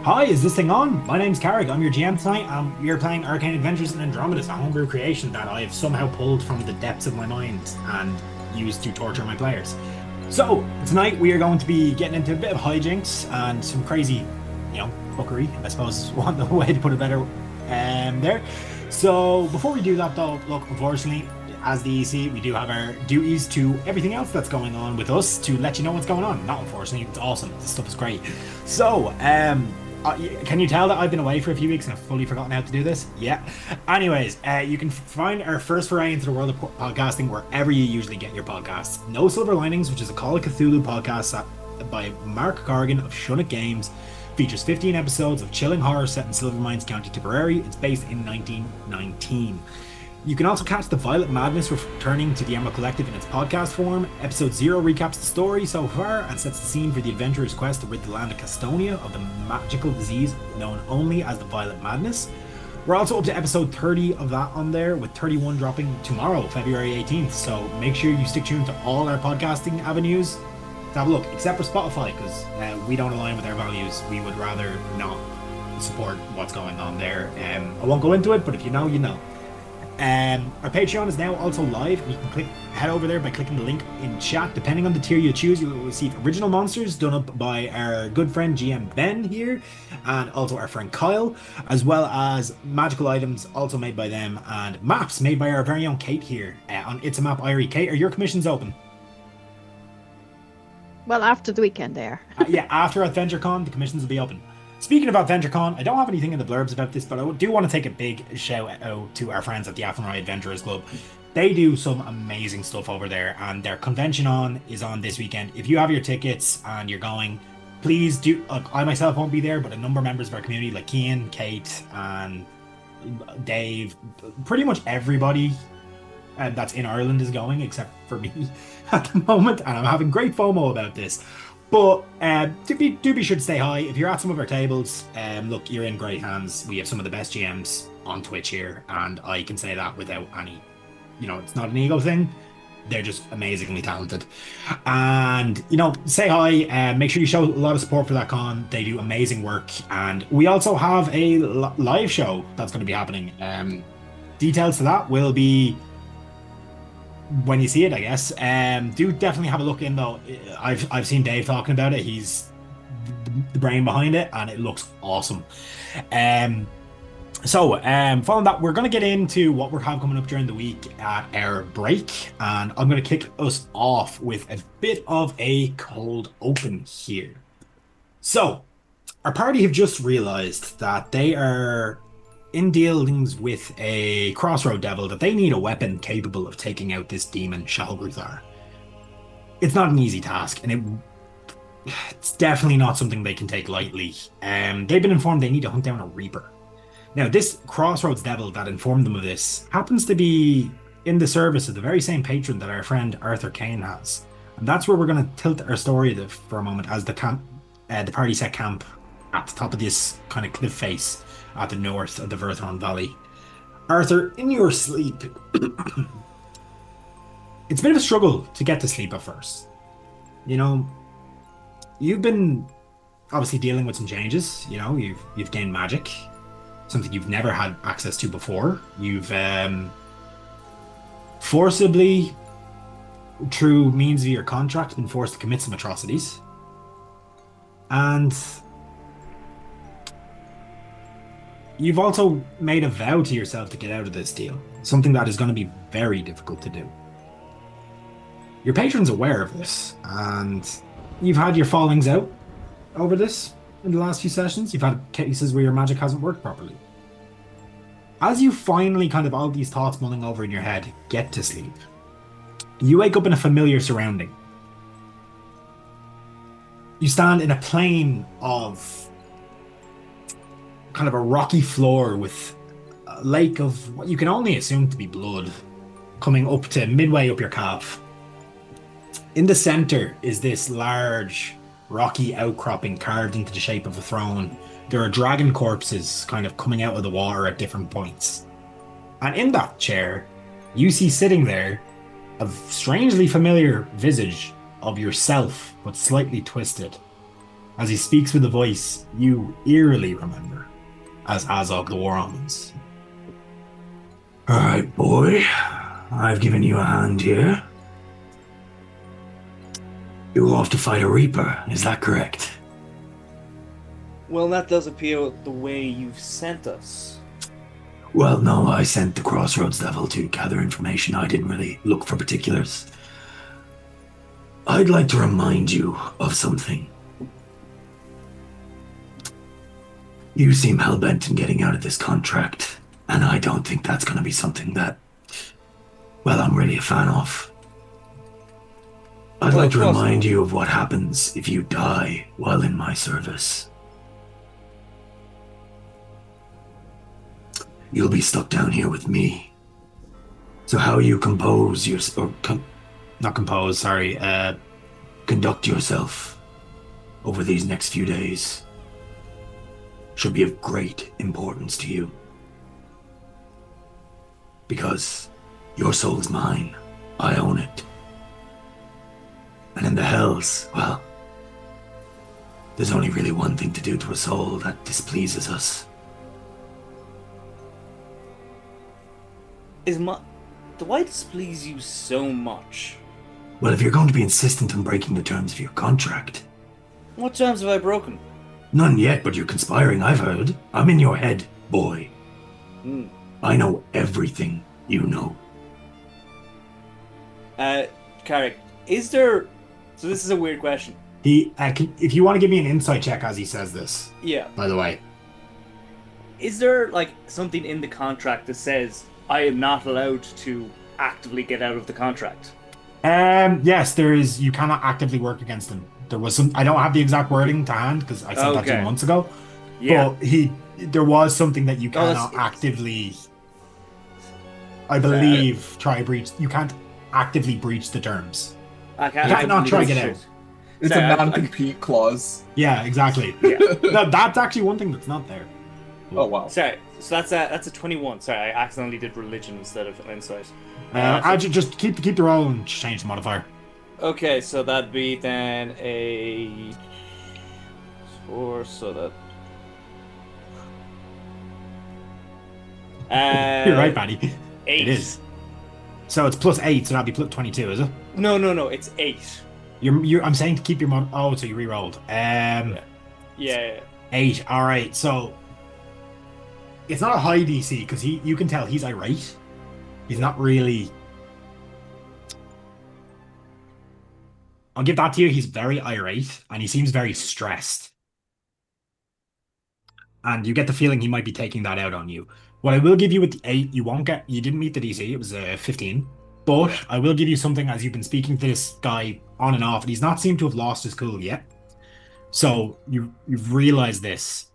Hi, is this thing on? My name's Carrick. I'm your GM tonight, and we are playing Arcane Adventures in Andromedus, a homebrew creation that I have somehow pulled from the depths of my mind and used to torture my players. So, tonight we are going to be getting into a bit of hijinks and some crazy, fuckery, I suppose is one the way to put it better there. So, before we do that though, look, unfortunately, as the EC, we do have our duties to everything else that's going on with us to let you know what's going on. Not unfortunately, it's awesome. This stuff is great. So, can you tell that I've been away for a few weeks and I've fully forgotten how to do this? Yeah. Anyways, you can find our first foray into the world of podcasting wherever you usually get your podcasts. No Silver Linings, which is a Call of Cthulhu podcast by Mark Corrigan of Shunnet Games, features 15 episodes of chilling horror set in Silvermines, County Tipperary. It's based in 1919. You can also catch the Violet Madness returning to the Ember Collective in its podcast form. Episode 0 recaps the story so far and sets the scene for the adventurer's quest to rid the land of Castonia of the magical disease known only as the Violet Madness. We're also up to episode 30 of that on there, with 31 dropping tomorrow, February 18th. So make sure you stick tuned to all our podcasting avenues to have a look, except for Spotify, because we don't align with our values. We would rather not support what's going on there. I won't go into it, but if you know, you know. Our Patreon is now also live, and you can head over there by clicking the link in chat. Depending on the tier you choose, you will receive original monsters done up by our good friend GM Ben here, and also our friend Kyle, as well as magical items also made by them, and maps made by our very own Kate here on It's a Map Irie. Kate, are your commissions open? Well, after the weekend there. Yeah, after AdventureCon, the commissions will be open. Speaking of AdventureCon, I don't have anything in the blurbs about this, but I do want to take a big shout out to our friends at the Athenry Adventurers Club. They do some amazing stuff over there, and their convention is on this weekend. If you have your tickets and you're going, please do. I myself won't be there, but a number of members of our community, like Cian, Kate, and Dave, pretty much everybody that's in Ireland is going, except for me at the moment, and I'm having great FOMO about this. But do be sure to stay high. If you're at some of our tables, look, you're in great hands. We have some of the best GMs on Twitch here, and I can say that without any, it's not an ego thing. They're just amazingly talented. And, say hi. Make sure you show a lot of support for that con. They do amazing work. And we also have a live show that's going to be happening. Details to that will be when you see it, I guess. Do definitely have a look in though. I've seen Dave talking about it. He's the brain behind it, and it looks awesome. So following that, we're going to get into what we have coming up during the week at our break, and I'm going to kick us off with a bit of a cold open here. So our party have just realized that they are in dealings with a crossroad devil, that they need a weapon capable of taking out this demon Shalgruthar. It's not an easy task, and it's definitely not something they can take lightly. They've been informed they need to hunt down a Reaper. Now, this crossroads devil that informed them of this happens to be in the service of the very same patron that our friend Arcane has. And that's where we're going to tilt our story for a moment, as the party set camp at the top of this kind of cliff face at the north of the Verthron Valley. Arthur, in your sleep, it's a bit of a struggle to get to sleep at first. You've been obviously dealing with some changes. You've gained magic, something you've never had access to before. You've forcibly, through means of your contract, been forced to commit some atrocities. And you've also made a vow to yourself to get out of this deal, something that is going to be very difficult to do. Your patron's aware of this, and you've had your fallings out over this in the last few sessions. You've had cases where your magic hasn't worked properly. As you finally all these thoughts mulling over in your head get to sleep, you wake up in a familiar surrounding. You stand in a plain of kind of a rocky floor with a lake of what you can only assume to be blood coming up to midway up your calf. In the center is this large rocky outcropping carved into the shape of a throne. There are dragon corpses kind of coming out of the water at different points. And in that chair, you see sitting there a strangely familiar visage of yourself, but slightly twisted. As he speaks with a voice you eerily remember as Azog the War Omens. All right, boy. I've given you a hand here. You're off to fight a Reaper, is that correct? Well, that does appear the way you've sent us. Well, no, I sent the Crossroads Devil to gather information. I didn't really look for particulars. I'd like to remind you of something. You seem hell-bent in getting out of this contract, and I don't think that's going to be something that, well, I'm really a fan of. I'd like to remind you of what happens if you die while in my service. You'll be stuck down here with me. So how you compose your, not compose, sorry, conduct yourself over these next few days should be of great importance to you. Because your soul is mine. I own it. And in the hells, well, there's only really one thing to do to a soul that displeases us. Do I displease you so much? Well, if you're going to be insistent on breaking the terms of your contract... What terms have I broken? None yet, but you're conspiring, I've heard. I'm in your head, boy. I know everything you know. Carrick, is there... So this is a weird question. If you want to give me an insight check as he says this. Yeah. By the way. Is there, like, something in the contract that says I am not allowed to actively get out of the contract? Yes, there is. You cannot actively work against him. There was some. I don't have the exact wording to hand because I sent that 2 months ago. Yeah. But there was something that you cannot actively. I believe try breach. You can't actively breach the terms. I can't. You cannot try get out. It's a non-compete clause. Yeah, exactly. Yeah. No, that's actually one thing that's not there. Oh wow. Sorry. So that's a 21. Sorry, I accidentally did religion instead of insight. Just keep the roll and change the modifier. Okay, so that'd be then a 4. So that. You're right, Paddy. 8. It is. So it's +8, so that'd be plus 22, is it? No, it's 8. I'm saying to keep your mod. Oh, so you re-rolled. Yeah. 8. All right. So it's not a high DC because you can tell he's irate. He's not really. I'll give that to you. He's very irate and he seems very stressed. And you get the feeling he might be taking that out on you. What I will give you with the 8, you didn't meet the DC. It was 15. But I will give you something as you've been speaking to this guy on and off, and he's not seemed to have lost his cool yet. So you've realized this.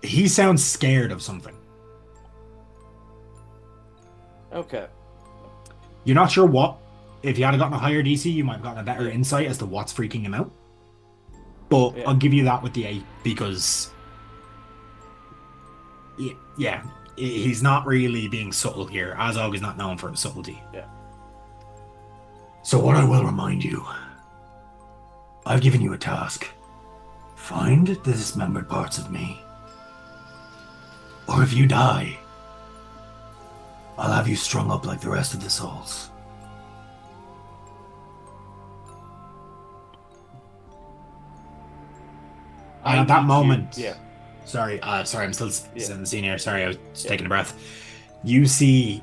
He sounds scared of something. Okay. You're not sure what. If you had gotten a higher DC, you might have gotten a better insight as to what's freaking him out. But I'll give you that with the 8 because... Yeah, he's not really being subtle here. Azog is not known for his subtlety. Yeah. So what I will remind you, I've given you a task. Find the dismembered parts of me. Or if you die, I'll have you strung up like the rest of the souls. And at that moment... Sorry, I'm still in the scene here. Sorry, I was just taking a breath. You see,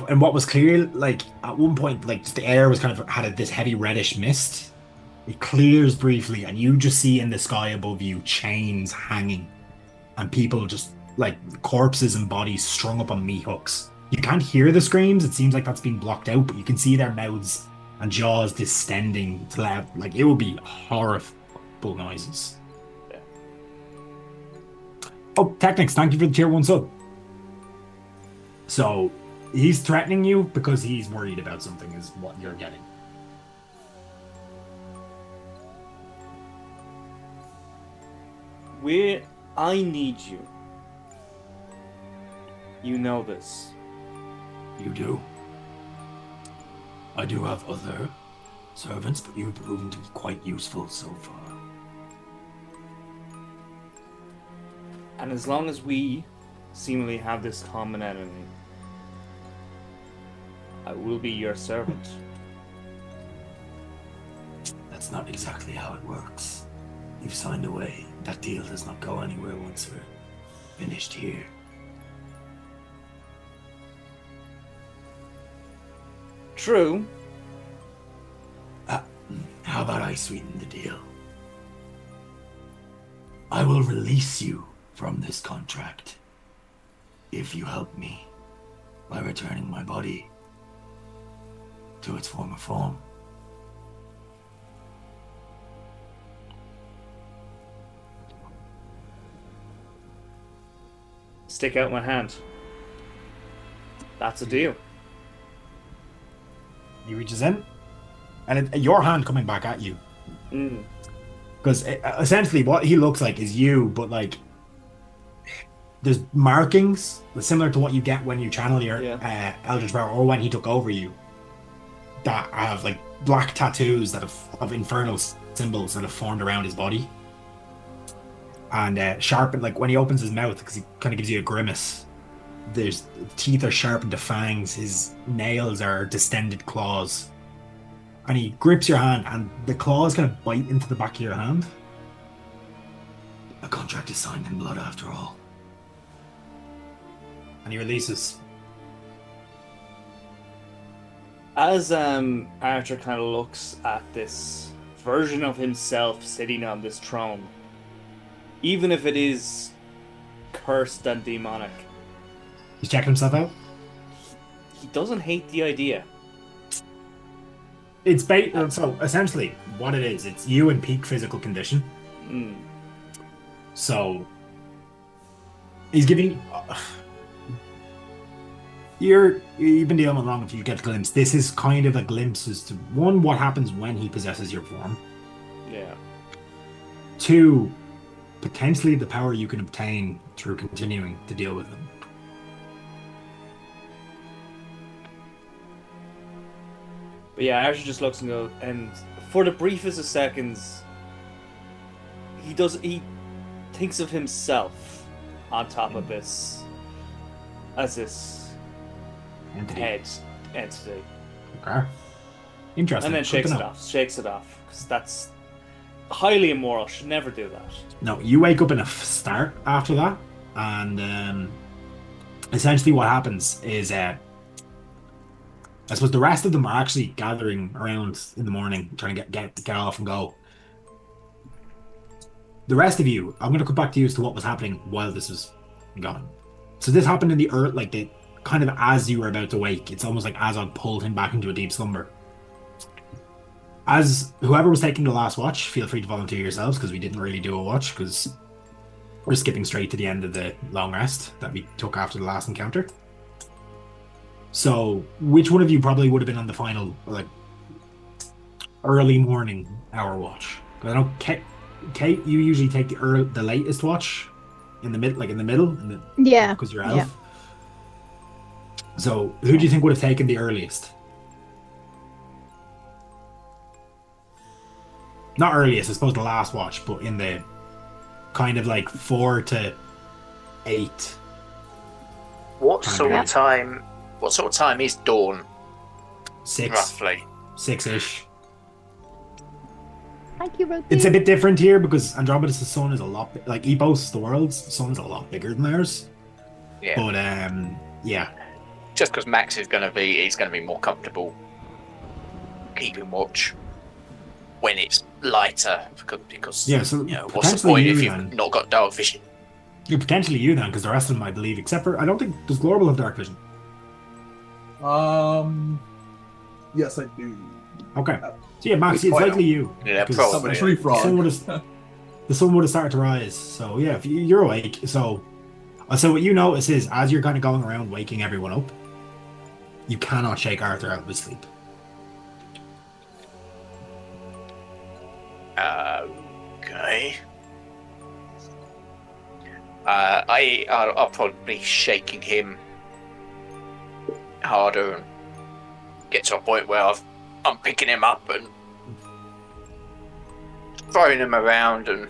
and what was clear, like at one point, like the air was kind of had this heavy reddish mist. It clears briefly, and you just see in the sky above you chains hanging, and people just like corpses and bodies strung up on meat hooks. You can't hear the screams. It seems like that's been blocked out, but you can see their mouths and jaws distending to loud. Like it would be horrible noises. Oh, Technics, thank you for the tier 1 sub. So, he's threatening you because he's worried about something is what you're getting. I need you. You know this. You do. I do have other servants, but you've proven to be quite useful so far. And as long as we seemingly have this common enemy, I will be your servant. That's not exactly how it works. You've signed away. That deal does not go anywhere once we're finished here. True. How about I sweeten the deal? I will release you from this contract if you help me by returning my body to its former form. Stick out my hand. That's a deal. He reaches in, and your hand coming back at you. Because essentially what he looks like is you, but like there's markings similar to what you get when you channel your Eldritch Power, or when he took over you, that have like black tattoos that of infernal symbols that have formed around his body. And sharpened, like when he opens his mouth, because he kind of gives you a grimace, there's teeth are sharpened to fangs, his nails are distended claws. And he grips your hand, and the claws kind of bite into the back of your hand. A contract is signed in blood after all. And he releases. As Archer kind of looks at this version of himself sitting on this throne, even if it is cursed and demonic, He's checking himself out. he doesn't hate the idea. It's so essentially what it is, it's you in peak physical condition. So he's giving you've been dealing with long enough, you get a glimpse. This is kind of a glimpse as to one, what happens when he possesses your form. Yeah. Two, potentially the power you can obtain through continuing to deal with him. But yeah, Archer just looks and goes, and for the briefest of seconds, he thinks of himself on top of this as this entity. Okay. Interesting. And then shakes it off, because that's highly immoral. Should never do that. No, you wake up in a start after that, and essentially what happens is I suppose the rest of them are actually gathering around in the morning, trying to get off and go. The rest of you, I'm going to come back to you as to what was happening while this was gone. So this happened in the earth, like the kind of as you were about to wake. It's almost like as I pulled him back into a deep slumber. As whoever was taking the last watch, feel free to volunteer yourselves, because we didn't really do a watch, because we're skipping straight to the end of the long rest that we took after the last encounter. So, which one of you probably would have been on the final, like, early morning hour watch? Because I know Kate, you usually take the latest watch in the middle, yeah, because you're elf. Yeah. So, who do you think would have taken the earliest? Not earliest, I suppose the last watch, but in the kind of like 4 to 8. What sort of time is dawn? 6. Roughly. 6-ish. Thank you, Rodney. It's a bit different here because Andromedus' sun is a lot, like Epos, the world's sun's a lot bigger than theirs. Yeah. But yeah. Just because Max is going to be more comfortable keeping watch when it's lighter, because yeah. So what's the point if you've not got dark vision? You're potentially you then, because the rest of them, I believe, except for I don't think does Glorable have dark vision. Yes, I do. Okay. So yeah, Max, it's likely you. Yeah, probably. The sun would have started to rise. So yeah, if you're awake. So what you notice is as you're kind of going around waking everyone up, you cannot shake Arthur out of his sleep. Okay. I'll probably be shaking him harder and get to a point where I'm picking him up and throwing him around and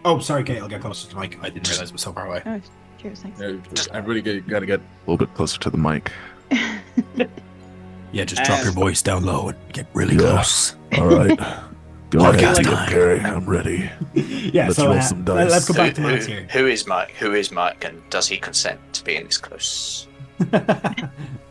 Oh, sorry, Kate. I'll get closer to the mic. I didn't realize it was so far away. Oh, cheers, thanks. Yeah, everybody got to get a little bit closer to the mic. Yeah, just drop your voice down low and get really Yeah. close. All right. Go Podcast ahead, time. Gary. I'm ready. Yeah, Let's so roll some dice. let's go back to Max here. who is Mike? Who is Mike, and does he consent to being this close?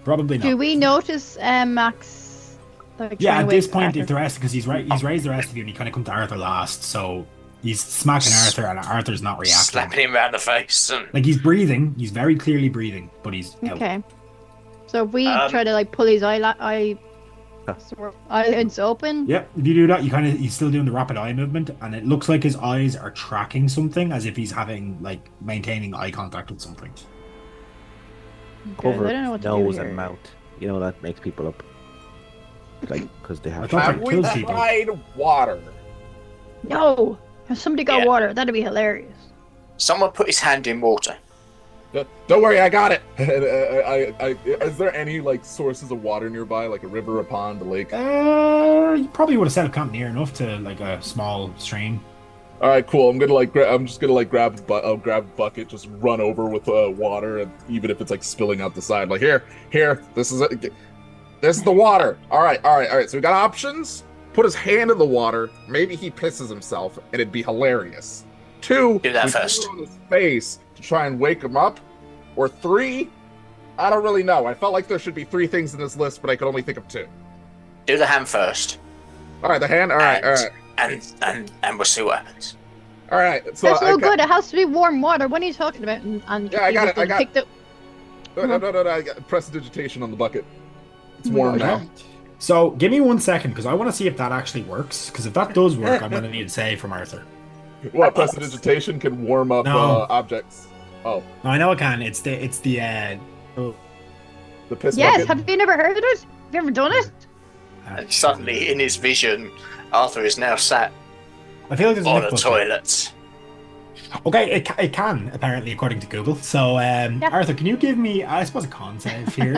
Probably not. Do we notice Max? Like, Yeah, trying at to this wake point, Arthur? if the rest, because he's raised the rest of you, and he kind of come to Arthur last, so he's smacking Arthur, and Arthur's not reacting. Slapping him around the face. And Like he's breathing, he's very clearly breathing, but he's out. Okay. So if we Um, try to like pull his eyelids open. Yep, if you do that, he's still doing the rapid eye movement, and it looks like his eyes are tracking something, as if he's maintaining eye contact with something. Okay, Cover I don't know what to do nose here. and mouth. You know that makes people up. Like, because they I have. thought Have that we kills people. tried water? No, if somebody got Yeah. water, that'd be hilarious. someone put his hand in water. Don't worry, I got it. Is there any like sources of water nearby, like a river, a pond, a lake? You probably would have set up camp near enough to like a small stream. All right, cool. I'm just gonna grab a bucket, just run over with water, and even if it's like spilling out the side, like here, this is it. This is the water. All right. So we got options. Put his hand in the water. Maybe he pisses himself, and it'd be hilarious. 2, Do that we put first. it on his face to try and wake him up. Or 3, I don't really know. I felt like there should be 3 things in this list, but I could only think of 2. Do the hand first, All right, the hand. All right. and we'll see what happens. All right. So That's no good. It has to be warm water. What are you talking about? And Yeah, I got you it, just picked it. No. I got prestidigitation on the bucket. It's warm Okay. now. So give me 1 second, because I want to see if that actually works. Because if that does work, I'm going to need a save from Arthur. What prestidigitation can warm up No. objects? Oh, No, I know it can. It's the the piss Yes, bucket. have you never heard of it? Have you ever done it? And suddenly, in his vision, Arthur is now sat I feel like there's on a a lip toilet. Okay, it can apparently, according to Google. So, Arthur, can you give me, I suppose, a con save here?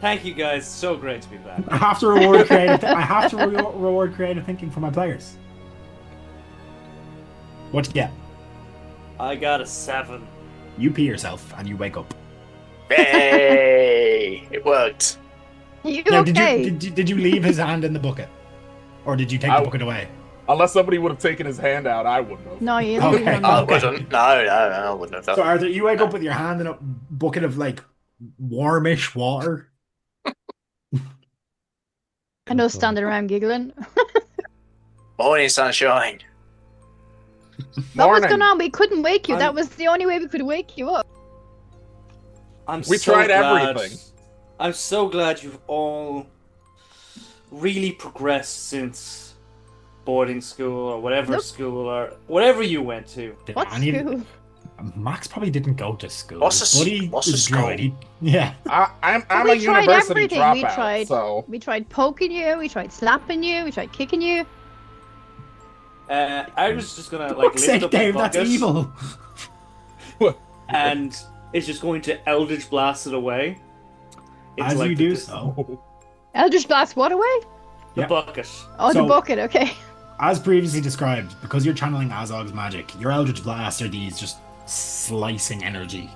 Thank you guys. So great to be back. I have to reward creative. I have to reward creative thinking for my players. What you get? I got a 7. You pee yourself and you wake up. Hey, it worked. You Now, okay? did you leave his hand in the bucket, or did you take the bucket away? Unless somebody would have taken his hand out, I wouldn't have. No, you Okay. leave it on I the bucket. wouldn't. No, I wouldn't have done. So Arthur, you wake up with your hand in a bucket of like warmish water. I know, standing around giggling. Morning sunshine. What was Morning. going on? We couldn't wake you. I'm- That was the only way we could wake you up. We tried everything. I'm so glad you've all really progressed since boarding school or whatever Nope. school or whatever you went to. What I need- school? Max probably didn't go to school. What's His a- buddy what's a is school? druid. Yeah. I'm we a tried university everything. dropout, We tried- so We tried poking you. We tried slapping you. We tried kicking you. I was just gonna For like fuck's lift sake, up the Dave, that's bucket evil. and it's just going to Eldritch Blast it away. Into, As like, you the- do the- so, Eldritch Blast what away? The Yeah. bucket. Oh, So- the bucket. Okay. as previously described, because you're channeling Azog's magic, your Eldritch Blast are these just slicing energy.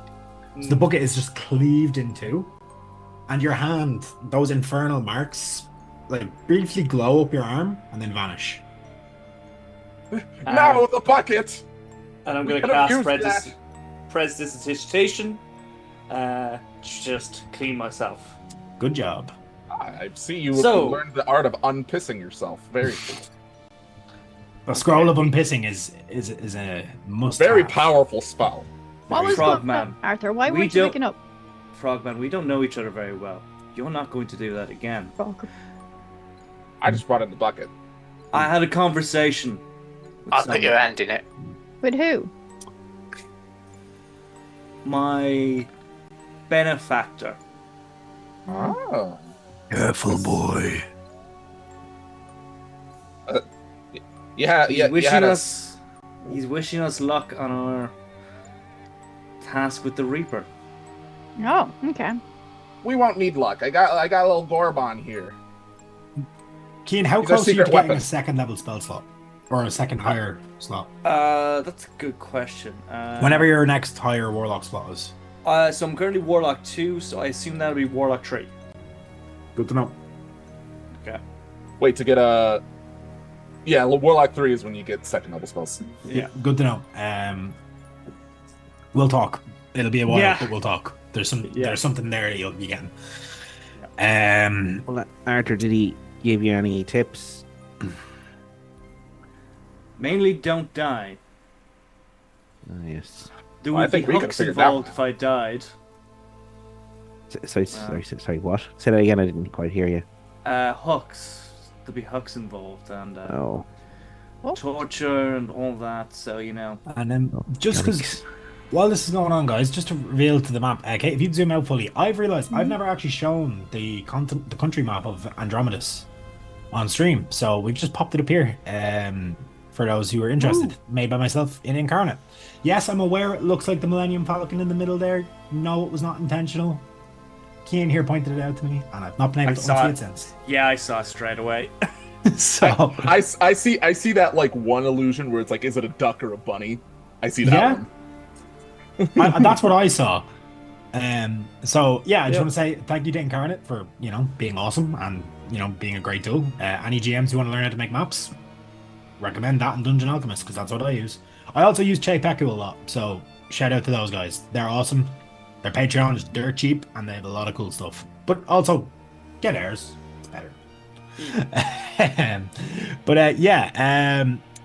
So the bucket is just cleaved in two, and your hand, those infernal marks, like briefly glow up your arm and then vanish. no, the bucket. And I'm We gonna could have cast used Prestidigitation to just clean myself. Good job. I see you So- learned the art of unpissing yourself. Very cool. The scroll of unpissing is a must. Very powerful spell. What was Frog going man. on, Arthur? Why We weren't you don't- waking up? Frogman, we don't know each other very well. You're not going to do that again. Frog. I just brought in the bucket. I had a conversation. With I'll put your someone. hand in it. With who? My benefactor. Oh. Careful, boy. Yeah, He's yeah, you wishing had a- us. He's wishing us luck on our task with the Reaper. Oh, okay. We won't need luck. I got a little Gorbon here. Keane, how He's our close are you to secret getting weapon. a second level spell slot? Or a second higher slot? That's a good question. Whenever your next higher warlock slot is. So I'm currently Warlock 2, so I assume that'll be Warlock 3. Good to know. Okay. Wait, to get a... Yeah, Warlock 3 is when you get second level spells. Yeah. Good to know. We'll talk. It'll be a while, Yeah. but we'll talk. There's something there you'll be getting. Well, Arthur, did he give you any tips? Mainly don't die. Oh, yes. There Well, I would be think we can hooks figure that involved if I died. Sorry, what? Say that again, I didn't quite hear you. Hooks. There'll be hooks involved and Oh. torture and all that, so you know. And then, just yikes. because while this is going on, guys, just to reveal to the map, okay, if you zoom out fully, I've realized I've never actually shown the country map of Andromedus on stream, so we've just popped it up here for those who are interested. Made by myself in Incarnate. Yes, I'm aware it looks like the Millennium Falcon in the middle there. No, it was not intentional. Kian here pointed it out to me, and I've not been able to unsee it since. Yeah, I saw it straight away. So I see that like one illusion where it's like, is it a duck or a bunny? I see that one. that's what I saw. So yeah, I just want to say thank you to Incarnate for being awesome and being a great tool. Any GMs who want to learn how to make maps, recommend that in Dungeon Alchemist because that's what I use. I also use Chepeku a lot, so shout out to those guys. They're awesome. Their Patreon is dirt cheap and they have a lot of cool stuff. But also, get ours. It's better.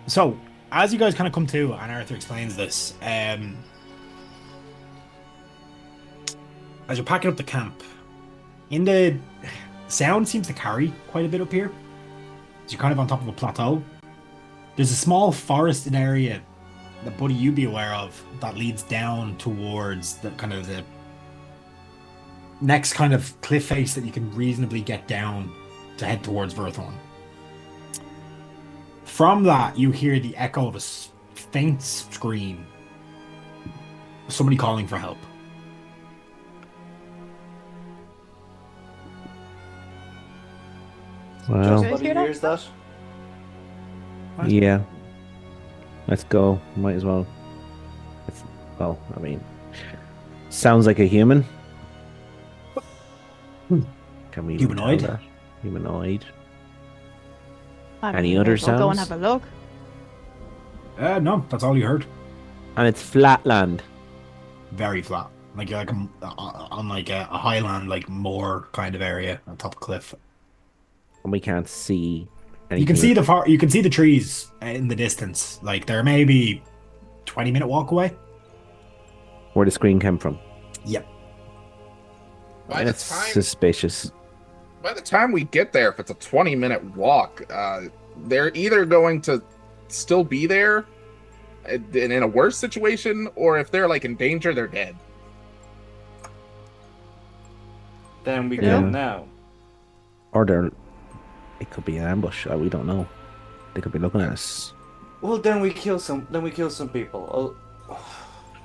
So as you guys kind of come to, and Arthur explains this, as you're packing up the camp, sound seems to carry quite a bit up here. So you're kind of on top of a plateau. There's a small forested area that, buddy, you'd be aware of that leads down towards the kind of the next kind of cliff face that you can reasonably get down to head towards Verthorn. From that, you hear the echo of a faint scream. Somebody calling for help. Well, Guys hear that? hears that? yeah. Let's go. Might as well. I mean, sounds like a human. Can we even Humanoid? tell that? Humanoid. I Any other we'll go and sounds? have a look. No, that's all you heard. And it's flat land. Very flat, like you're like on like a highland, like moor kind of area on top of cliff. And we can't see anything. You can see the trees in the distance. Like they're maybe 20-minute walk away. where the screen came from. Yep. That's suspicious. By the time we get there, if it's a 20-minute walk, they're either going to still be there in a worse situation, or if they're like in danger, they're dead. Then we Yeah. go now. Or it could be an ambush. We don't know. They could be looking at us. Well, then we kill some. Then we kill some people.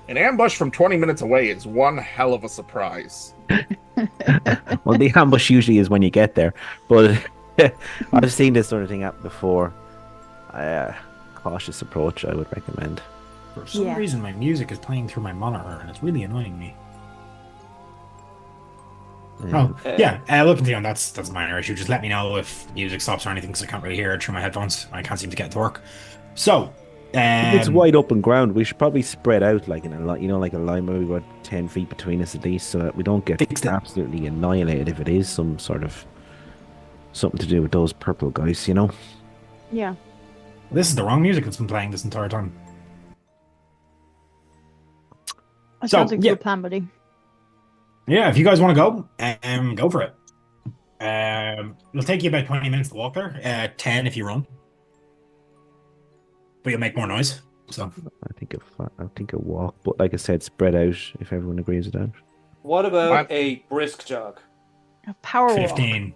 An ambush from 20 minutes away is one hell of a surprise. Well, the ambush usually is when you get there, but I've seen this sort of thing happen before. Cautious approach, I would recommend. For some Yeah. reason, my music is playing through my monitor, and it's really annoying me. Yeah. Oh, yeah. Look into you, that's a minor issue. Just let me know if music stops or anything, because I can't really hear it through my headphones. I can't seem to get it to work. So, It's wide open ground. We should probably spread out like in a like a line where we got 10 feet between us at least, so that we don't get Fixed it. absolutely annihilated if it is some sort of something to do with those purple guys, you know? Yeah. This is the wrong music that's been playing this entire time. That So, sounds like a yeah. good plan, buddy. Yeah, if you guys want to go for it. It'll take you about 20 minutes to walk there. 10 if you run. But you'll make more noise. So I think a walk, but like I said, spread out if everyone agrees with that. What about What? a brisk jog? A power walk. 15.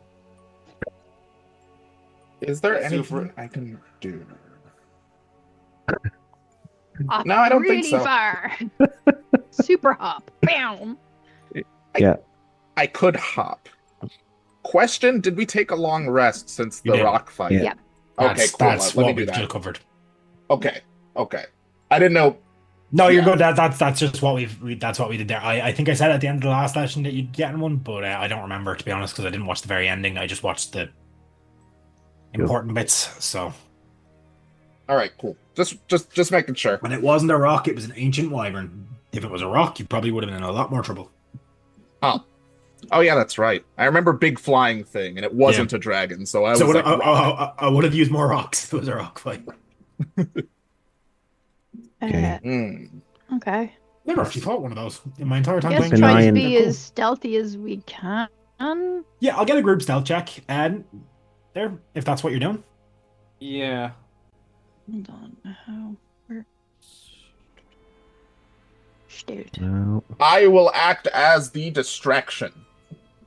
Is there That's anything super. I can do? Hop No, I don't really think so. far. Super hop. Bam. I could hop. Question: did we take a long rest since You the did. rock fight? Yeah. Okay, cool. That's Let me what do we've that. just covered. Okay. I didn't know. No, you're Yeah. good. That's just what that's what we did there. I think I said at the end of the last session that you'd get in one, but I don't remember, to be honest, because I didn't watch the very ending. I just watched the important bits. So, All right, cool. Just making sure. when it wasn't a rock, it was an ancient wyvern. If it was a rock, you probably would have been in a lot more trouble. Oh yeah, that's right. I remember big flying thing, and it wasn't a dragon, so I was like, I would have used more rocks if it was a rock fight. Okay. Okay. Never actually fought one of those in my entire time Guess playing. try to Benign. be They're cool. as stealthy as we can. Yeah, I'll get a group stealth check and there, if that's what you're doing. Yeah. Hold on. How? Where? Stealth. No. I will act as the distraction.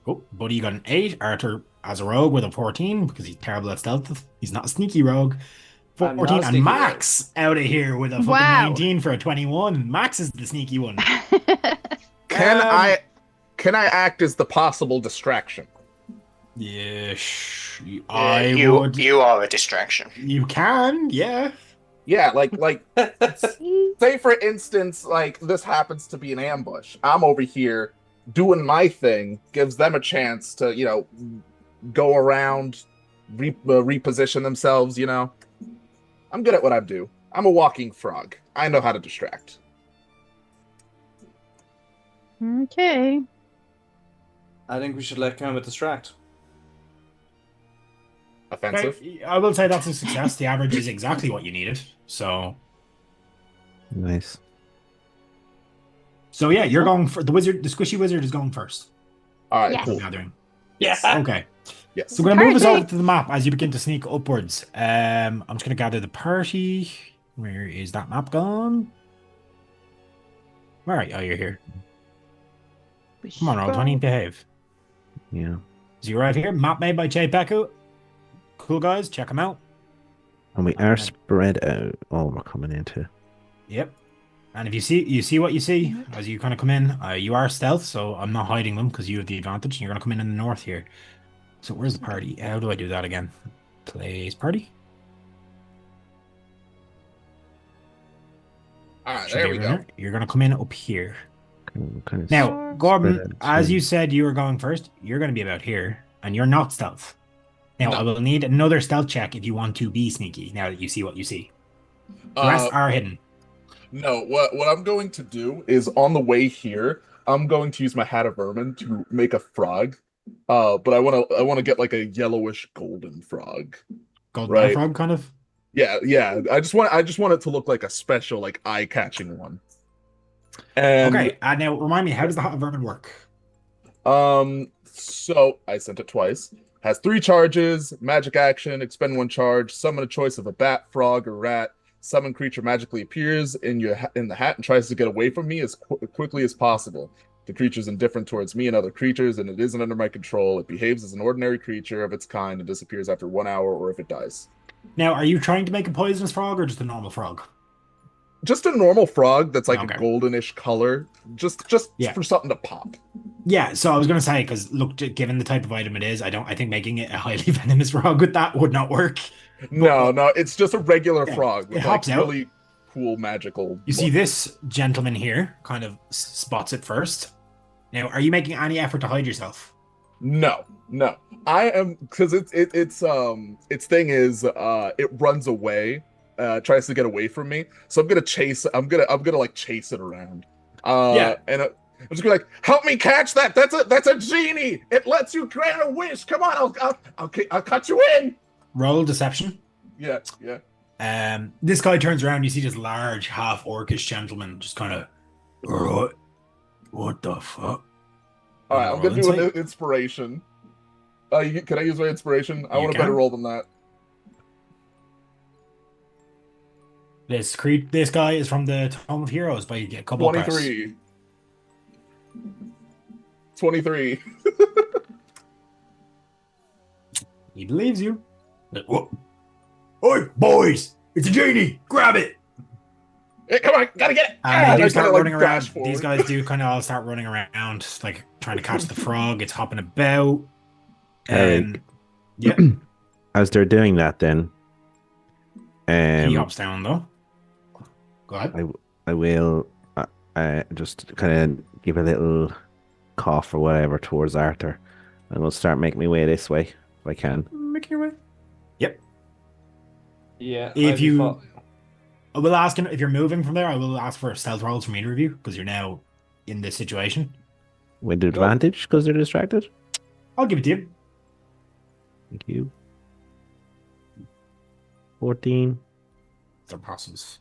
Oh, Buddy, you got an 8. Arthur as a rogue with a 14 because he's terrible at stealth. He's not a sneaky rogue. I'm 14, not a and sneaky Max out of here with a fucking Wow. 19 for a 21. Max is the sneaky one. Can Um, I act as the possible distraction? Yeah, You are a distraction. You can, yeah. Yeah, like say for instance, like this happens to be an ambush. I'm over here doing my thing, gives them a chance to, go around, reposition themselves, I'm good at what I do. I'm a walking frog. I know how to distract. Okay. I think we should let Kermit distract. Offensive. Okay, I will say that's a success. The average is exactly what you needed. So Nice. yeah, you're going for the wizard. The squishy wizard is going first. All right, Yes. cool. Gathering. Yes. Okay. Yes. So we're gonna move us Party. over to the map as you begin to sneak upwards. I'm just gonna gather the party. Where is that map gone? Where are you? Oh, you're here. Come on, Roll20, behave. Yeah. So you're right here. Map made by Che Peku. Cool guys, check them out. And we are spread out. Oh, we're coming into. Yep. And if you see what you see as you kind of come in, you are stealth, so I'm not hiding them because you have the advantage. You're gonna come in the north here. So where's the party? How do I do that again? Plays party. All right, Should there be we over go. there. You're gonna come in up here. Kind of Now, spread Gordon, out as too. you said you were going first, you're going to be about here, and you're not stealth. Now, No. I will need another stealth check if you want to be sneaky, now that you see what you see. The rest are hidden. No, what I'm going to do is on the way here, I'm going to use my hat of vermin to make a frog. But I want to get like a yellowish golden frog. Golden right. eye frog, kind of? Yeah. I just want it to look like a special, like eye-catching one. And Okay, now remind me, how does the hat of vermin work? so I sent it twice. Has 3 charges, magic action, expend 1 charge, summon a choice of a bat, frog, or rat. Summon creature magically appears in the hat and tries to get away from me as quickly as possible. The creature is indifferent towards me and other creatures, and it isn't under my control. It behaves as an ordinary creature of its kind and disappears after 1 hour or if it dies. Now, are you trying to make a poisonous frog or just a normal frog? Just a normal frog that's like Okay. a goldenish color, just Yeah. for something to pop. Yeah, so I was going to say, because look, given the type of item it is, I think making it a highly venomous frog with that would not work. No, it's just a regular Yeah, frog it with like hops out. really cool magical. You see look. this gentleman here kind of spots it first. Now, are you making any effort to hide yourself? No. I am because its thing is it runs away, tries to get away from me. So I'm gonna like chase it around. Yeah. And I'm just gonna like, help me catch that. That's a genie. It lets you grant a wish. Come on, I'll cut you in. Roll deception. Yeah. This guy turns around. You see this large, half orcish gentleman just kind of, alright, what the fuck? All right, I'm gonna do an Insight? inspiration. Can I use my inspiration? I You want a better can. roll than that. This guy is from the Tome of Heroes by a couple of press. 23. 23. He believes you. What? Oi, boys! It's a genie! Grab it! Hey, come on, gotta get it. And they do I start kinda, like, running around. dash forward. These guys do kind of all start running around, like trying to catch the frog. It's hopping about. Eric. Yeah. As they're doing that, then He um, hops down though. Go ahead. I will just kind of give a little cough or whatever towards Arthur, and we'll start making my way this way if I can. Make your way. Yep. Yeah. If you, I will ask him if you're moving from there. I will ask for stealth rolls from either of you because you're now in this situation. With advantage because they're distracted. I'll give it to you. Thank you. 14. They're possums.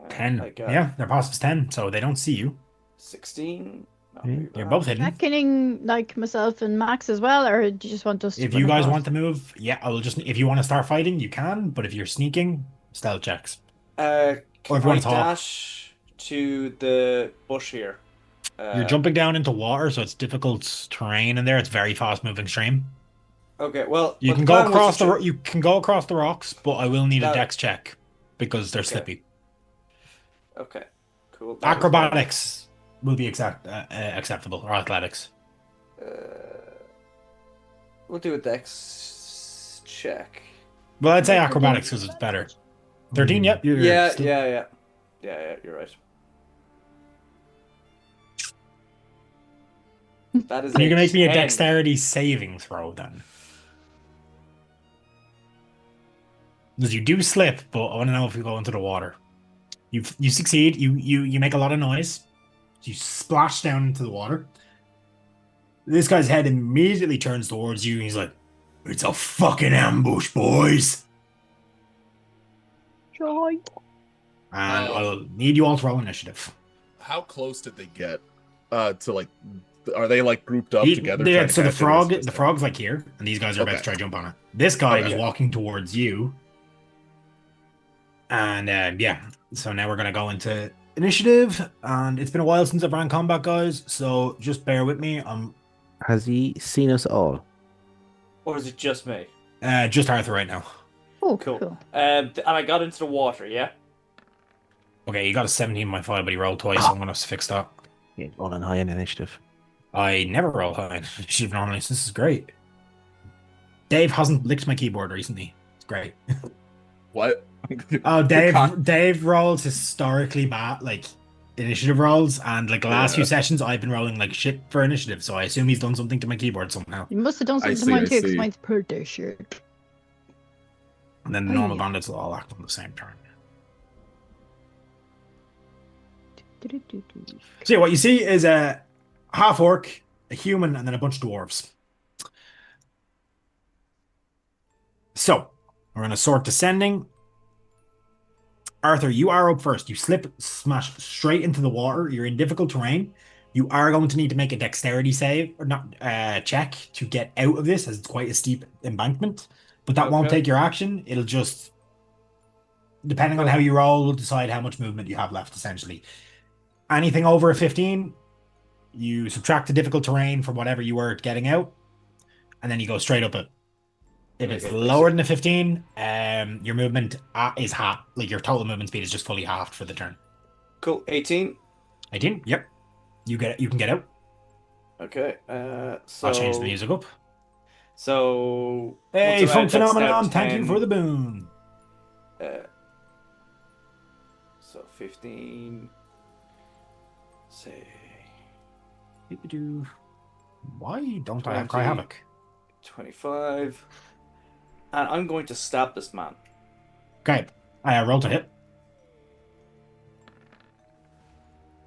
I 10. got Yeah, they're possums 10, so they don't see you. 16. Not Okay. very You're bad. both hidden. Reckoning like myself and Max as well, or do you just want us to If run you guys across? want to move, yeah, I will just. If you want to start fighting, you can. But if you're sneaking, stealth checks. Or Can if you I want to talk. dash to the bush here? You're jumping down into water, so it's difficult terrain in there. It's very fast moving stream. Okay, well, You my can go plan was across to the you can go across the rocks, but I will need a That- dex check because they're Okay. slippy. Okay, cool. That was Acrobatics will be acceptable, or athletics. We'll do a dex check. Well, I'd say acrobatics because it's better. 13, yep. You're Yeah, still- yeah. You're right. That is. You can make me a 10. dexterity saving throw then. Because you do slip, but I want to know if you go into the water. You succeed. You make a lot of noise. You splash down into the water. This guy's head immediately turns towards you, and he's like, "It's a fucking ambush, boys!" Joy. And I'll need you all to roll initiative. How close did they get to like? Are they like grouped up together? Yeah, trying to so catch it? the frog's like here, and these guys are about Okay. to try to jump on it. This guy Okay. was walking towards you. And yeah, so now we're gonna go into initiative, and it's been a while since I've ran combat, guys. So just bear with me. I'm Has he seen us all? Or is it just me? just Arthur right now. Oh, Cool. cool. And I got into the water. Yeah. Okay, you got a 17 on my file, but he rolled twice. So I'm gonna have to fix that. Yeah, rolling high in initiative. I never roll high in initiative normally, so this is great. Dave hasn't licked my keyboard recently. It's great. What? Oh, Con- Dave rolls historically bad, like initiative rolls, and like the last few Yeah. sessions, I've been rolling like shit for initiative. So I assume he's done something to my keyboard somehow. You must have done I something to see, mine I too, because see. mine's pretty shit. And then the Oh, normal yeah. bandits will all act on the same turn. So yeah, what you see is a half orc, a human, and then a bunch of dwarves. So we're gonna sort descending. Arthur, you are up first. You slip, smash straight into the water. You're in difficult terrain. You are going to need to make a dexterity save or not check to get out of this, as it's quite a steep embankment. But that won't Okay. take your action. It'll just, depending on how you roll, will decide how much movement you have left. Essentially, anything over a 15, you subtract the difficult terrain from whatever you were getting out, and then you go straight up it. If it's Okay. lower than a 15, your movement is half. Like your total movement speed is just fully halved for the turn. Cool. 18. 18. Yep. You get it. You can get out. Okay. So I'll change the music up. So Hey, what's Funk about dex Phenomenon! out Thank you 10? for the boon. So 15. Say Doop-a-doo. Why don't I have 20. Cry Havoc? 25. And I'm going to stab this man. Okay. I roll to hit.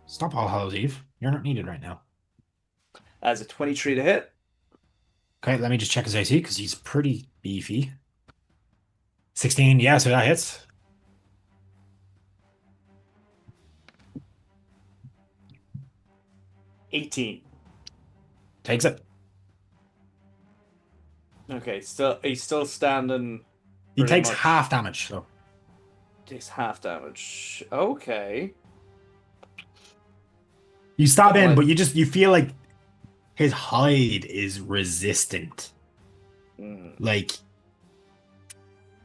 Stop All Hallows Eve. You're not needed right now. As a 23 to hit. Okay, let me just check his AC because he's pretty beefy. 16, yeah, so that hits. $18. Takes it. Okay, he's still standing. He pretty takes much. half damage, so. Takes half damage. Okay. You stab in, Like- but you feel like his hide is resistant. Mm. Like,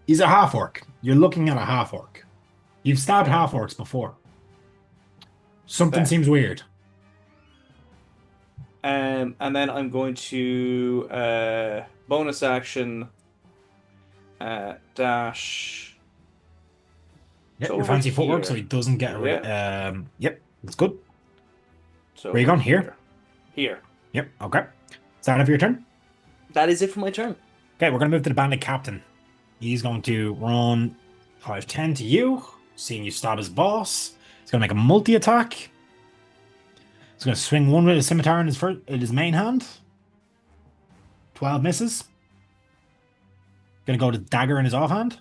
he's a half orc. You're looking at a half orc. You've stabbed half orcs before. Something Fair. seems weird. And then I'm going to bonus action dash. Yep, So your over fancy footwork, so here. he doesn't get yep, that's good. So Where are you over going? Here? Here. Yep, okay. Is that it for your turn? That is it for my turn. Okay, we're gonna move to the bandit captain. He's going to run 5-10 to you, seeing you stab his boss. He's gonna make a multi-attack. He's gonna swing one with his scimitar in his main hand. 12 misses. Gonna go to dagger in his offhand.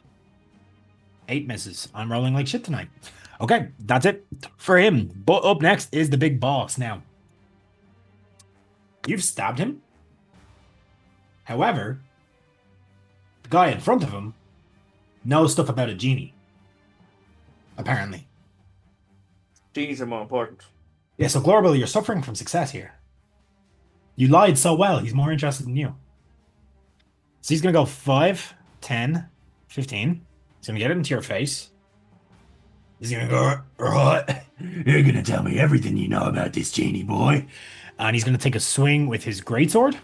8 misses. I'm rolling like shit tonight. Okay, that's it for him. But up next is the big boss now. You've stabbed him. However, the guy in front of him knows stuff about a genie. Apparently. Genies are more important. Yeah, so Glorbil, you're suffering from success here. You lied so well, he's more interested in you. So he's going to go 5, 10, 15. He's going to get it into your face. He's going to go, right, you're going to tell me everything you know about this genie boy. And he's going to take a swing with his greatsword.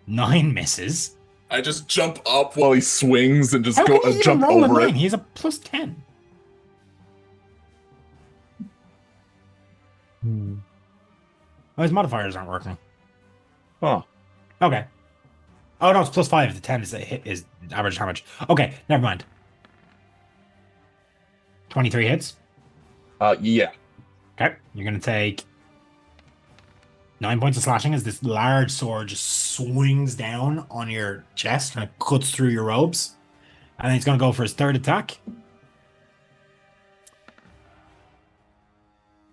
9 misses. I just jump up while he swings and just How go can he jump even roll a over 9? it. He has a plus 10. Oh, his modifiers aren't working. Huh. Okay. Oh no, it's plus 5 if the 10 is average damage. Okay, never mind. 23 hits. Yeah. Okay, you're gonna take 9 points of slashing as this large sword just swings down on your chest and it cuts through your robes. And then he's gonna go for his third attack.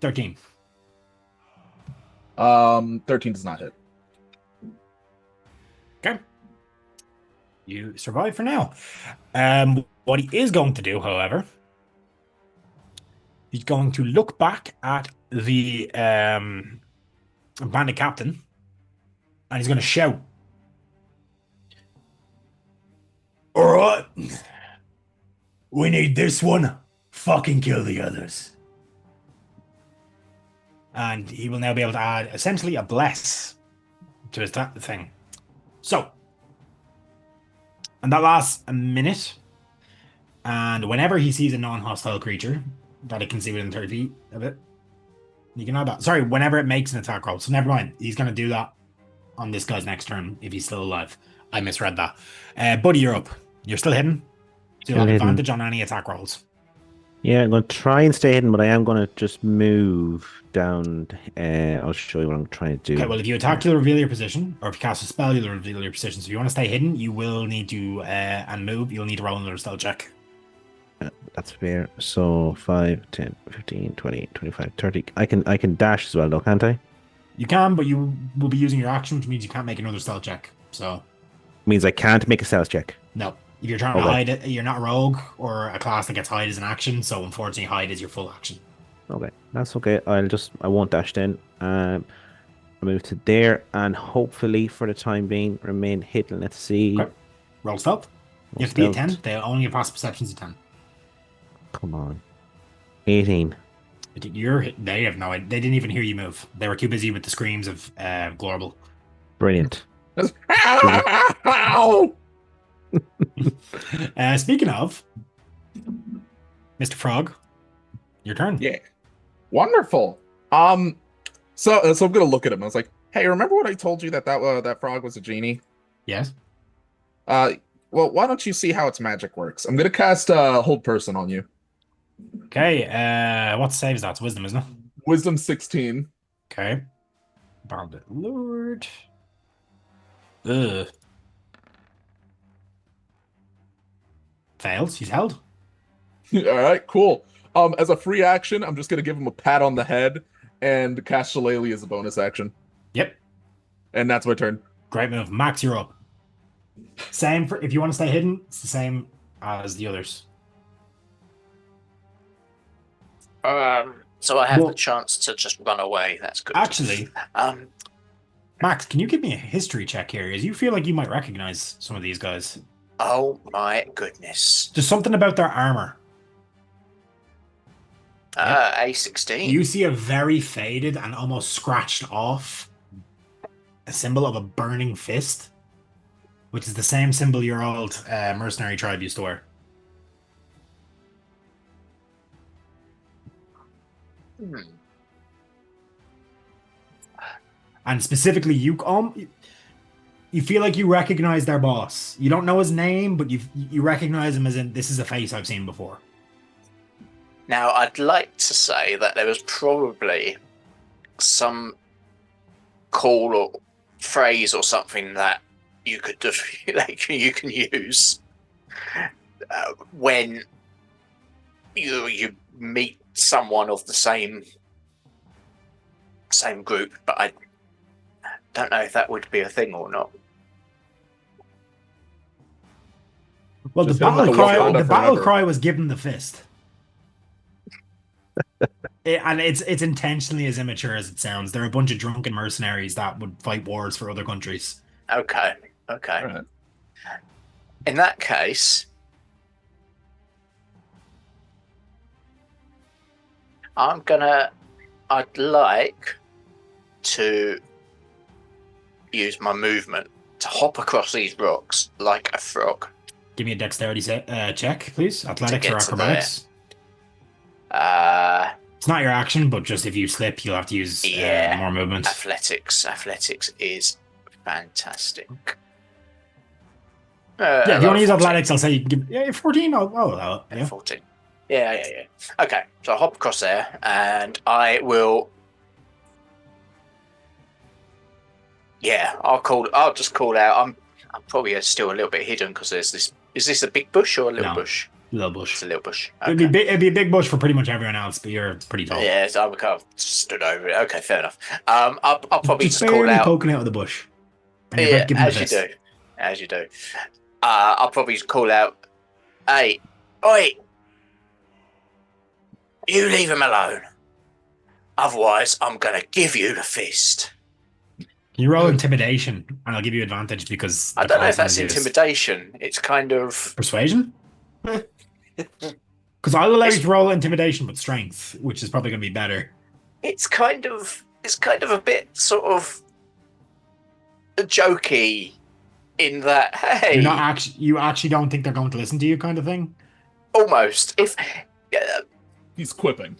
13. 13 does not hit. Okay. You survive for now. What he is going to do, however, he's going to look back at the bandit captain and he's going to shout. All right. We need this one. Fucking kill the others. And he will now be able to add essentially a bless to his thing. So, and that lasts a minute. And whenever he sees a non-hostile creature that it can see within 30 feet of it, you can add that. Sorry, whenever it makes an attack roll. So never mind. He's going to do that on this guy's next turn if he's still alive. I misread that. Buddy, you're up. You're still hidden. So you'll have Still hidden. advantage on any attack rolls. Yeah, I'm going to try and stay hidden, but I am going to just move down. I'll show you what I'm trying to do. Okay, well, if you attack, you'll reveal your position, or if you cast a spell, you'll reveal your position. So if you want to stay hidden, you will need to, and move, you'll need to roll another stealth check. That's fair. So 5, 10, 15, 20, 25, 30. I can dash as well, though, can't I? You can, but you will be using your action, which means you can't make another stealth check. So, Means I can't make a stealth check. no. If you're trying to Okay. hide it, you're not a rogue or a class that gets hide as an action, so unfortunately, hide is your full action. Okay, that's okay. I won't dash then. I move to there, and hopefully, for the time being, remain hidden. Let's see. Okay. Roll stealth. You have to be a 10. They only have passive perceptions of 10. Come on. 18. They have no idea. They didn't even hear you move. They were too busy with the screams of Glorble. Brilliant. Ow! Speaking of, Mr. Frog, your turn. Yeah. Wonderful. So I'm gonna look at him. I was like, "Hey, remember what I told you that frog was a genie? Yes. Well, why don't you see how its magic works? I'm gonna cast Hold Person on you. Okay. What saves that? It's wisdom, isn't it? Wisdom 16. Okay. Bandit Lord. Ugh. Fails. He's held. All right, cool. As a free action, I'm just gonna give him a pat on the head and cast Shillelagh as a bonus action, Yep. and that's my turn. Great move. Max, you're up. Same for if you want to stay hidden, it's the same as the others. So I have Well- the chance to just run away. That's good. Actually, Um, Max, can you give me a history check here? As you feel like you might recognize some of these guys. oh my goodness. Just something about their armor. A16. You see a very faded and almost scratched off a symbol of a burning fist, which is the same symbol your old mercenary tribe used to wear. Hmm. And specifically, you feel like you recognize their boss. You don't know his name, but you recognize him as in this is a face I've seen before. Now, I'd like to say that there was probably some call or phrase or something that you could just like you can use when you meet someone of the same group, but I don't know if that would be a thing or not. Well, Just the hit him with battle the cry, the battle forever. cry was given the fist. And it's intentionally as immature as it sounds. They're a bunch of drunken mercenaries that would fight wars for other countries. Okay. All right. In that case, I'd like to use my movement to hop across these rocks like a frog. Give me a dexterity check, please. Athletics get or to acrobatics. It's not your action, but just if you slip, you'll have to use more movement. Athletics is fantastic. Yeah, if you want to use 14. athletics, I'll say you can give 14. I'll allow it. Yeah. 14. Yeah. Okay, so I'll hop across there, and I will. Yeah, I'll just call out. I'm probably still a little bit hidden because there's this. Is this a big bush or a little bush? Little It's bush. a little bush. Okay. It'd be a big bush for pretty much everyone else, but you're pretty tall. Yeah, so I kind of stood over it. Okay, fair enough. I'll probably just call barely out. poking out of the bush. And you're Yeah, about to give him as the you fist. do. As you do. I'll probably just call out, hey, oi, you leave him alone. Otherwise, I'm going to give you the fist. Can you roll intimidation? And I'll give you advantage because... I the don't know if poison that's is used. intimidation. It's kind of... Persuasion? Because I'll allow you to roll intimidation with strength, which is probably going to be better. It's kind of a bit sort of jokey in that, hey... You're not actually, you actually don't think they're going to listen to you kind of thing? Almost. If... He's quipping.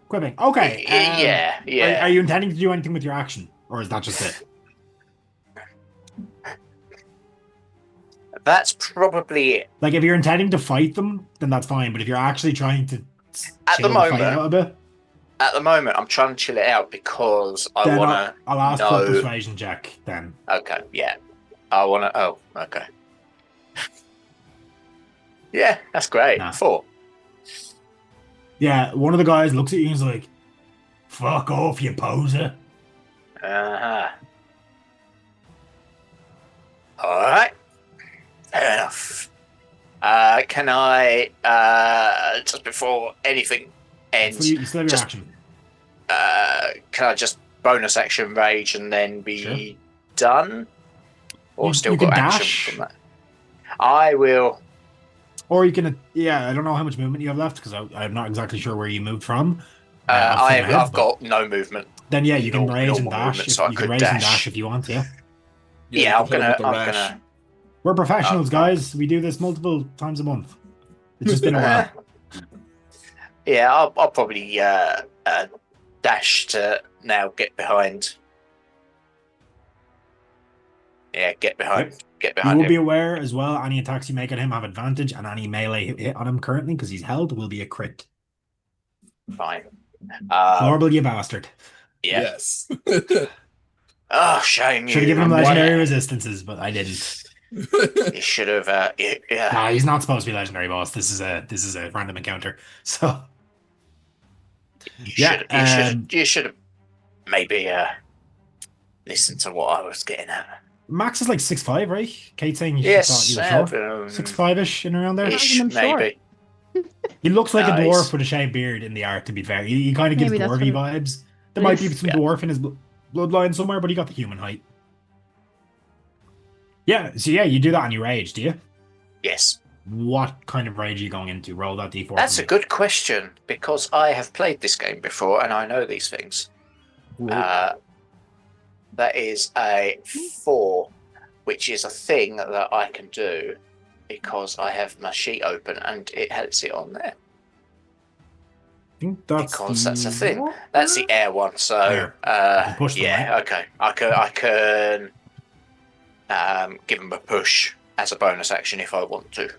Quipping. Okay. yeah. Are you intending to do anything with your action? Or is that just it? That's probably it. Like, if you're intending to fight them, then that's fine. But if you're actually trying to At chill the fight moment, out a bit, At the moment, I'm trying to chill it out because I then want to. I'll ask for a know- persuasion check then. Okay, yeah. I want to. Oh, okay. Yeah, that's great. Nah. 4. Yeah, one of the guys looks at you and is like, "Fuck off, you poser." Uh-huh. All right. Fair enough. Can I, just before anything ends, So you still have your just- action. can I just bonus action rage and then be done? Or You- still you can got action dash. from that? I will. Or you can, yeah, I don't know how much movement you have left because I'm not exactly sure where you moved from. off the top of my head, I've but got no movement. Then yeah, you can normal raise and dash. movement, so I You can could raise and dash. dash if you want. Yeah, Yeah, I'm hit him gonna. with the I'm rash. gonna. we're professionals, guys. We do this multiple times a month. It's just been a while. Yeah, I'll probably dash to now get behind. Yeah, get behind. Yep. Get You behind will him. be aware as well. Any attacks you make at him have advantage, and any melee hit on him currently because he's held will be a crit. Fine. Horrible, you bastard. Yeah. Yes. Oh, shame you. Should have given him I'm legendary glad. resistances, but I didn't. You should have. Yeah. Nah, he's not supposed to be legendary boss. This is a random encounter. So yeah, You should have maybe listened to what I was getting at. Max is like 6'5", right? Kate saying you Yes, thought you were short. 6'5"-ish in around there. ish, I'm short. maybe. He looks like a Nice. dwarf with a shaved beard in the art. To be fair, he kind of gives Maybe that's dwarvy what vibes. There might be is. some Yeah. dwarf in his bloodline somewhere, but he got the human height. Yeah, so yeah, you do that on your rage, do you? Yes. What kind of rage are you going into? Roll that d4. That's for a me. good question because I have played this game before and I know these things. That is a 4, which is a thing that I can do because I have my sheet open and it has it on there. I think that's Because the... that's a thing. That's the air one. So Air. You can push them, yeah, right? okay. I can give them a push as a bonus action if I want to.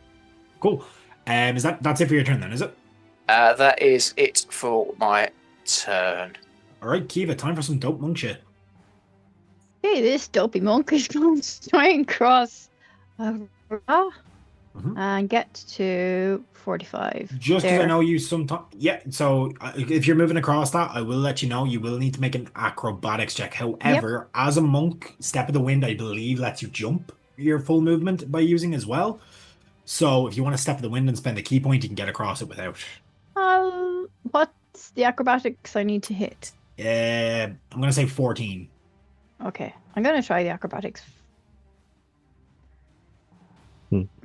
Cool. That's it for your turn then, is it? That is it for my turn. All right, Kiva, time for some dope monk shit. Hey, this dopey monk is going to try and cross and get to 45. Just because I there. know you sometimes... Yeah, so if you're moving across that, I will let you know you will need to make an acrobatics check. However, as a monk, Step of the Wind, I believe, lets you jump your full movement by using as well. So if you want to Step of the Wind and spend a key point, you can get across it without. What's the acrobatics I need to hit? I'm going to say 14. Okay, I'm going to try the acrobatics.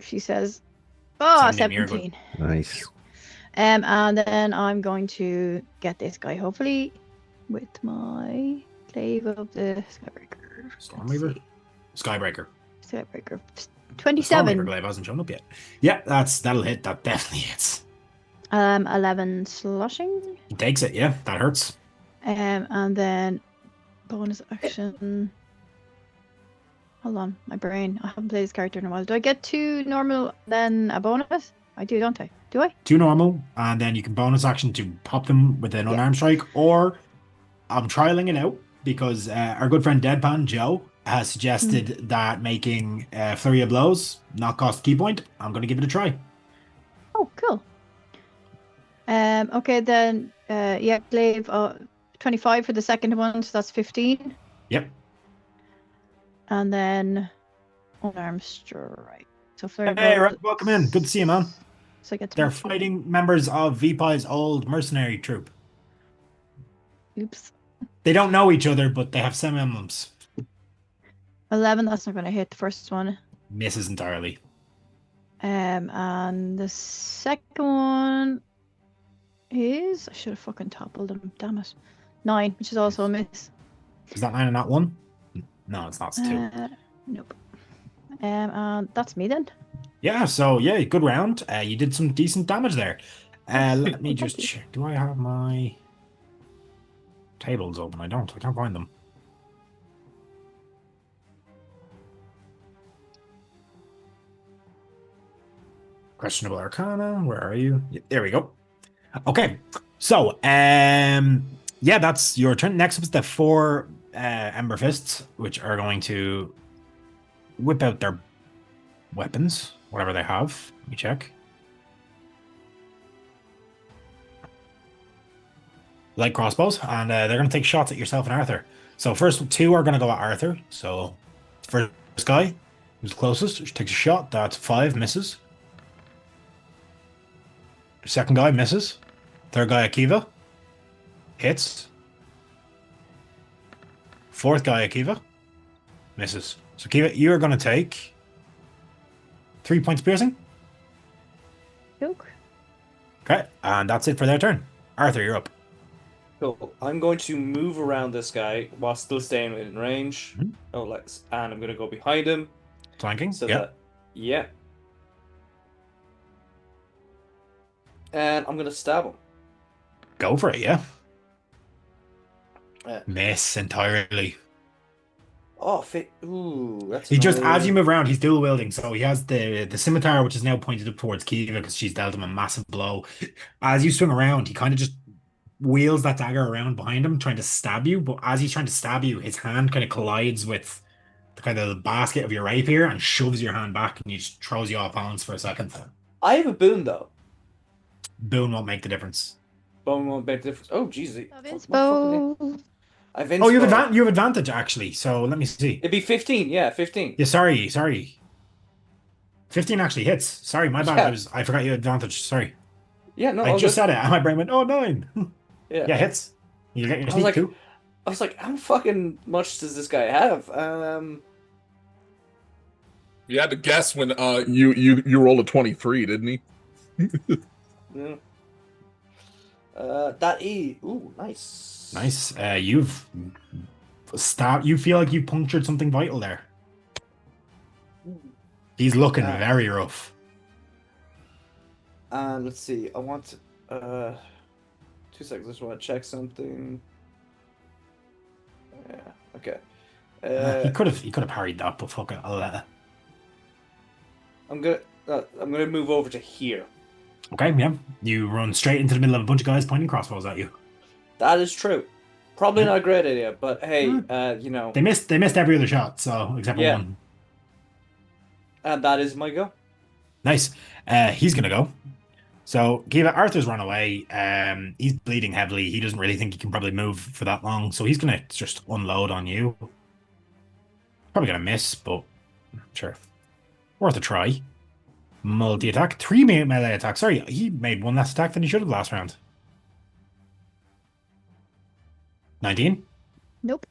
She says, 17. Nice. And then I'm going to get this guy, hopefully, with my Glaive of the Skybreaker. Stormweaver? Skybreaker. Skybreaker. Stormweaver 27. glaive hasn't shown up yet. Yeah, that'll hit. That definitely hits. 11 slashing. He takes it, yeah. That hurts. And then bonus action. Hold on, my brain. I haven't played this character in a while. Do I get 2 normal, then a bonus? I do, don't I? Do I? 2 normal, and then you can bonus action to pop them with an unarmed strike, or I'm trialing it out because our good friend Deadpan Joe has suggested that making Flurry of Blows not cost a key point. I'm going to give it a try. Oh, cool. Okay, then, Glaive, 25 for the second one, so that's 15. Yep. And then unarmed strike. So flurry Hey, blows. welcome in. Good to see you, man. So I get to They're move. fighting members of VPI's old mercenary troop. Oops. They don't know each other, but they have some emblems. 11, that's not going to hit the first one. Misses entirely. And the second one is... I should have fucking toppled him. Damn it. 9, which is also a miss. Is that 9 and not 1? No, it's not. It's 2. Nope. And that's me then. Yeah, so yeah, good round. You did some decent damage there. Let me just check. Do I have my tables open? I don't. I can't find them. Questionable Arcana. Where are you? Yeah, there we go. Okay. So, yeah, that's your turn. Next up is the 4 Ember Fists, which are going to whip out their weapons, whatever they have. Let me check. Light crossbows, and they're going to take shots at yourself and Arthur. So first 2 are going to go at Arthur. So first guy, who's closest, takes a shot. That's 5, misses. Second guy misses. Third guy, Akiva, hits. Fourth guy, Akiva, misses. So Akiva, you are going to take 3 points piercing. Joke. Okay, and that's it for their turn. Arthur, you're up. Cool. I'm going to move around this guy while still staying within range. Mhm. And I'm going to go behind him. Flanking. So Yeah. that, yeah. And I'm going to stab him. Go for it, yeah. Yeah. Miss entirely. Oh, ooh, that's He just, as annoying. you move around, he's dual wielding. So he has the scimitar, which is now pointed up towards Kiva because she's dealt him a massive blow. As you swing around, he kind of just wheels that dagger around behind him, trying to stab you. But as he's trying to stab you, his hand kind of collides with the kind of basket of your rapier and shoves your hand back, and he just throws you off balance for a second. I have a boon, though. Boon won't make the difference. Bone won't make the difference. Oh, jeez. Inspo. I've Oh, you inspo. have you have advantage actually. So let me see. It'd be 15. Yeah, 15. Yeah, sorry. 15 actually hits. Sorry, my bad. Yeah. I forgot you had advantage. Sorry. Yeah, no. I just said it, and my brain went, "Oh, 9." Yeah. Yeah, hits. You get your I was sneak like- too. I was like, how fucking much does this guy have? You had to guess when you rolled a 23, didn't he? Yeah. That E. Ooh, nice. Nice. You've stopped. You feel like you punctured something vital there. He's looking very rough. Let's see. I want 2 seconds. I just want to check something. Yeah. Okay. He could have parried that, but fuck it. I'm gonna move over to here. Okay, yeah. You run straight into the middle of a bunch of guys pointing crossbows at you. That is true. Probably not a great idea, but hey, you know. They missed every other shot, so except for one. And that is my go. Nice. He's gonna go. So Kiva, Arthur's run away. He's bleeding heavily. He doesn't really think he can probably move for that long, so he's gonna just unload on you. Probably gonna miss, but sure. Worth a try. Multi-attack. 3 melee attack. Sorry, he made one less attack than he should have last round. 19? Nope.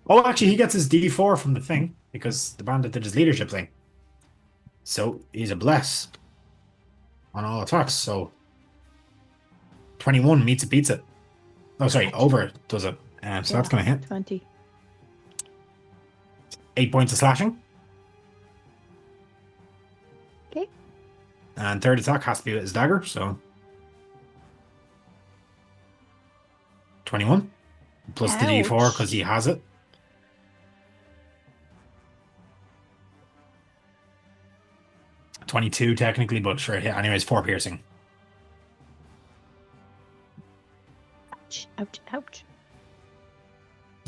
Oh, actually, he gets his D4 from the thing, because the bandit did his leadership thing. So, he's a bless on all attacks, so 21 beats it. Oh, sorry, over does it. So that's going to hit. 20. 8 points of slashing. Okay. And third attack has to be with his dagger, so 21. Plus the D4 because he has it. $22 technically, but sure. Anyways, 4 piercing. Ouch, ouch, ouch.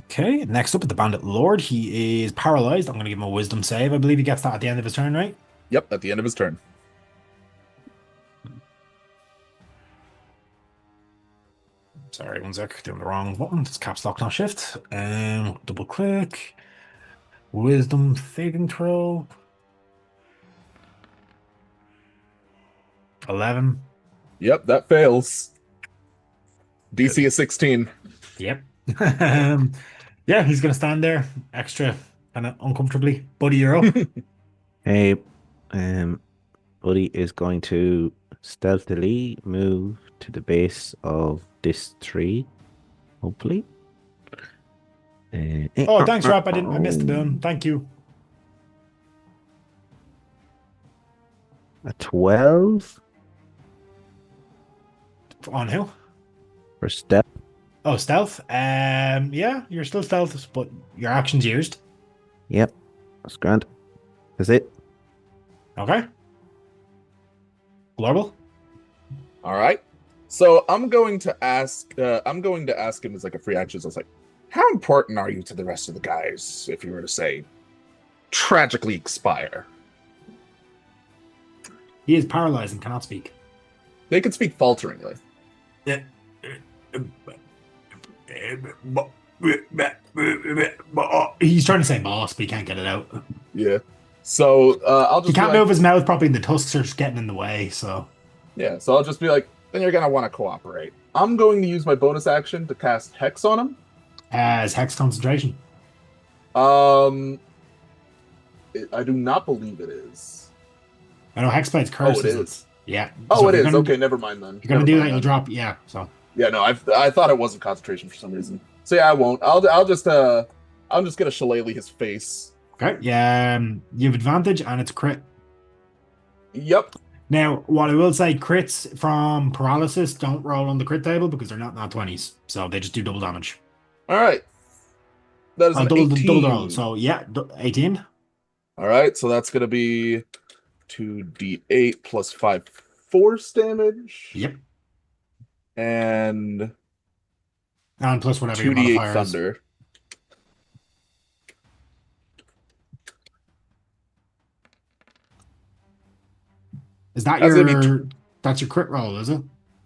Okay, next up at the Bandit Lord. He is paralyzed. I'm going to give him a wisdom save. I believe he gets that at the end of his turn, right? Yep, at the end of his turn. Sorry, one sec. Doing the wrong button. It's caps lock, not shift. Double click. Wisdom saving throw. 11. Yep, that fails. DC is 16. Yep. Yeah, he's going to stand there extra kind of uncomfortably. Buddy, you're up. Hey, Buddy is going to stealthily move to the base of this tree, hopefully. Oh, thanks, Rap. I missed the boon. Thank you. A 12 On who? for stealth. Oh, stealth. Yeah, you're still stealth, but your action's used. Yep, that's grand. That's it. Okay. Global. All right. So I'm going to ask him as like a free action. So I was like, how important are you to the rest of the guys if you were to say tragically expire? He is paralyzed and cannot speak. They can speak falteringly. He's trying to say boss, but he can't get it out. Yeah. So I'll just He can't be like, move his mouth properly, and the tusks are just getting in the way, so. yeah, so I'll just be like, then you're gonna want to cooperate. I'm going to use my bonus action to cast Hex on him. As Hex Concentration. I do not believe it is. I know Hexblade's curse. Oh, it is. Yeah. Oh, So it if is. you're Okay, never mind then. You're gonna Never do mind that, you then. drop. Yeah. So. Yeah, no, I thought it wasn't concentration for some reason. So yeah, I won't. I'm just gonna shillelagh his face. Okay. Yeah. You have advantage, and it's crit. Yep. Now, what I will say, crits from paralysis don't roll on the crit table because they're not 20s, so they just do double damage. All right. That is an double 18. roll. So yeah, 18. All right, so that's gonna be 2d8 plus 5 force damage. Yep. And plus whatever your 2d8 modifier is. thunder. Is that That's gonna your that's your crit roll, is it?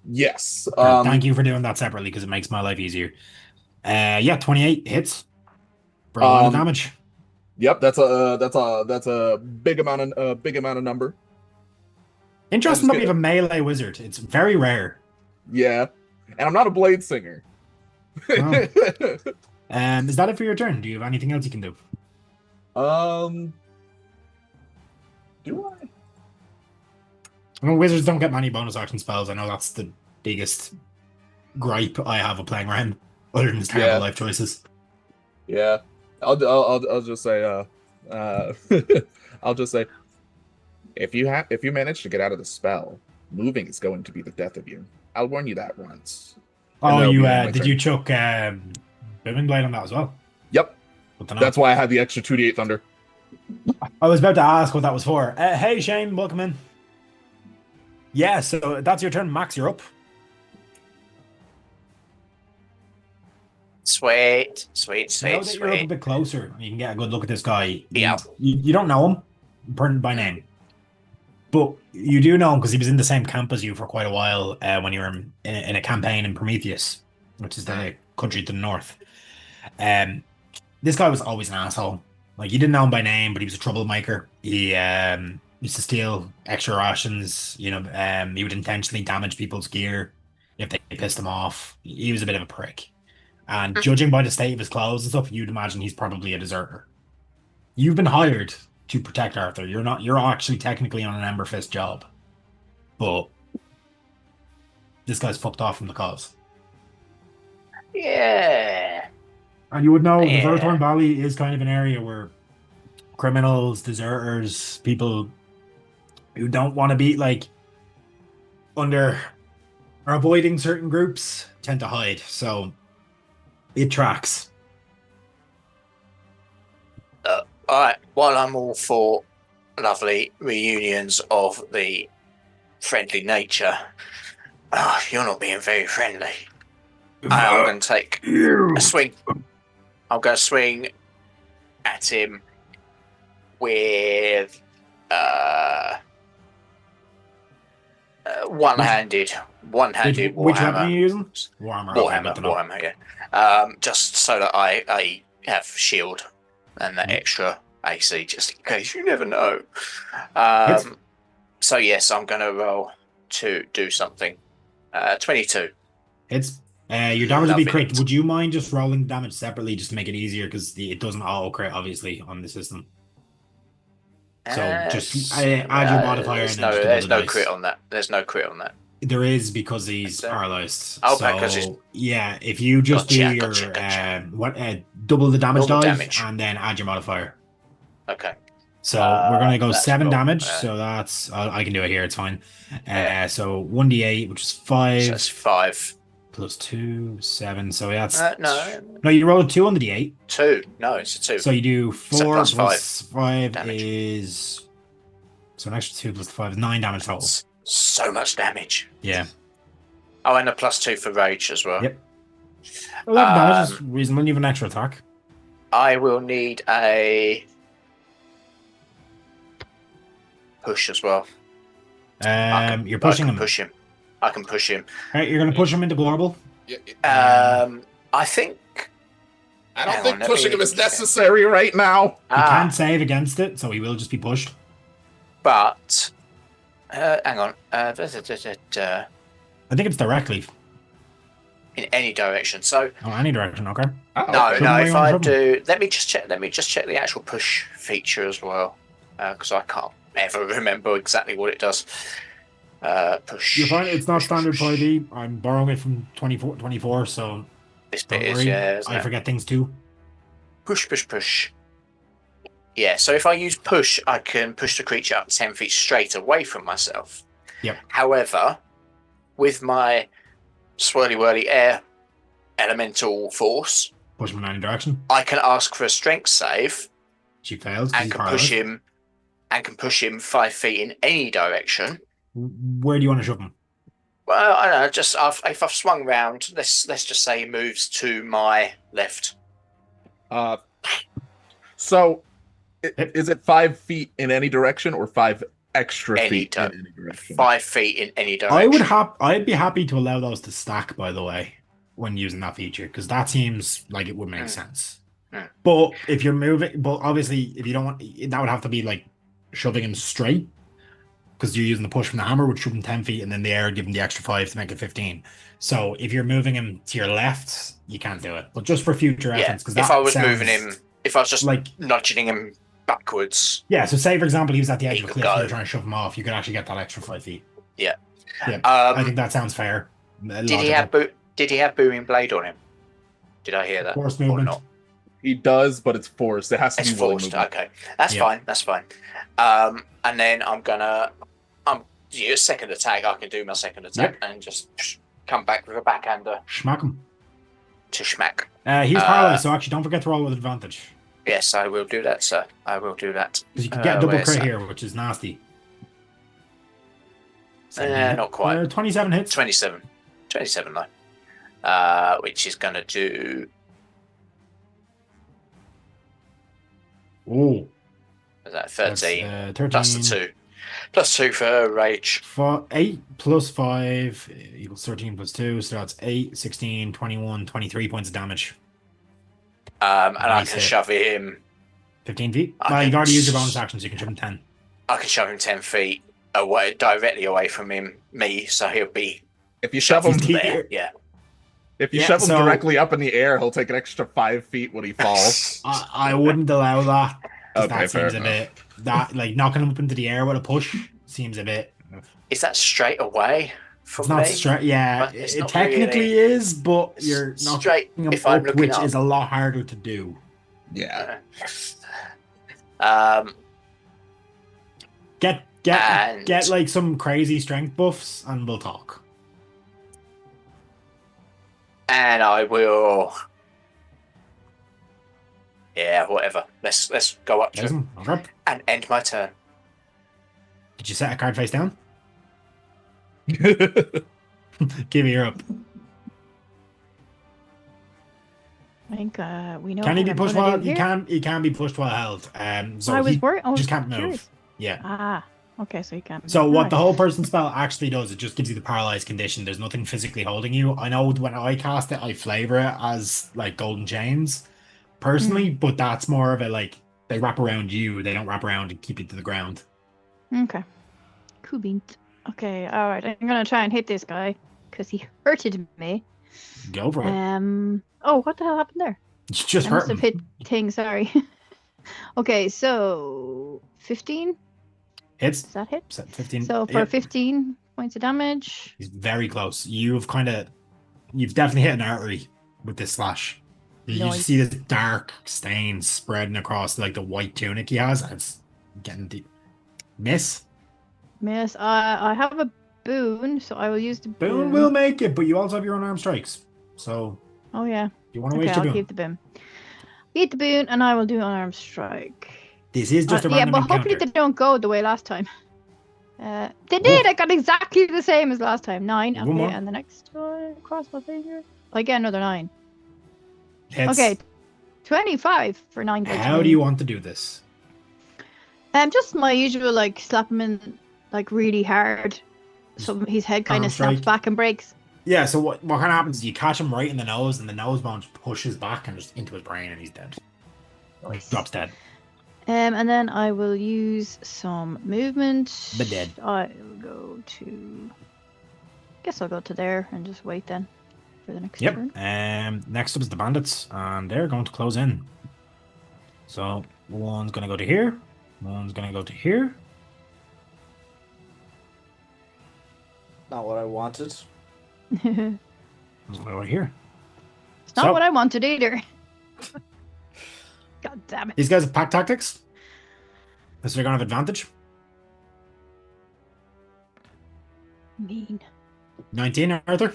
Yes. Thank you for doing that separately because it makes my life easier. Yeah, 28 hits for a lot of damage. Yep, that's a big amount of number. Interesting that we have a melee wizard. It's very rare. Yeah, and I'm not a blade singer. Oh. Is that it for your turn? Do you have anything else you can do? Do I? I mean, wizards don't get many bonus action spells. I know that's the biggest gripe I have of playing Ren, other than his terrible life choices. Yeah, I'll just say I'll just say if you manage to get out of the spell, moving is going to be the death of you. I'll warn you that once. Oh, you did you chuck Booming Blade on that as well? Yep. Good to know. That's why I had the extra 2d8 thunder. I was about to ask what that was for. Hey Shane, welcome in. Yeah, so that's your turn. Max, you're up. Sweet. Now that you're up a bit closer, you can get a good look at this guy. Yeah. You don't know him by name, but you do know him because he was in the same camp as you for quite a while when you were in a campaign in Prometheus, which is the country to the north. This guy was always an asshole. Like, you didn't know him by name, but he was a troublemaker. He used to steal extra rations. You know, he would intentionally damage people's gear if they pissed him off. He was a bit of a prick. And judging by the state of his clothes and stuff, you'd imagine he's probably a deserter. You've been hired to protect Arthur. You're actually technically on an Ember Fist job. But this guy's fucked off from the cause. Yeah. And you would know the Verthorn Valley is kind of an area where criminals, deserters, people who don't want to be like under or avoiding certain groups tend to hide. So it tracks. Alright, while I'm all for lovely reunions of the friendly nature, you're not being very friendly. I'm going to take a swing. I'm going to swing at him with one-handed Which weapon warhammer. are you using? Warhammer, yeah. Just so that I have shield and that extra AC, just in case, you never know. So yes, I'm going to roll to do something. 22. It's your damage will be crit. Would you mind just rolling damage separately just to make it easier, because it doesn't auto crit obviously on the system. So just add your modifier. There's no crit on that. There's no crit on that. There is, because he's paralyzed. Okay, so yeah, if you just do your double the damage dive and then add your modifier. Okay. So we're gonna go 7 cool. damage. So that's I can do it here. It's fine. So 1d8, which is 5. So that's 5 plus 2, 7. So that's no. You roll a 2 on the d8. 2. No, it's a 2. So you do 4 so plus 5 damage. is so an extra 2 plus 5 is 9 damage total. So much damage. Yeah. Oh, and a +2 for rage as well. Yep. Well, that damage is reasonable. You have an extra attack. I will need a push as well. You're pushing him. I can push him. All right, you're going to push him into global. I think. I don't think pushing him is necessary right now. He can't save against it, so he will just be pushed. But hang on. I think it's directly. In any direction. So. Oh, any direction. Okay. No. If I do, let me just check the actual push feature as well, because I can't ever remember exactly what it does. Push. You're fine. It's not standard 5e. I'm borrowing it from 24, so this bit is, yeah. I forget things too. Push. Yeah, so if I use push, I can push the creature up 10 feet straight away from myself. Yep. However, with my swirly-whirly air elemental force, push him in any direction. I can ask for a strength save. She fails. And can push him 5 feet in any direction. Where do you want to shove him? Well, I don't know. If I've swung round, let's just say he moves to my left. So, is it 5 feet in any direction or 5 extra feet in any direction? 5 feet in any direction. I'd be happy to allow those to stack, by the way, when using that feature, because that seems like it would make sense. But if you're moving, but obviously, if you don't want, that would have to be like shoving him straight. because you're using the push from the hammer, which should him 10 feet, and then the air give him the extra 5 to make it 15. So if you're moving him to your left, you can't do it. But just for future reference, because if I was moving him, if I was just like nudging him backwards. Yeah, so say for example he was at the edge He of a could cliff and go. you're trying to shove him off, you could actually get that extra 5 feet. Yeah. Yeah. I think that sounds fair. Did he have booming blade on him? Did I hear that? Force Or movement. not? He does, but it's forced. It has to It's be willing forced. movement. Okay, that's Yeah. fine. That's fine. And then I'm second attack. I can do my second attack and just come back with a backhander Schmack him. to schmack. He's paralyzed, so actually don't forget to roll with advantage. Yes, I will do that, sir. I will do that. Because you can get a double where's crit that? here, which is nasty. Not quite. 27 hits. 27 though. Which is gonna do. Oh. Is that 13? 13. Plus the 2. Plus 2 for rage. 8 plus 5 equals 13 plus 2, so that's 8, 16, 21, 23 points of damage. And I Nice can hit. shove him. 15 feet? I Well, can you've already used your bonus action, so you can shove him 10. I can shove him 10 feet away, directly away from me, so he'll be If you shove him, He's there. Yeah. if you Yeah, shove him so- directly up in the air, he'll take an extra 5 feet when he falls. I wouldn't allow that. 'Cause Okay, that fair seems a bit... Like, knocking him up into the air with a push seems a bit... Is that straight away It's from not me? straight. Yeah, But it's it not technically really. is, but you're not Straight him if I'm up, looking which up. is a lot harder to do. Yeah. Get And- get like some crazy strength buffs, and we'll talk. And I will. Yeah, whatever. Let's go up to There's him him. Okay. and end my turn. Did you set a card face down? Give me your up. I think we know. Can he what be I'm pushed gonna while do he here. can? He can be pushed while held. So I was he worried. I was just can't move. curious. Yeah. Ah, okay, so you can't. So what Alright. the whole person spell actually does, it just gives you the paralyzed condition. There's nothing physically holding you. I know when I cast it, I flavor it as like golden chains, personally, but that's more of a like they wrap around you. They don't wrap around and keep you to the ground. Okay. Cool beans. Okay, all right. I'm gonna try and hit this guy because he hurted me. Go for it. Oh, what the hell happened there? You just I hurt must have him. hit things. Sorry. Okay, so 15. Hits. Does that hit? 15. So for Yep. 15 points of damage. He's very close. You've definitely hit an artery with this slash. You Nice. just see this dark stain spreading across like the white tunic he has, and it's getting deep. Miss. Miss. I have a boon, so I will use the boon. Boone will make it, but you also have your unarmed strikes. So Oh yeah. you want to Okay, waste your I'll boon. keep the boon. Eat the boon, and I will do unarmed strike. This is just a Yeah, random but encounter. hopefully they don't go the way last time. They did. I got exactly the same as last time. 9. One Okay, more. and the next one, cross my finger. I get another 9. Hits. Okay, 25 for 9 points. How do you want to do this? Just my usual, like slap him in like really hard, so his head kind Arm of snaps strike. back and breaks. Yeah, so what kind of happens is you catch him right in the nose, and the nose bone just pushes back and just into his brain, and he's dead. Drops dead. And then I will use some movement. But dead. I'll go to. Guess I'll go to there and just wait then for the next Yep. turn. Next up is the bandits, and they're going to close in. So one's gonna go to here. One's gonna go to here. Not what I wanted. It's One's gonna go to here. not So- what I wanted either. God damn it. These guys have pack tactics. So they're gonna have advantage. Mean. 19, Arthur.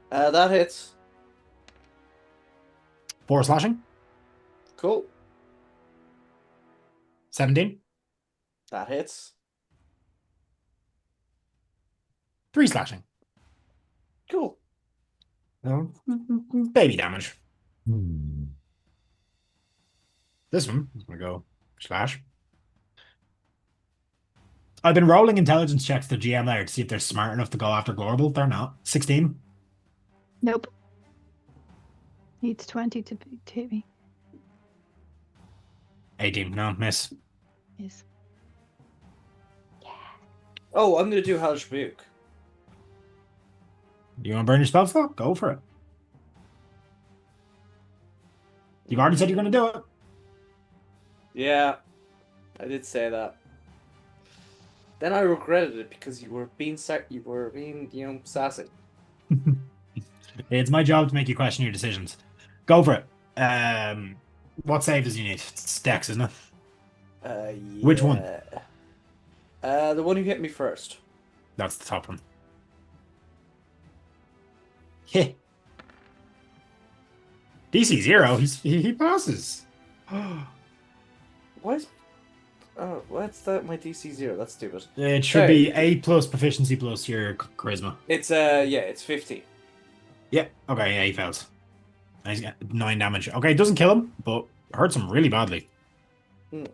That hits. 4 slashing. Cool. 17. That hits. 3 slashing. Cool. Baby damage. This one is gonna go slash. I've been rolling intelligence checks to GM there to see if they're smart enough to go after Glorable. They're not. 16. Nope. Needs 20 to hit me. 18. No, miss. Yes. Oh, I'm gonna do Hellish Rebuke. Do you want to burn your spell slot? Go for it. You've already said you're going to do it. Yeah, I did say that. Then I regretted it because you were being sassy. It's my job to make you question your decisions. Go for it. What save does you need? It's Dex, isn't it? Yeah. Which one? The one who hit me first. That's the top one. Heh. DC 0. He passes. What? Oh, what's that? My DC 0. That's stupid. It should be A plus proficiency plus your charisma. It's it's 50. Yeah. Okay. Yeah, he fails. And he's got 9 damage. Okay, it doesn't kill him, but hurts him really badly. Hmm.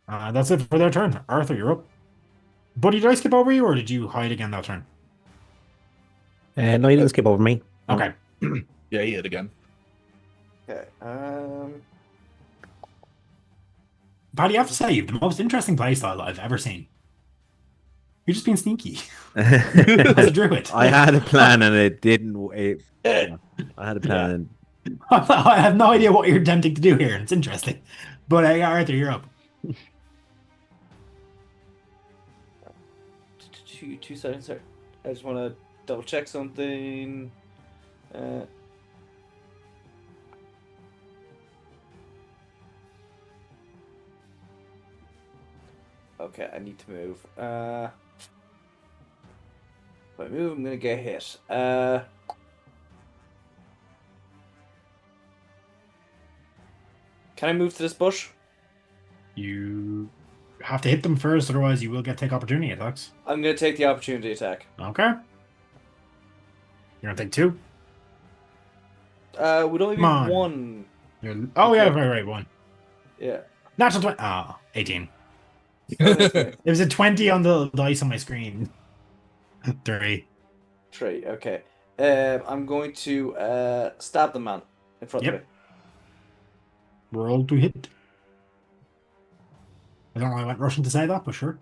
That's it for their turn. Arthur, you're up. Buddy, did I skip over you, or did you hide again that turn? No, you didn't skip over me. Okay. Yeah, he hit again. Okay. Paddy, I have to say, you have the most interesting playstyle I've ever seen. You're just being sneaky. As a druid. I had a plan and it didn't. I had a plan and I have no idea what you're attempting to do here. It's interesting. But Arthur, you're up. 2 seconds, sir. I just want to double check something. Okay, I need to move. If I move, I'm gonna get hit. Can I move to this bush? You have to hit them first, otherwise you will take opportunity attacks. I'm gonna take the opportunity attack. Okay. You're gonna take 2? Would only be Come on. 1. Oh, yeah, right, 1. Yeah. Natural 20. 18. It was a 20 on the dice on my screen. 3. 3. Okay. I'm going to stab the man in front of me. Roll to hit. I don't know why I went Russian to say that, but sure.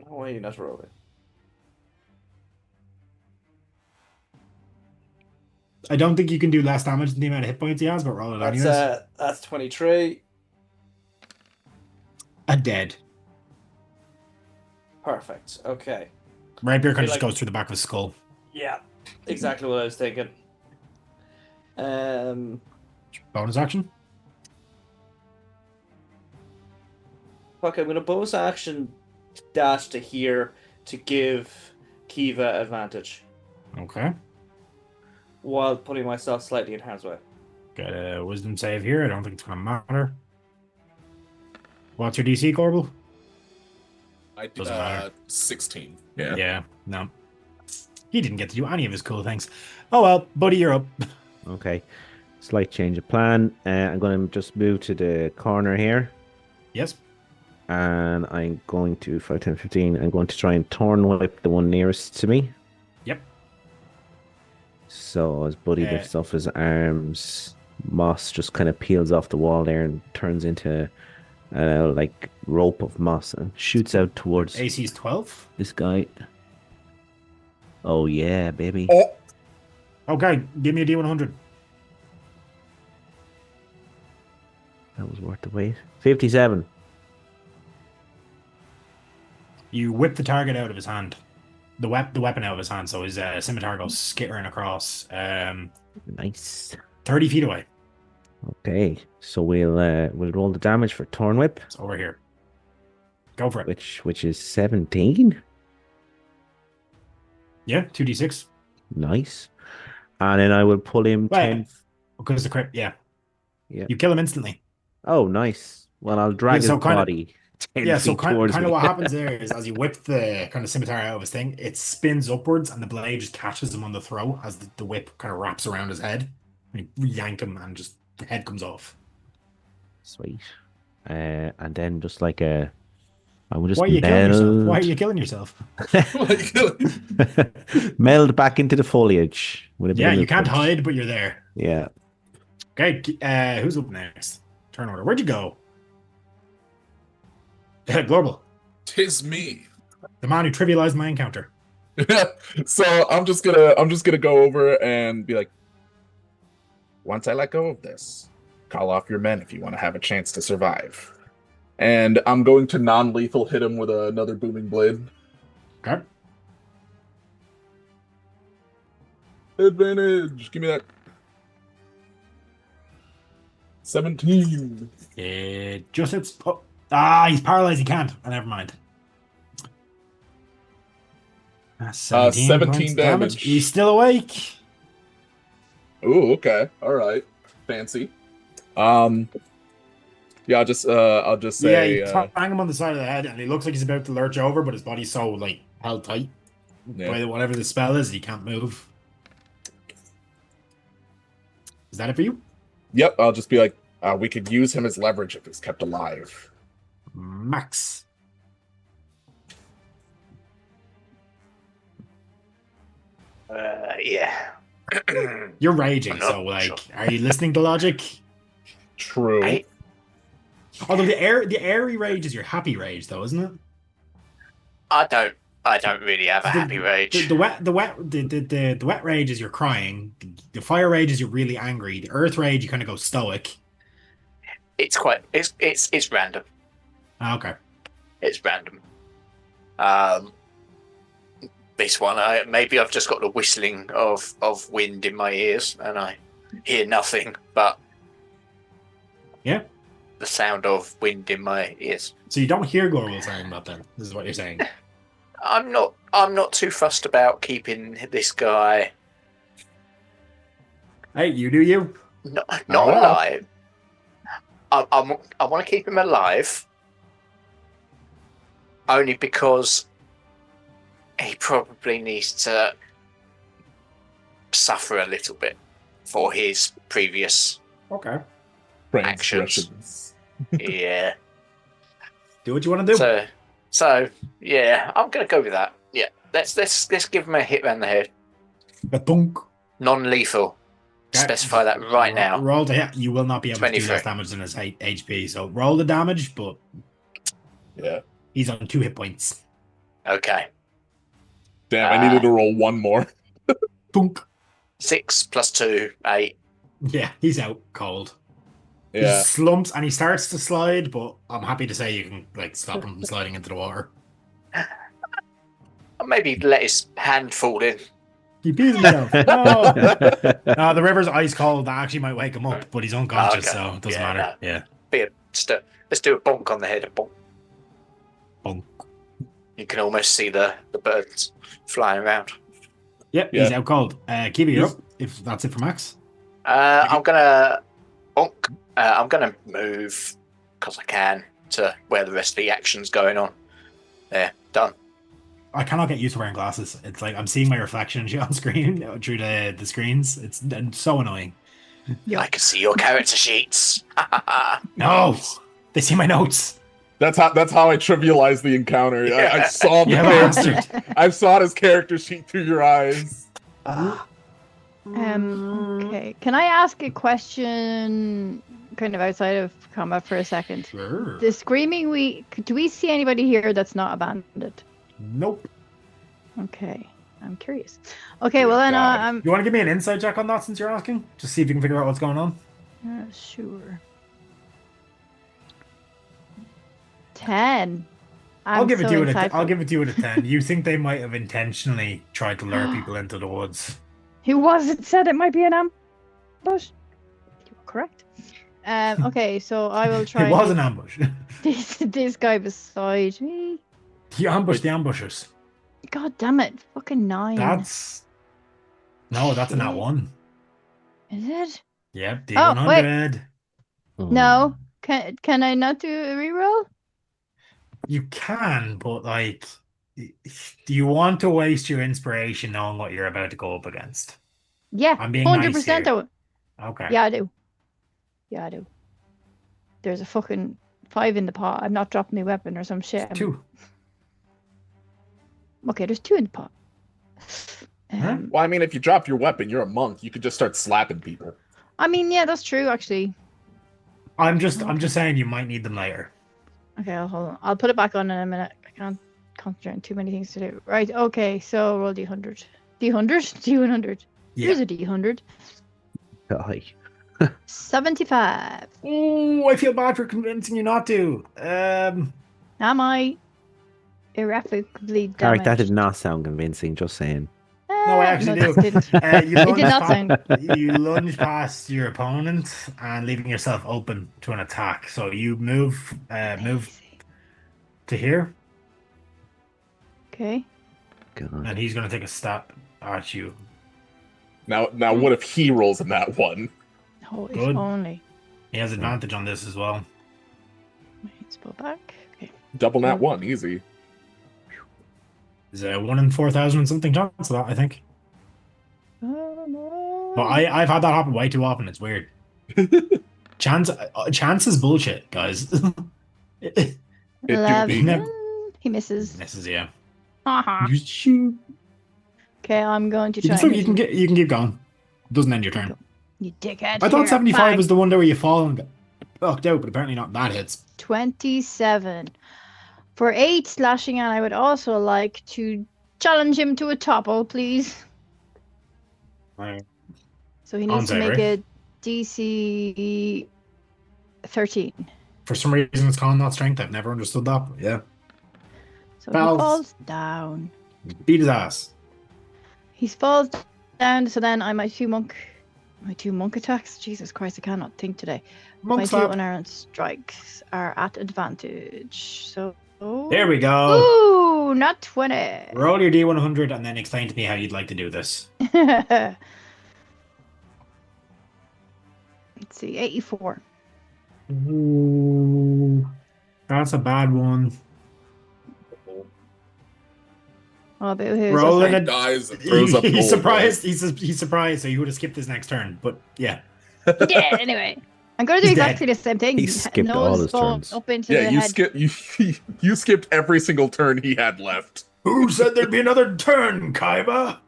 No way you're not rolling. I don't think you can do less damage than the amount of hit points he has, but roll it anyways. That's 23. A dead. Perfect. Okay. Rapier kind of just goes through the back of his skull. Yeah. Exactly what I was thinking. Bonus action? Fuck, I'm gonna bonus action dash to here to give Kiva advantage Okay. while putting myself slightly in harm's way. Got a wisdom save here. I don't think it's going to matter. What's your DC, Corbel? I did Doesn't matter. 16. Yeah, no. He didn't get to do any of his cool things. Oh well, buddy, you're up. okay. Slight change of plan. I'm going to just move to the corner here. Yes. And I'm going to 5, 10, 15. I'm going to try and torn whip the one nearest to me. Yep. So as Buddy lifts off his arms, moss just kind of peels off the wall there and turns into like rope of moss and shoots out towards AC's 12. this guy. Oh yeah, baby. Oh, Okay, give me a D100. That was worth the wait. 57. You whip the target out of his hand. The weapon out of his hand, so his scimitar goes skittering across. Nice. 30 feet away. Okay, so we'll roll the damage for torn whip, It's over here. Go for it. which is 17. Yeah, 2d6. Nice. And then I will pull him Wait. 10. Because the crit, yeah. Yeah. You kill him instantly. Oh, nice. Well, I'll drag Yeah, his so kinda- body 10 Yeah, so feet kind towards of me. what happens there is as you whip the kind of scimitar out of his thing, it spins upwards and the blade just catches him on the throat as the whip kind of wraps around his head. And you yank him and just the head comes off. Sweet. And then just like I will just Why are you killing yourself? meld, Why are you killing yourself? meld back into the foliage. With a bit Yeah, of you can't punch. hide, but you're there. Yeah. Okay, who's up next? Turn order. Where'd you go? Global. 'Tis me. The man who trivialized my encounter. So I'm just gonna go over and be like, once I let go of this, call off your men if you want to have a chance to survive. And I'm going to non-lethal hit him with another booming blade. Okay. Advantage. Give me that. 17. It just hits. Oh. He's paralyzed. He can't. Oh, never mind. 17 points damage. He's still awake. Ooh, okay. All right. Fancy. Yeah, I'll just say Yeah, you bang him on the side of the head, and he looks like he's about to lurch over, but his body's so like held tight by whatever the spell is, he can't move. Is that it for you? Yep, I'll just be like, we could use him as leverage if he's kept alive. Max. Yeah. You're raging, I'm not so like, sure. are you listening to logic? True. Although the airy rage is your happy rage, though, isn't it? I don't really have a happy rage. The wet rage is you're crying. The fire rage is you're really angry. The earth rage, you kind of go stoic. It's random. Okay. It's random. This one, maybe I've just got the whistling of wind in my ears, and I hear nothing but Yeah. the sound of wind in my ears. So you don't hear Gorwell saying that, then? This is what you're saying. I'm not too fussed about keeping this guy Hey, you do you. not Oh, wow. alive. I want to keep him alive, only because he probably needs to suffer a little bit for his previous Okay. actions. Yeah. Do what you want to do. So yeah, I'm gonna go with that. Yeah, let's give him a hit around the head. A thunk. Non-lethal. Okay. Specify that right now. Roll the hit. You will not be able to do 23. less damage than his HP. So roll the damage, but Yeah. he's on 2 hit points. Okay. Damn, I needed to roll one more. Thunk. 6 + 2, 8. Yeah, he's out cold. Yeah. He slumps and he starts to slide, but I'm happy to say you can like stop him from sliding into the water. Or maybe let his hand fall in. He pees himself. No. No, the river's ice cold. That actually might wake him up, but he's unconscious, Okay. so it doesn't Yeah, matter. no. Yeah. Let's do a bonk on the head. A bonk. Bonk. You can almost see the birds flying around. Yep, Yeah. he's out cold. Kiwi, you're up. If that's it for Max. I'm gonna bonk. I'm gonna move because I can to where the rest of the action's going on. There, done. I cannot get used to wearing glasses. It's like I'm seeing my reflection on screen through the screens. It's so annoying. I can see your character sheets. No, they see my notes. That's how I trivialized the encounter. I saw the You character. bastard. I saw his character sheet through your eyes. Okay. Can I ask a question kind of outside of combat for a second? Sure. The screaming, do we see anybody here that's not abandoned? Nope. Okay. I'm curious. Okay, well then God. I'm You want to give me an insight check on that since you're asking? Just see if you can figure out what's going on. sure. 10. I'll give it to you with insightful. I'll give it to you with a 10. You think they might have intentionally tried to lure people into the woods? Who was it said it might be an ambush? You were correct. Okay, so I will try. It was an ambush. this guy beside me. You ambushed the ambushers. God damn it! Fucking 9. That's a nat Shit. 1. Is it? Yep, Oh, wait. D100. No. Can I not do a reroll? You can, but like, do you want to waste your inspiration knowing what you're about to go up against? Yeah, I'm being 100% nice here. though. Okay. Yeah, I do. Yeah, I do. There's a fucking 5 in the pot. I'm not dropping my weapon or some shit. 2. Okay, there's 2 in the pot. Huh? Well, I mean, if you drop your weapon, you're a monk. You could just start slapping people. I mean, yeah, that's true, actually. I'm just saying you might need them later. Okay, hold on. I'll put it back on in a minute. I can't concentrate on too many things to do. Right, okay, so roll D100. D100? D100. Yeah. Here's a D100. Aye. 75. Oh, I feel bad for convincing you not to. Am I irrevocably Carrick, damaged? that did not sound convincing, just saying. No, I actually no, do. it didn't. You It lunge did not you lunge past your opponent and leaving yourself open to an attack. So you move Amazing. to here, Okay. God. and he's going to take a step at you. Now, what if he rolls in that one? Oh, if Good. only. He has advantage on this as well. Let's pull back. Okay. Double nat 1, easy. There's a 1 in 4,000 something chance of that, I think. Oh, no. But I've had that happen way too often. It's weird. Chance is bullshit, guys. It do be. 11. Never- He misses. This is yeah. Haha. You shoot. Okay, I'm going to You try. can, and you hit can him. get you can keep going. Doesn't end your turn. You dickhead. I thought Here, 75 bang. was the one there where you fall and get fucked out, but apparently not. That hits. 27. For 8 slashing, and I would also like to challenge him to a topple, please. Right. So he On needs to save, make right? a DC 13. For some reason, it's calling that strength. I've never understood that. But yeah. So Falls. he falls down. Beat his ass. He falls down, so then my two monk attacks. Jesus Christ, I cannot think today. Monk My slap. two unarmed strikes are at advantage. So There we go. Ooh, not 20. Roll your D100 and then explain to me how you'd like to do this. Let's see, 84. Ooh, that's a bad one. Oh, but who's Rolling that? it. Dies and throws up He's gold, surprised. He's surprised. So he would have skipped his next turn. But yeah. He did anyway. I'm gonna do He's exactly the same thing. He skipped all Nose his bone turns. up into Yeah, the you head. you skipped every single turn he had left. Who said there'd be another turn, Kaiba?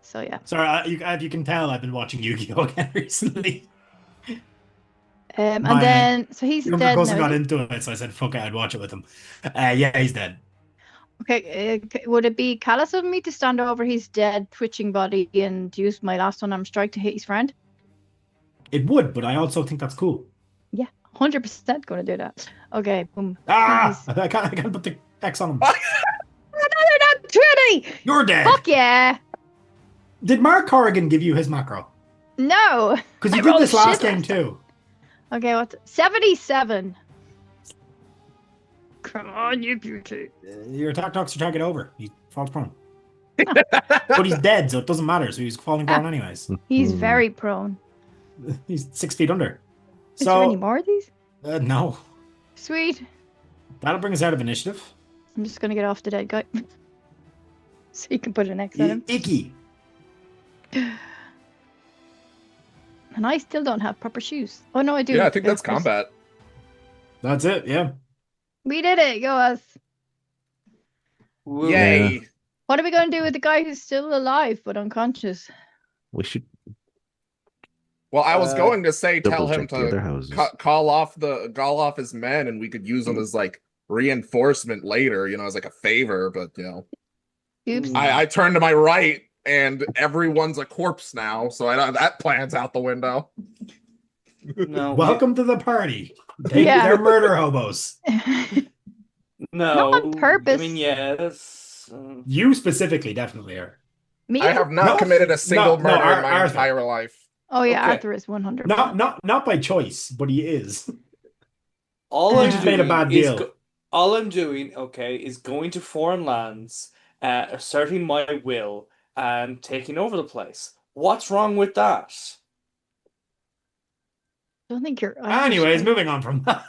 So yeah. Sorry, if you can tell, I've been watching Yu-Gi-Oh again recently. And My then so he's Younger dead cousin now. got into it, so I said, "Fuck it, I'd watch it with him." Yeah, he's dead. Okay, would it be callous of me to stand over his dead, twitching body and use my last unarmed strike to hit his friend? It would, but I also think that's cool. 100% going to do that. Okay, boom. Ah, He's- I can't put the X on him. Another not 20! You're dead. Fuck yeah! Did Mark Corrigan give you his macro? No! Because I you did rolled this last shit game last time. too. Okay, what? 77. Come on, you beauty. Your attack knocks your target over. He falls prone. But he's dead, so it doesn't matter. So he's falling prone anyways. He's Hmm. very prone. He's 6 feet under. Is there any So more of these? no, Sweet. that'll bring us out of initiative. I'm just gonna get off the dead guy. So you can put an X on him. Icky. And I still don't have proper shoes. Oh no, I do. Yeah, I think that's There's- combat. That's it. Yeah. We did it, go us. Woo. Yay! What are we gonna do with the guy who's still alive but unconscious? We should Well, I was going to say tell double him check the other to houses. call off his men, and we could use them as like reinforcement later, as like a favor. But Oops. I turned to my right, and everyone's a corpse now, so that plan's out the window. No. Welcome to the party. They're murder hobos. No. Not on purpose. I mean, yes. You specifically definitely are. Me? I have not No, committed a single no, murder in my Arthur. entire life. Oh yeah, Okay. Arthur is 100. Not by choice, but he is. All You I'm just made a doing bad is deal. all I'm doing, okay, is going to foreign lands, asserting my will, and taking over the place. What's wrong with that? I don't think you're. Irish. Anyways, moving on from that.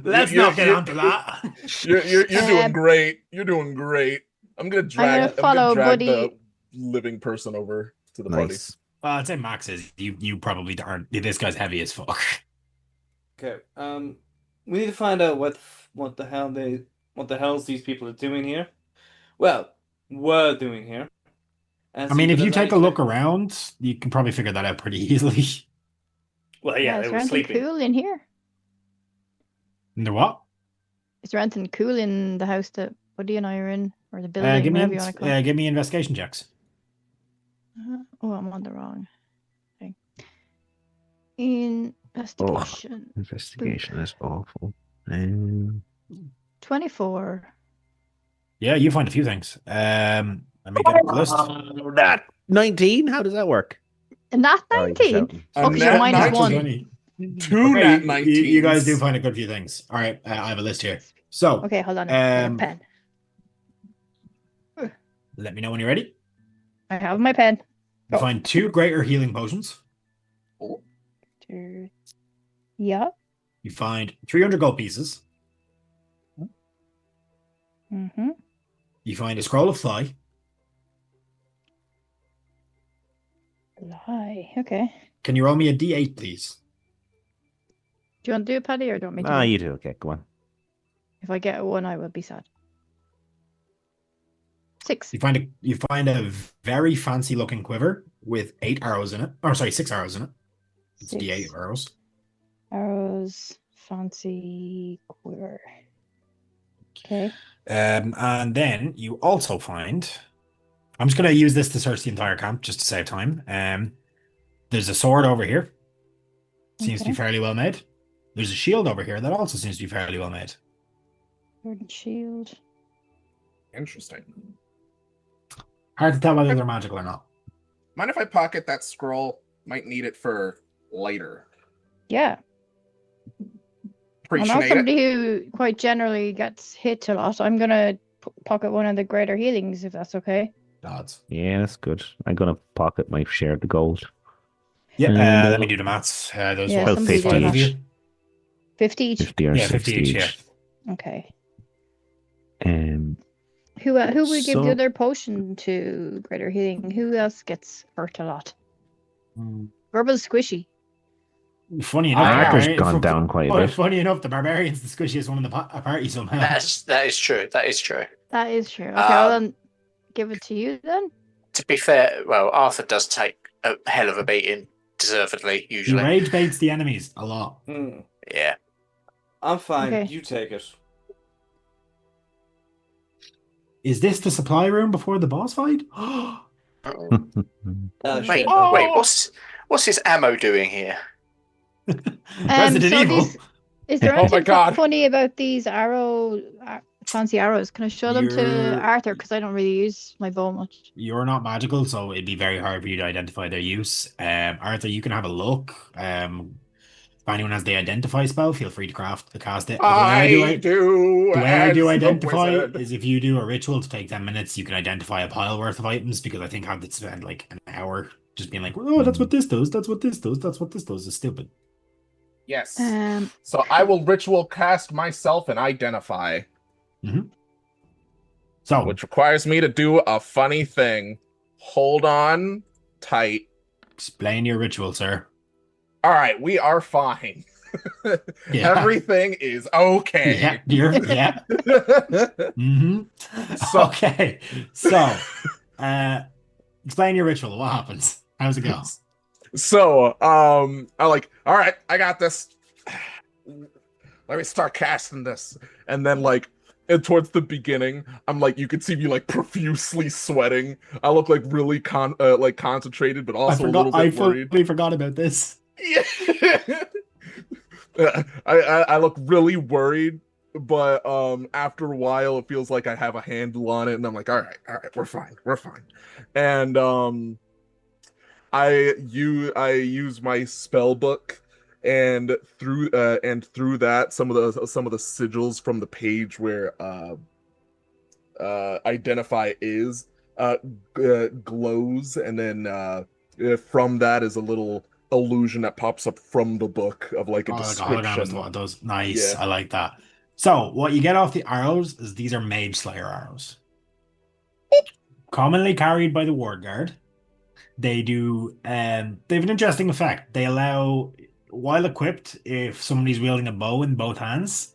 Let's you- not get you- onto that. You're doing Um, great. You're doing great. I'm gonna drag follow the Buddy. living person over to the party. nice. Well, I'd say Max is. You probably aren't. This guy's heavy as fuck. Okay. We need to find out what the hell's these people are doing here. Well, were doing here. And I mean, see if you there's take a any look around, you can probably figure that out pretty easily. Well, yeah, is they there were anything sleeping. cool in here? And they're what? Is there anything cool in the house that Buddy and I are in, or the building, Give me whatever you want to call it? give me investigation checks. Oh, I'm on the wrong thing. Investigation. Investigation is awful. 24. Yeah, you find a few things. Let me get up the list. That 19? How does that work? And that Oh, you're 19? shouting. A Oh, because you're nat minus nine- one. 20. Two Okay, nat you 19s. guys do find a good few things. All right, I have a list here. So, Okay, hold on. I have a pen. let me know when you're ready. I have my pen. You Oh. find 2 greater healing potions. Yeah. You find 300 gold pieces. Mm-hmm. You find a scroll of fly. Lie. Okay. Can you roll me a d8, please? Do you want to do it, Paddy, or do you want me to? Ah, do it? you do. Okay, go on. If I get a 1, I will be sad. 6. You find a very fancy looking quiver with 8 arrows in it. Or sorry, 6 arrows in it. It's 6 d8 arrows. arrows. Fancy quiver. Okay. And then you also find. I'm just going to use this to search the entire camp just to save time. There's a sword over here. Seems to be Okay. fairly well made. There's a shield over here that also seems to be fairly well made. Sword and shield. Interesting. Hard to tell whether they're magical or not. Mind if I pocket that scroll? Might need it for later. Yeah. I'm not Appreciate somebody it. who quite generally gets hit a lot. I'm gonna pocket one of the greater healings if that's okay. Odds. Yeah, that's good. I'm gonna pocket my share of the gold. Yeah, And, let me do the maths. Those Yeah, were somebody 5 do of that. you. 50 each. 50 or Yeah, 60 50 each, each. Okay. Um, Who would give the So- other potion to greater healing? Who else gets hurt a lot? Verbal's squishy. Funny enough, Arthur's barbarian- gone down quite a bit. Funny enough, the barbarian's the squishiest one in the party somehow. That is true. That is true. That is true. Okay, I'll Um, then give it to you then. To be fair, well, Arthur does take a hell of a beating, deservedly, He usually. rage baits the enemies a lot. Yeah. I'm fine. Okay. You take it. Is this the supply room before the boss fight? Oh, Wait, shit. wait, what's his ammo doing here? Resident so Evil. Is there Oh my anything God. funny about these fancy arrows? Can I show them to You're- Arthur? Because I don't really use my bow much. You're not magical, so it'd be very hard for you to identify their use. Arthur, you can have a look. If anyone has the identify spell, feel free to cast it. I do. The way I do as the identify wizard. is if you do a ritual to take 10 minutes, you can identify a pile worth of items, because I think I had to spend like an hour just being like, oh, that's what this does, that's what this does, that's what this does. It's stupid. Yes. Um, So I will ritual cast myself and identify, So, which requires me to do a funny thing. Hold on tight. explain your ritual, sir. All right, we are fine. Yeah. Everything is okay. Yeah. Mm-hmm. So- Okay. So, explain your ritual. What happens? How's it go? So, I'm like, all right, I got this. Let me start casting this. And then, like, and towards the beginning, I'm like, you could see me like profusely sweating. I look like really concentrated, but also a little I bit worried. fully forgot about this. Yeah. I look really worried, but after a while it feels like I have a handle on it, and I'm like, all right, we're fine. And I use my spell book, and through that some of the sigils from the page where identify is glows, and then from that is a little illusion that pops up from the book of like a Like a hologram description. is what it does. Nice. Yeah. I like that. So, what you get off the arrows is these are Mage Slayer arrows. Commonly carried by the Ward Guard. They do they have an interesting effect. They allow, while equipped, if somebody's wielding a bow in both hands,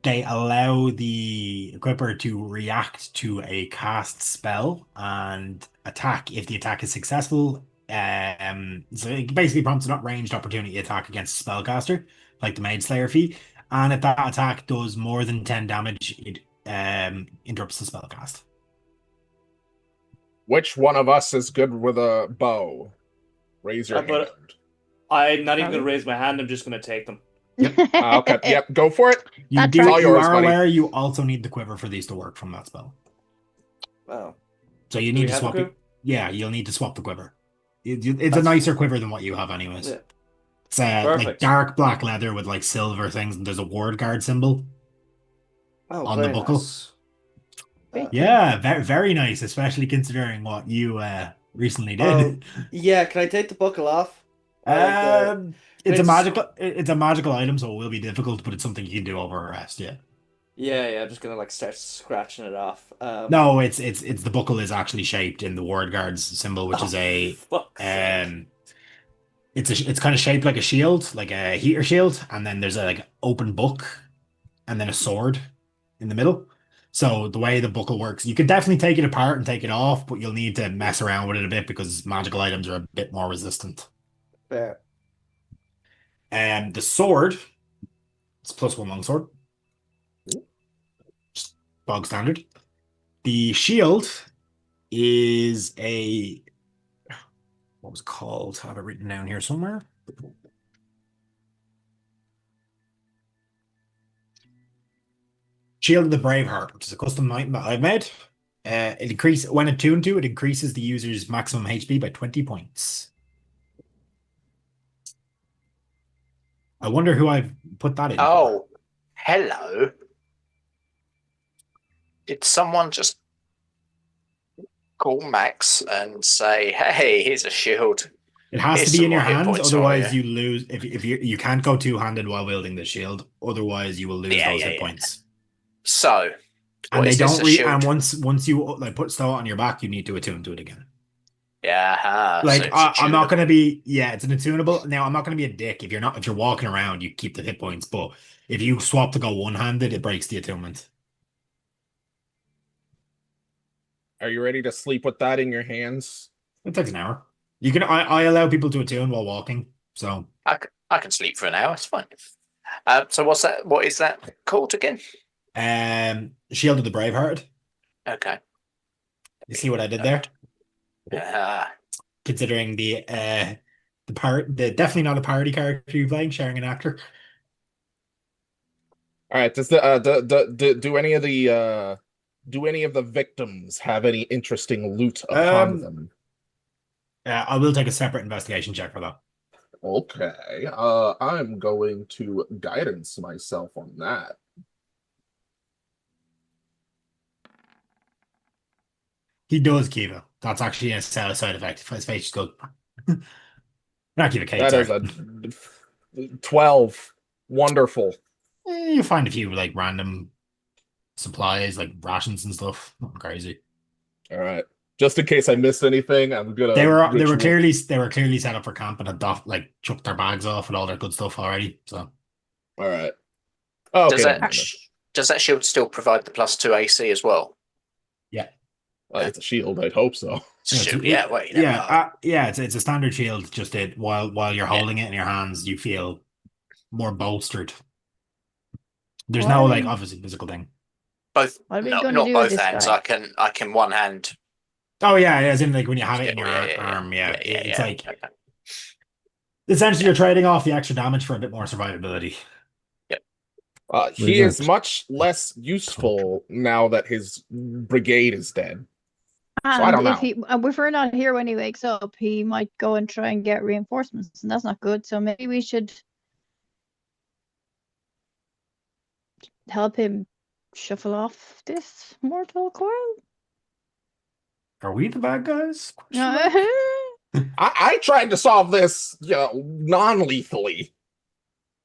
they allow the equipper to react to a cast spell and attack. If the attack is successful, So it basically prompts a ranged opportunity attack against a spellcaster, like the Maid Slayer feat. And if that attack does more than 10 damage, it interrupts the spellcast. Which one of us is good with a bow? Raise your But hand. I'm not even going to raise my hand. I'm just going to take them. Okay, yep, go for it. You That do. tracks. You All yours, are buddy. aware you also need the quiver for these to work from that spell. Oh. So you Do need we to have swap a it. quiver? Yeah, you'll need to swap the quiver. It's a That's- nicer quiver than what you have, anyways. Yeah. It's like Perfect. dark black leather with like silver things, and there's a ward guard symbol Oh, on the very buckle. nice. Yeah, very, very nice, especially considering what you recently did. Oh, yeah, can I take the buckle off? I like the- It's a it's- magical item, so it will be difficult, but it's something you can do over a rest. Yeah. Yeah, I'm just gonna like start scratching it off. No, it's the buckle is actually shaped in the ward guard's symbol, which is a fuck's sake. it's kind of shaped like a shield, like a heater shield, and then there's a like open book, and then a sword in the middle. So the way the buckle works, you can definitely take it apart and take it off, but you'll need to mess around with it a bit because magical items are a bit more resistant. Fair. The sword, it's +1 longsword. Just bog standard. The shield is a what was it called? I have it written down here somewhere. Shield of the Braveheart, which is a custom item that I've made. It increases when attuned to, it increases the user's maximum HP by 20 points. I wonder who I've put that in. Oh, hello. Did someone just call Max and say, "Hey, here's a shield"? It has Here's to be some in your more hit hands, points for otherwise you. you lose. If you can't go two-handed while wielding the shield, otherwise you will lose those hit points. So, And what they is this, don't a re shield? and once you like put Stow on your back, you need to attune to it again. Yeah, Like so it's I'm not attunable. gonna be it's an attunable. Now I'm not gonna be a dick if you're walking around, you keep the hit points, but if you swap to go one-handed, it breaks the attunement. Are you ready to sleep with that in your hands? It takes an hour. You can I allow people to attune while walking, so I can sleep for an hour. It's fine. So what's that? What is that called again? Shield of the Braveheart. Okay. You see what I did there? Ah, Considering the definitely not a party character you're playing, sharing an actor. All right. Does do any of the victims have any interesting loot upon them? I will take a separate investigation check for that. Okay. I'm going to guidance myself on that. He does Kiva. That's actually a side effect. His face is good. Not Kiva Kate, That is sorry. a 12. Wonderful. You find a few like random supplies, like rations and stuff. Nothing crazy. All right. Just in case I missed anything, I'm gonna. They were ritual- clearly set up for camp and had like chucked their bags off with all their good stuff already. So All right. Oh, okay. does that shield still provide the +2 AC as well? It's a shield. I'd hope so. Shield, yeah. Wait. You never know. It's a standard shield. Just it while you're holding it in your hands, you feel more bolstered. There's no like obviously physical thing. Both. What are we No, gonna not do with both this hands. guy? I can one hand. Oh yeah, as in like when you have it in your Yeah, arm. It's like okay. essentially you're trading off the extra damage for a bit more survivability. He Where's is that? much less useful now that his brigade is dead. And I don't if we're not here when he wakes up, he might go and try and get reinforcements, and that's not good. So maybe we should help him shuffle off this mortal coil. Are we the bad guys? I tried to solve this, non-lethally.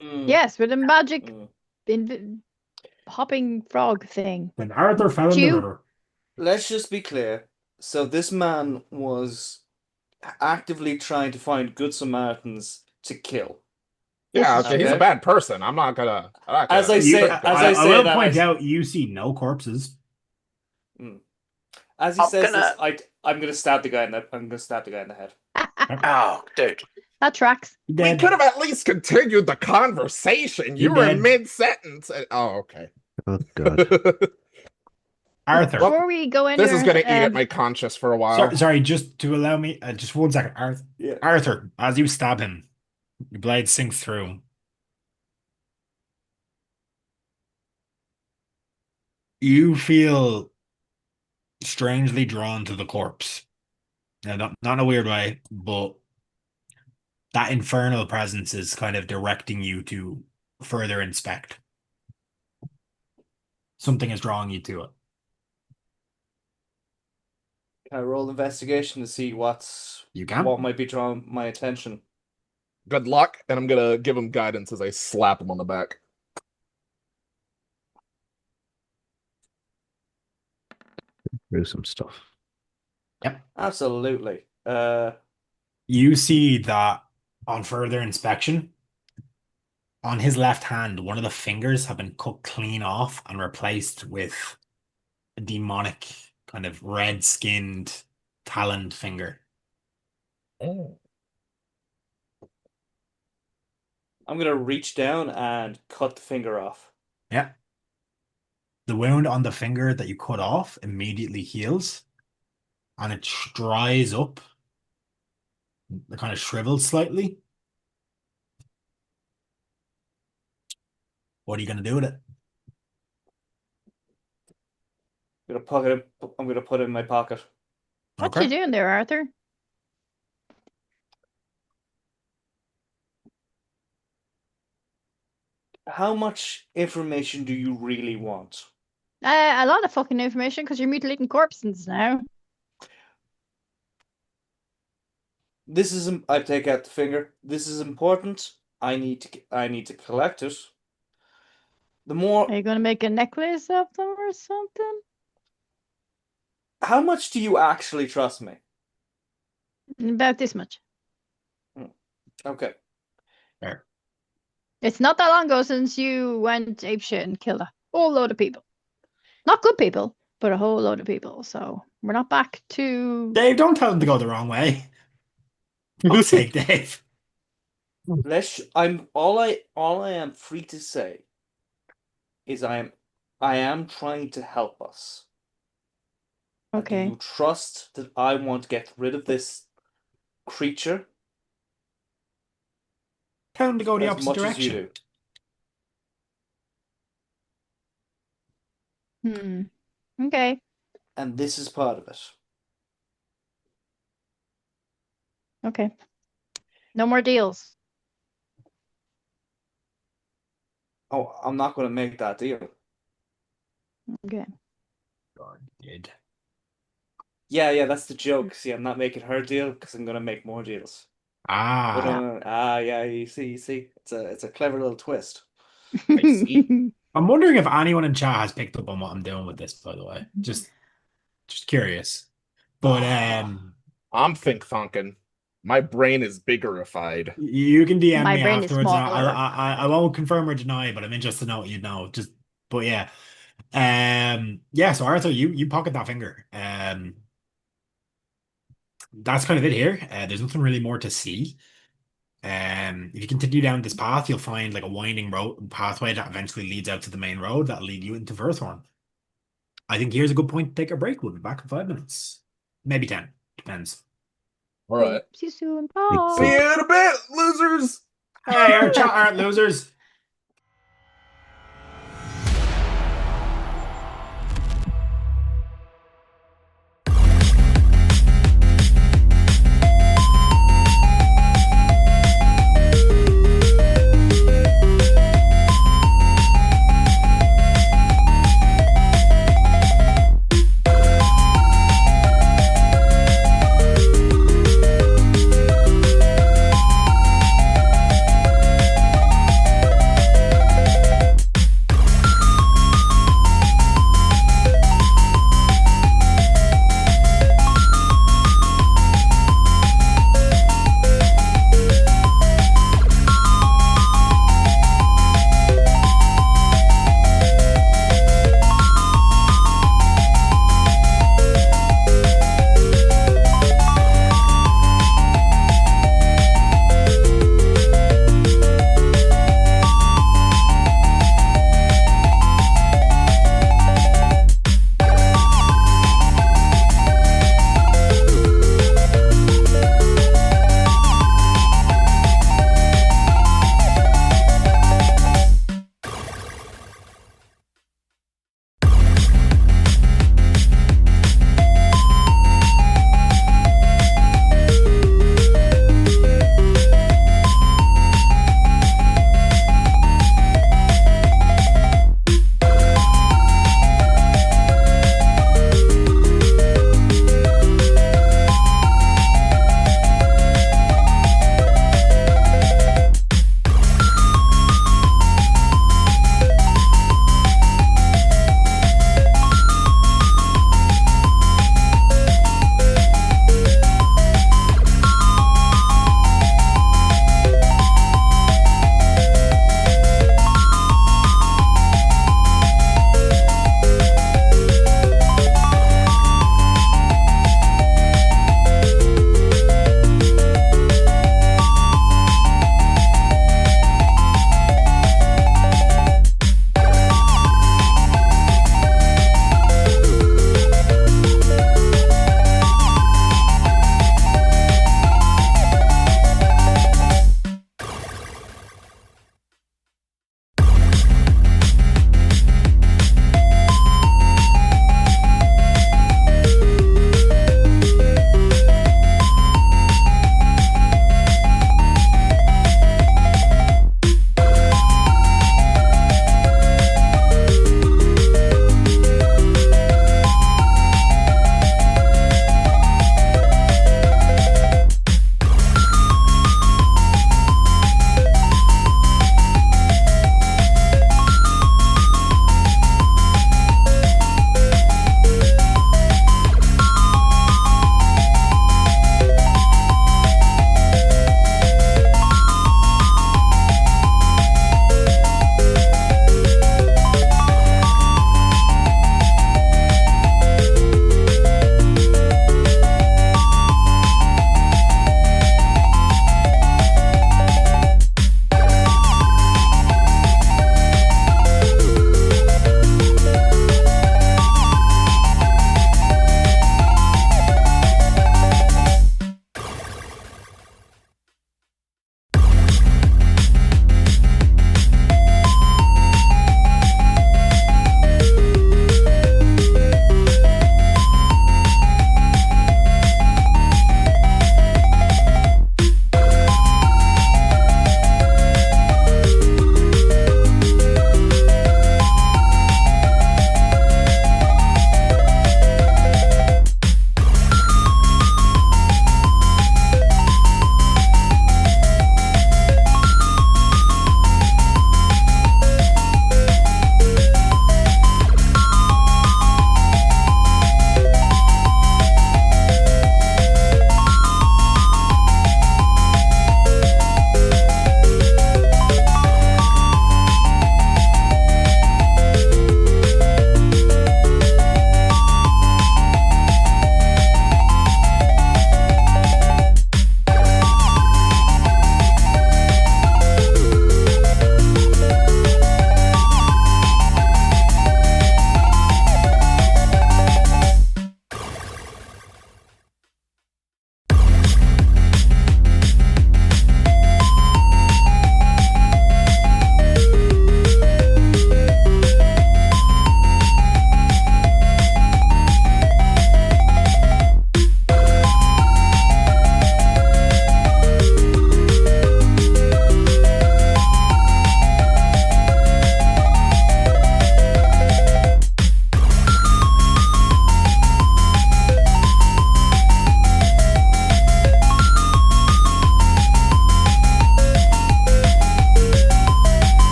Yes, with a magic Mm. hopping frog thing. When Arthur fell in the Q. river. Let's just be clear. So this man was actively trying to find good Samaritans to kill. Yeah, This is he's okay. a bad person. I'm not gonna. As I You- say- I will that, point I- out you see no corpses. As he I'm says gonna- this, I'm gonna stab the guy in the head. Oh, dude. That tracks. You We dead. could have at least continued the conversation. You You're were dead. in mid-sentence. Oh, okay. Oh god. Arthur. Before we go in This is there, going to eat at my conscience for a while. Sorry, just to allow me, just 1 second. Arthur, Yeah. Arthur, as you stab him, your blade sinks through. You feel strangely drawn to the corpse. Now, not in a weird way, but that infernal presence is kind of directing you to further inspect. Something is drawing you to it. Can I roll investigation to see what You can. might be drawing my attention? Good luck, and I'm going to give him guidance as I slap him on the back. Gruesome stuff. Absolutely. You see that on further inspection, on his left hand, one of the fingers have been cut clean off and replaced with a demonic, kind of red-skinned, taloned finger. Oh. I'm gonna reach down and cut the finger off. Yeah. The wound on the finger that you cut off immediately heals, and it dries up. It kind of shrivels slightly. What are you going to do with it? I'm gonna put it in my pocket. what Okay. you doing there, Arthur? How much information do you really want? A lot of fucking information because you're mutilating corpses now. I take out the finger. This is important. I need to collect it. The more, Are you going to make a necklace of them or something? how much do you actually trust me? About this much. Okay. Fair. It's not that long ago since you went apeshit and killed a whole load of people. Not good people, but a whole load of people. So we're not back to. Dave, don't tell him to go the wrong way. We'll take Dave. All I am free to say is I am trying to help us. And do Okay. you trust that I want to get rid of this creature Tell him to go the as opposite much as you direction. do? Okay. And this is part of it. Okay. No more deals. Oh, I'm not going to make that deal. Okay. God, did. Yeah, that's the joke. See, I'm not making her deal because I'm going to make more deals. But, yeah, you see, it's a clever little twist. I see. I'm wondering if anyone in chat has picked up on what I'm doing with this, by the way. Just curious. But I'm think-thunking. My brain is biggerified. you can DM My me brain is afterwards. smaller. I won't confirm or deny, but I'm interested to know what you know. But yeah. Yeah, so Arthur, you pocket that finger. That's kind of it here. There's nothing really more to see. If you continue down this path, you'll find like a winding road pathway that eventually leads out to the main road that'll lead you into Verthorn. I think here's a good point to take a break. We'll be back in 5 minutes. Maybe 10. Depends. All right. See you soon. See Bye. you in a bit, losers. Hey, our chat aren't losers.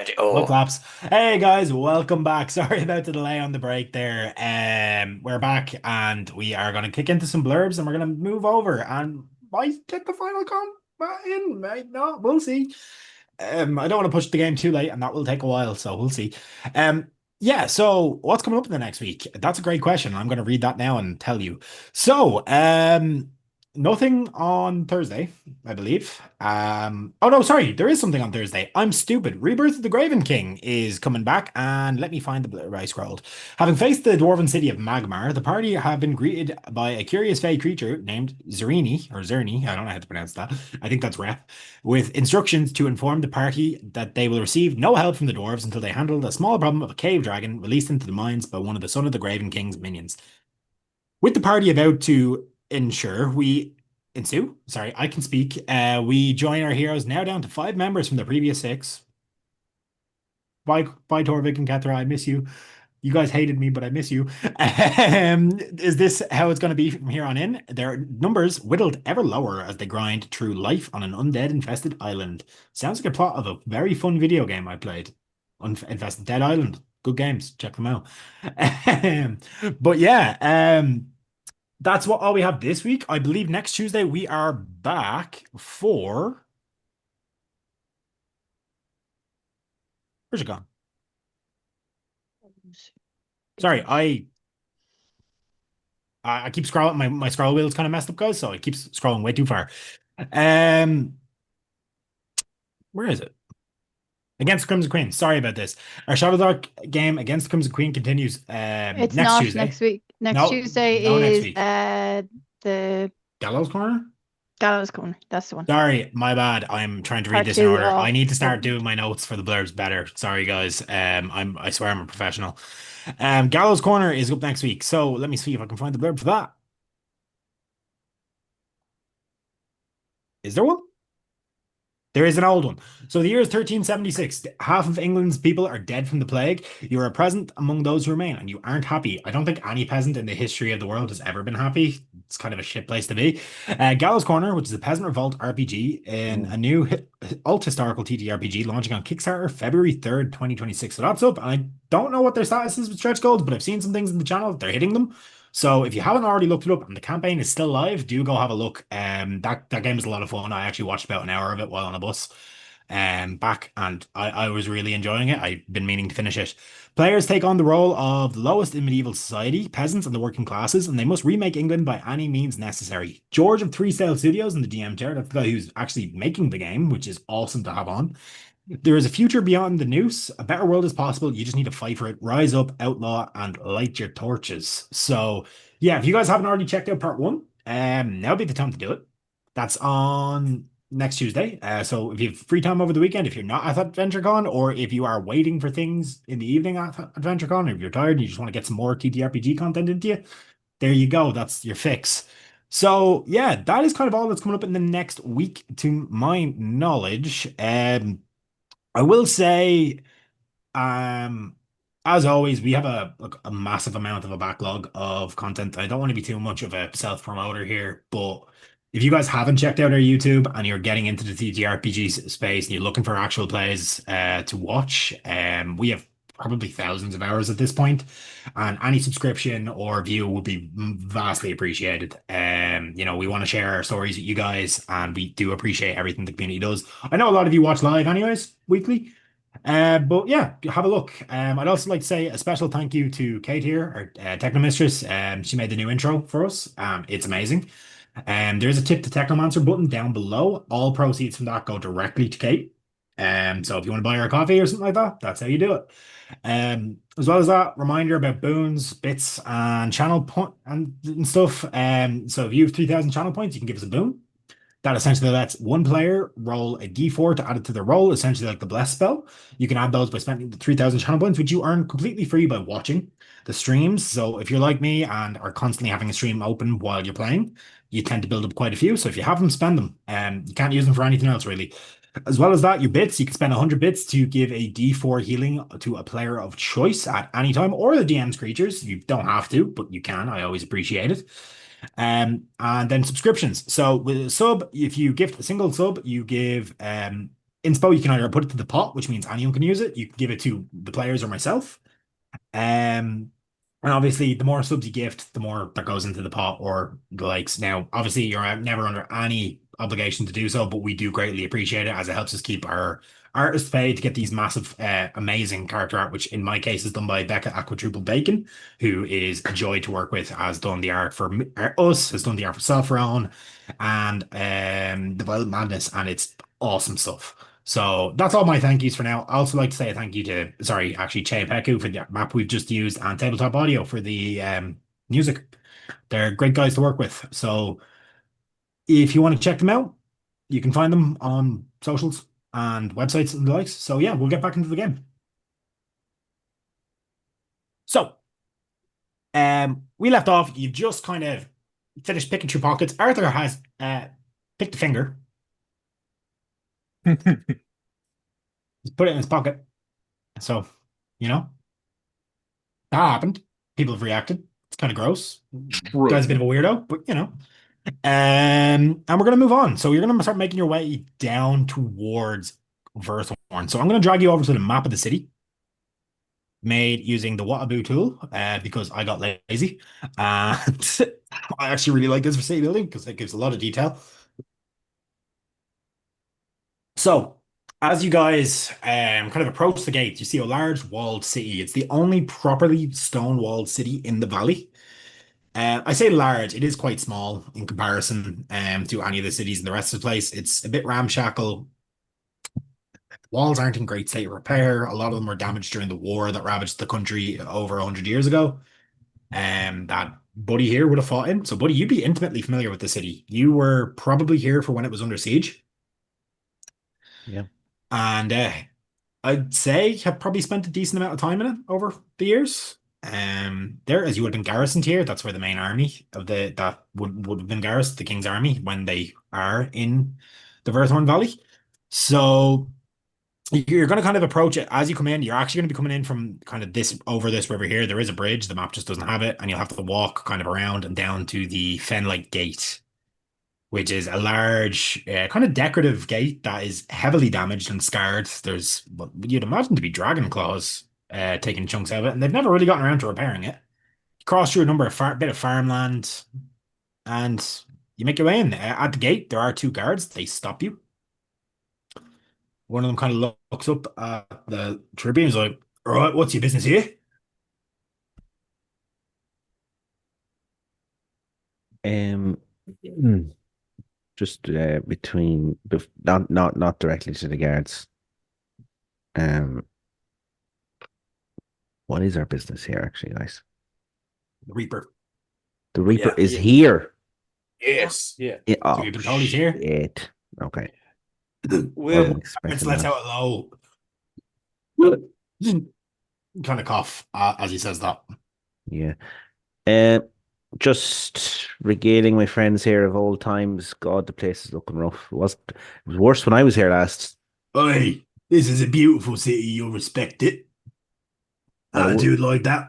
heard it No all. claps. Hey guys, welcome back. Sorry about the delay on the break there. We're back and we are gonna kick into some blurbs and we're gonna move over and might get the final combat in, might not, we'll see. I don't want to push the game too late, and that will take a while, so we'll see. Yeah, so what's coming up in the next week? That's a great question. I'm gonna read that now and tell you. So, nothing on Thursday, I believe. Oh no, sorry, there is something on Thursday. I'm stupid. Rebirth of the Graven King is coming back, and let me find the blur I scrolled. Having faced the dwarven city of Magmar, the party have been greeted by a curious fey creature named Zerini, or Zerni, I don't know how to pronounce that. I think that's rep, with instructions to inform the party that they will receive no help from the dwarves until they handle the small problem of a cave dragon released into the mines by one of the Son of the Graven King's minions. With the party about to ensue. Sorry, I can speak. We join our heroes now down to 5 members from the previous 6. Bye, Torvik and Kethra. I miss you. You guys hated me, but I miss you. Is this how it's going to be from here on in? Their numbers whittled ever lower as they grind through life on an undead-infested island. Sounds like a plot of a very fun video game I played. Infested Dead Island. Good games. Check them out. But yeah, that's all we have this week. I believe next Tuesday we are back for... Where's it gone? Sorry, I keep scrolling. My scroll wheel is kind of messed up, guys, so it keeps scrolling way too far. Where is it? Against the Crimson Queen. Sorry about this. Our Shadowdark game against the Crimson Queen continues It's next not Tuesday. next week. Next No, Tuesday no, next is week. the Gallows Corner? Gallows Corner. That's the one. Sorry, my bad. I'm trying to read Part this in 2 order. of- I need to start doing my notes for the blurbs better. Sorry, guys. I swear I'm a professional. Gallows Corner is up next week. So let me see if I can find the blurb for that. Is there one? There is an old one. So the year is 1376. Half of England's people are dead from the plague. You are present among those who remain, and you aren't happy. I don't think any peasant in the history of the world has ever been happy. It's kind of a shit place to be. Gallows Corner, which is a peasant revolt RPG in a new alt-historical TTRPG launching on Kickstarter February 3rd, 2026. So that's up. I don't know what their status is with stretch goals, but I've seen some things in the channel. They're hitting them. So if you haven't already looked it up and the campaign is still live, do go have a look. That game is a lot of fun. I actually watched about an hour of it while on a bus back, and I was really enjoying it. I've been meaning to finish it. Players take on the role of the lowest in medieval society, peasants and the working classes, and they must remake England by any means necessary. George of Three Sail Studios in the DM chair, that's the guy who's actually making the game, which is awesome to have on. There is a future beyond the noose. A better world is possible. You just need to fight for it. Rise up, outlaw, and light your torches. So, yeah, if you guys haven't already checked out part 1, now would be the time to do it. That's on next Tuesday. So if you have free time over the weekend, if you're not at AdventureCon, or if you are waiting for things in the evening at AdventureCon, or if you're tired and you just want to get some more TTRPG content into you, there you go. That's your fix. So, yeah, that is kind of all that's coming up in the next week, to my knowledge. I will say, as always, we have a massive amount of a backlog of content. I don't want to be too much of a self-promoter here, but if you guys haven't checked out our YouTube and you're getting into the TTRPG space and you're looking for actual plays to watch, we have probably thousands of hours at this point, and any subscription or view would be vastly appreciated. We want to share our stories with you guys, and we do appreciate everything the community does. I know a lot of you watch live anyways, weekly. But yeah, have a look. I'd also like to say a special thank you to Kate here, our techno mistress. She made the new intro for us. It's amazing. There's a tip to Technomancer button down below. All proceeds from that go directly to Kate. So if you want to buy her a coffee or something like that, that's how you do it. As well as that, reminder about boons, bits, and channel point and stuff. So if you have 3,000 channel points, you can give us a boon. That essentially lets one player roll a d4 to add it to their roll, essentially like the bless spell. You can add those by spending the 3,000 channel points, which you earn completely free by watching the streams. So if you're like me and are constantly having a stream open while you're playing, you tend to build up quite a few. So if you have them, spend them. You can't use them for anything else, really. As well as that, your bits, you can spend 100 bits to give a d4 healing to a player of choice at any time, or the DM's creatures. You don't have to, but you can. I always appreciate it. And then subscriptions. So with a sub, if you gift a single sub, you give inspo, you can either put it to the pot, which means anyone can use it. You can give it to the players or myself. And obviously, the more subs you gift, the more that goes into the pot or the likes. Now, obviously, you're never under any obligation to do so, but we do greatly appreciate it as it helps us keep our artists paid to get these massive, amazing character art, which in my case is done by Becca Aquatriple Bacon, who is a joy to work with, has done the art for us, has done the art for Self-Round and the Violent Madness, and it's awesome stuff. So that's all my thank yous for now. I also like to say a thank you to, sorry, actually, Che Peku for the map we've just used and Tabletop Audio for the music. They're great guys to work with. So if you want to check them out, you can find them on socials and websites and the likes. So yeah, we'll get back into the game. So we left off. You've just kind of finished picking through pockets. Arthur has picked a finger. He's put it in his pocket. So, that happened. People have reacted. It's kind of gross. True. Guy's a bit of a weirdo, but and we're gonna move on. So you're gonna start making your way down towards Verthorn. So I'm gonna drag you over to the map of the city, made using the Wataboo tool, because I got lazy. And I actually really like this for city building because it gives a lot of detail. So, as you guys kind of approach the gates, you see a large walled city. It's the only properly stone-walled city in the valley. I say large, it is quite small in comparison to any of the cities in the rest of the place. It's a bit ramshackle. Walls aren't in great state of repair. A lot of them were damaged during the war that ravaged the country over 100 years ago. That Buddy here would have fought in. So, Buddy, you'd be intimately familiar with the city. You were probably here for when it was under siege. Yeah. And I'd say have probably spent a decent amount of time in it over the years. There, as you would have been garrisoned here, that's where the main army of that would have been garrisoned, the King's Army, when they are in the Verthorn Valley. So you're going to kind of approach it as you come in. You're actually going to be coming in from kind of over this river here. There is a bridge. The map just doesn't have it, and you'll have to walk kind of around and down to the Fenlight Gate, which is a large, kind of decorative gate that is heavily damaged and scarred. There's what you'd imagine to be dragon claws taking chunks out of it, and they've never really gotten around to repairing it. You cross through a number of bit of farmland, and you make your way in. At the gate, there are two guards. They stop you. One of them kind of looks up at the tribune and is like, "All right, what's your business here?" Just between not directly to the guards. What is our business here, actually, guys? The Reaper. The Reaper Yeah, is yeah. here. Yes. Yeah. Oh, So you've been told he's here? shit. Okay. Well, Let's let out a low kind of cough as he says that. Yeah. Just regaling my friends here of old times. God, the place is looking rough. It was worse when I was here last. Oi, this is a beautiful city. You'll respect it. Oh. Attitude like that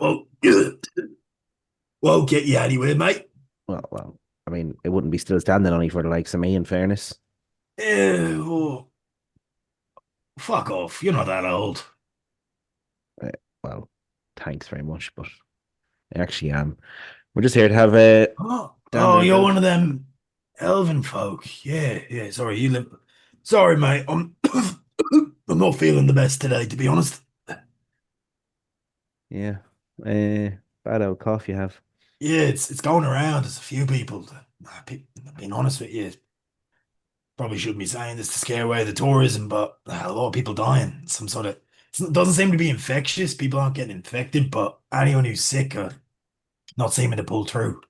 won't get you anywhere, mate. Well, I mean, it wouldn't be still standing only for the likes of me, in fairness. Oh, fuck off. You're not that old. Well, thanks very much, but I actually am. We're just here to have a. You're one of them elven folk. Yeah. Sorry, you live. Sorry, mate. I'm not feeling the best today, to be honest. Yeah. Bad old cough you have. Yeah, it's going around. There's a few people. Being honest with you, probably shouldn't be saying this to scare away the tourism, but a lot of people dying. It doesn't seem to be infectious. People aren't getting infected, but anyone who's sick are not seeming to pull through.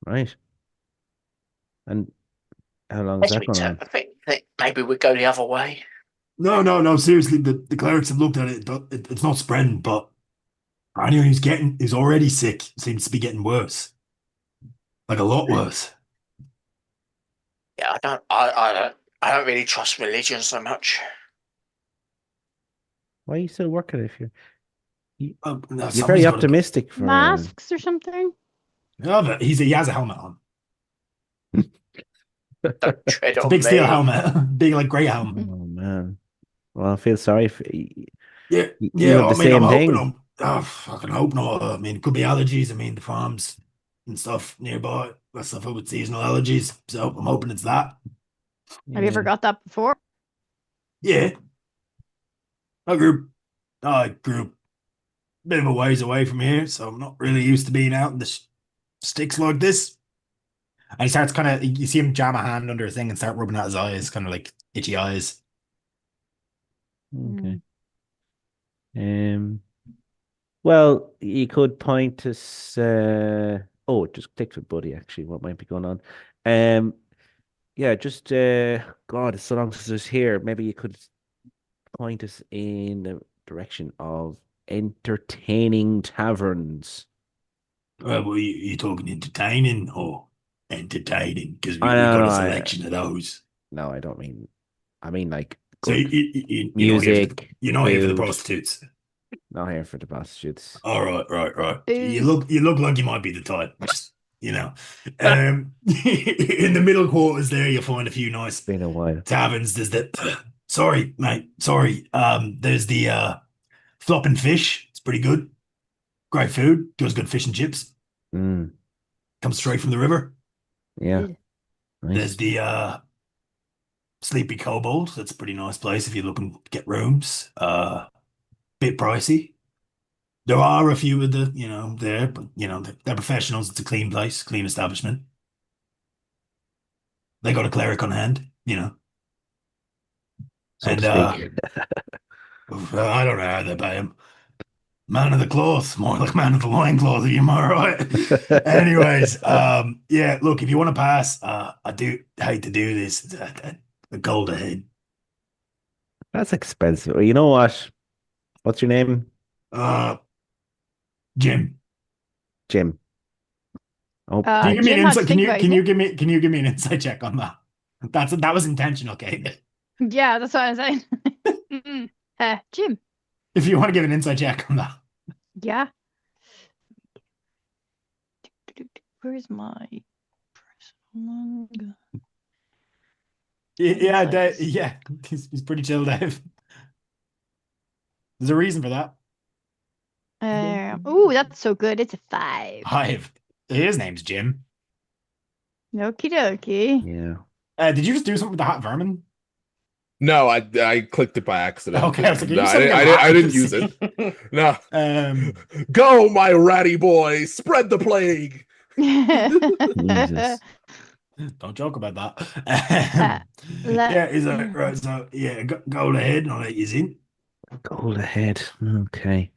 Right. And how long is that going on? I think maybe we go the other way. No. Seriously, the clerics have looked at it. It's not spreading, but anyone who's already sick seems to be getting worse, like a lot worse. Yeah, I don't really trust religion so much. Why are you still working if you're No, you're somebody's very gotta- optimistic for Masks or something? No, but he has a helmet on. Don't tread It's a on big steel me. helmet, big like grey Oh helmet. man. Well, I feel sorry for you. Yeah, You yeah. have I the mean, I'm same hoping thing. I'm. Oh, fucking hope not. I mean, it could be allergies. I mean, the farms and stuff nearby. That stuff with seasonal allergies. So I'm hoping it's that. Have you ever Yeah. got that before? Yeah, I grew a bit of a ways away from here, so I'm not really used to being out in the sticks like this. And he starts kind of, you see him jam a hand under a thing and start rubbing at his eyes, kind of like itchy eyes. Okay. Um. Well, you could point to oh, it just clicked with Buddy actually. What might be going on? Um. Yeah, just God, it's so long since I was here. Maybe you could point us in the direction of entertaining taverns. Well, you talking entertaining or entertaining? Because I we don't got know. a selection of those. No, I don't mean. I mean like So good you're not here for the music, you're not here for the food. prostitutes. Not here for the prostitutes. All right, right, right. You Booze. look like you might be the type. Just in the middle quarters there, you'll find a few nice Been a while. taverns. There's the sorry, mate, sorry. There's the flopping fish. It's pretty good. Great food. Does good fish and chips. Mm, Comes straight from the river. yeah, There's nice. the Sleepy Kobold. That's a pretty nice place if you're looking to get rooms. Bit pricey. There are a few of the, there, but they're professionals. It's a clean place, clean establishment. They got a cleric on hand. So to And speak. I don't know how they pay him. Man of the cloth, more like man of the loincloth, am I right? Anyways, yeah, look, if you want to pass, I do hate to do this. A gold ahead. That's expensive. Well, you know what? What's your name? Uh, Jim, Jim. Oh, Can you give me an Jim had to insight? Can think you about can you it. give me an insight check on that? That was intentional, Kate. Yeah, that's what I'm saying. Mm-mm. Jim. If you want to give an insight check on that. Yeah. Where's my personal one? Yeah, Insights. yeah, he's pretty chill, Dave. There's a reason for that. Oh, that's so good. It's a 5. Hive. His name's Jim. Okie dokie. yeah. Did you just do something with the hot vermin? No, I clicked it by accident. Okay, I was like, are you No, sending I didn't rats? use it. No. Um, Go, my ratty boy, spread the plague. Jesus. don't joke about that. yeah, is that right? So yeah, go ahead, and I'll let you in. Gold ahead. Okay.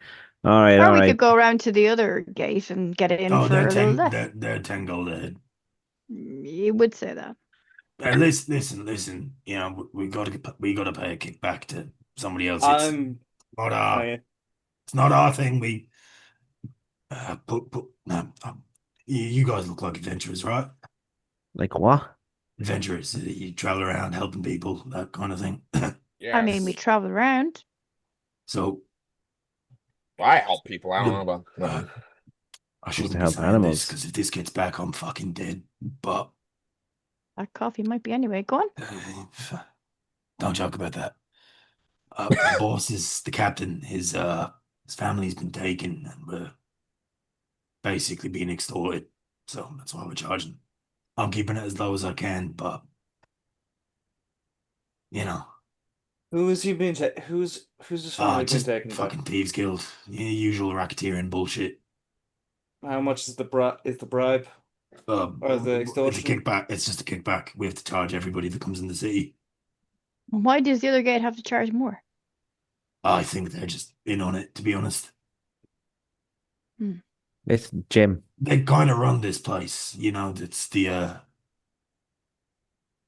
All right, Or all we right. could go around to the other gate and get it in Oh, for a little less. they're 10 gold ahead. You would say that. Listen. We gotta pay a kickback to somebody else. I'm Not I, it's not our thing. We no, you guys look like adventurers, right? Like what? Adventurers. You travel around helping people, that kind of thing. I mean, we travel around. So I help people. I don't know about. No. I shouldn't to be help saying animals. this because if this gets back, I'm fucking dead. But That coffee might be anyway. Go on. don't joke about that. The boss is the captain. His family's been taken, and we're basically being extorted. So that's why we're charging. I'm keeping it as low as I can, but you know, who is he being who's his family been just taken by? fucking thieves guild, usual racketeering bullshit. How much is the bribe or the It's a extortion? kickback. It's just a kickback. We have to charge everybody that comes in the city. Why does the other gate have to charge more? I think they're just in on it, to be honest. It's Jim. They kind of run this place, it's the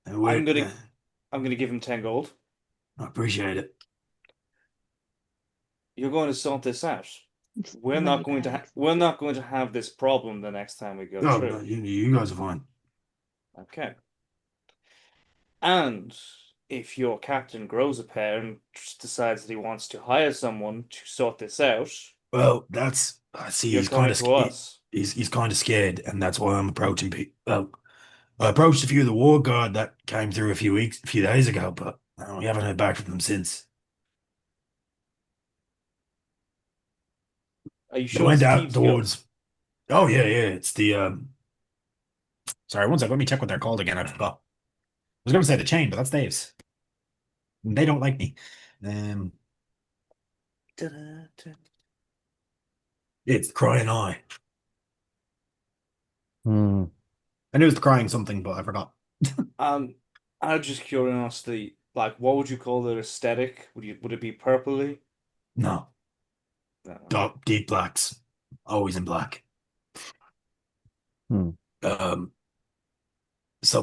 I'm gonna give him 10 gold. I appreciate it. You're going to sort this out. We're Money not going to bags. we're not going to have this problem the next time we go No, through. no, you guys are fine. Okay. And if your captain grows a pair and just decides that he wants to hire someone to sort this out, Well, I see you're he's coming kind of to us. he's kind of scared, and that's why I'm approaching people. Well, I approached a few of the war guard that came through a few days ago, but we haven't heard back from them since. Are you They sure went it's out Thieves Guild? towards. Oh yeah, yeah. It's the Sorry, one sec. Let me check what they're called again. I forgot. I was going to say the chain, but that's Dave's. They don't like me. It's Crying Eye. Hmm. I knew it was the Crying something, but I forgot. Out of just curiosity, like, what would you call their aesthetic? Would it be purpley? No, No. dark, deep blacks, always in black. Hmm. So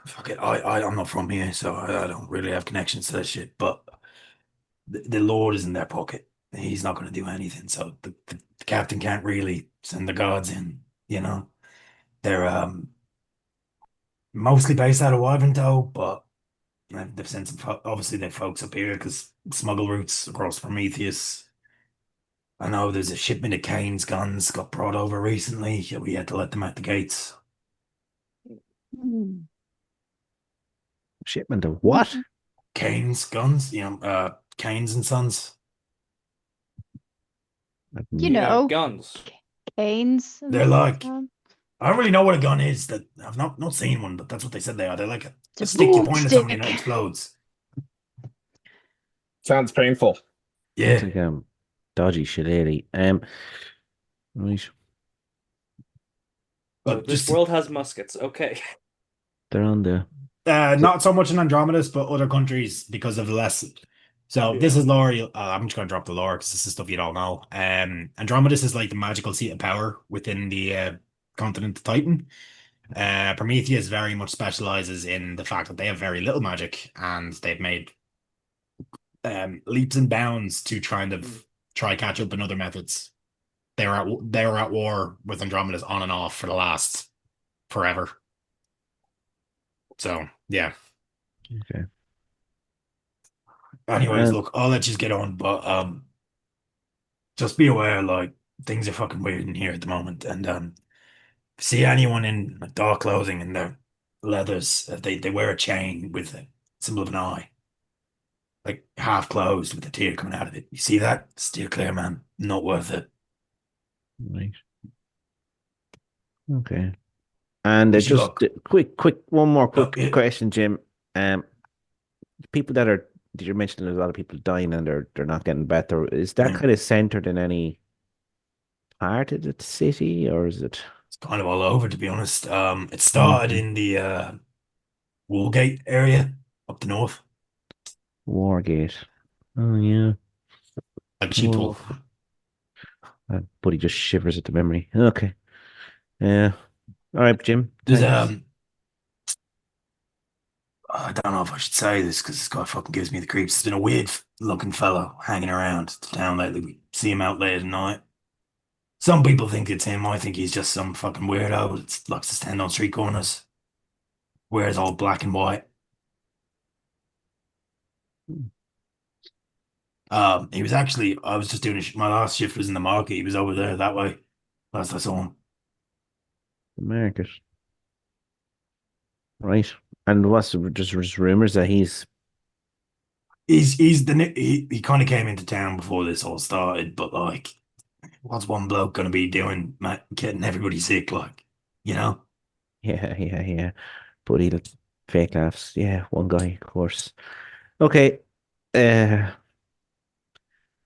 fuck it. I'm not from here, so I don't really have connections to that shit. But the Lord is in their pocket. He's not going to do anything. So the captain can't really send the gods in. You know, they're mostly based out of Wyverntow, but they've sent some. Obviously, they're folks up here because smuggle routes across Prometheus. I know there's a shipment of Kane's guns got brought over recently. We had to let them at the gates. Hmm. Shipment of what? Kane's guns, Kane's and Sons. You Yeah, know, guns. canes. They're like, I don't really know what a gun is. That I've not seen one, but that's what they said they are. They're like a It's a stick you point at somebody and it boomstick. explodes. Sounds painful. It's Yeah, like dodgy shillelagh. Right. So but this just world has muskets. Okay. They're on the Not so much in Andromedus, but other countries because of the less. So this Yeah. is lore. I'm just going to drop the lore because this is stuff you don't know. Andromedus is like the magical seat of power within the continent of Titan. Prometheus very much specializes in the fact that they have very little magic and they've made leaps and bounds to try catch up in other methods. They were at war with Andromedus on and off for the last forever. So yeah. okay. anyways, look, I'll let you get on, but just be aware, like things are fucking weird in here at the moment, and see anyone in like, dark clothing and their leathers, they wear a chain with a symbol of an eye, like half closed with a tear coming out of it. You see that? Steer clear, man. Not worth it. Right. Okay. And Wish you just luck. quick, one more quick Yeah. question, Jim. Um, people that you're mentioning, there's a lot of people dying and they're not getting better. Is that Yeah. kind of centered in any part of the city, or is it? It's kind of all over, to be honest. It started in the Woolgate area up the north, Wargate? Oh yeah. like Whoa. Sheeple. That buddy just shivers at the memory. Okay. Yeah. All right, Jim. There's Thanks. I don't know if I should say this because this guy fucking gives me the creeps. There's been a weird looking fellow hanging around town lately. We see him out late at night. Some people think it's him. I think he's just some fucking weirdo that likes to stand on street corners, wears all black and white. He was actually, I was just doing my last shift was in the market. He was over there that way. Last I saw him. The market. Right. And what's just rumors that he's He kind of came into town before this all started, but like, what's one bloke gonna be doing, Matt, getting everybody sick? Like, you know? yeah. Buddy, that's fake laughs. Yeah, one guy, of course. Okay. Uh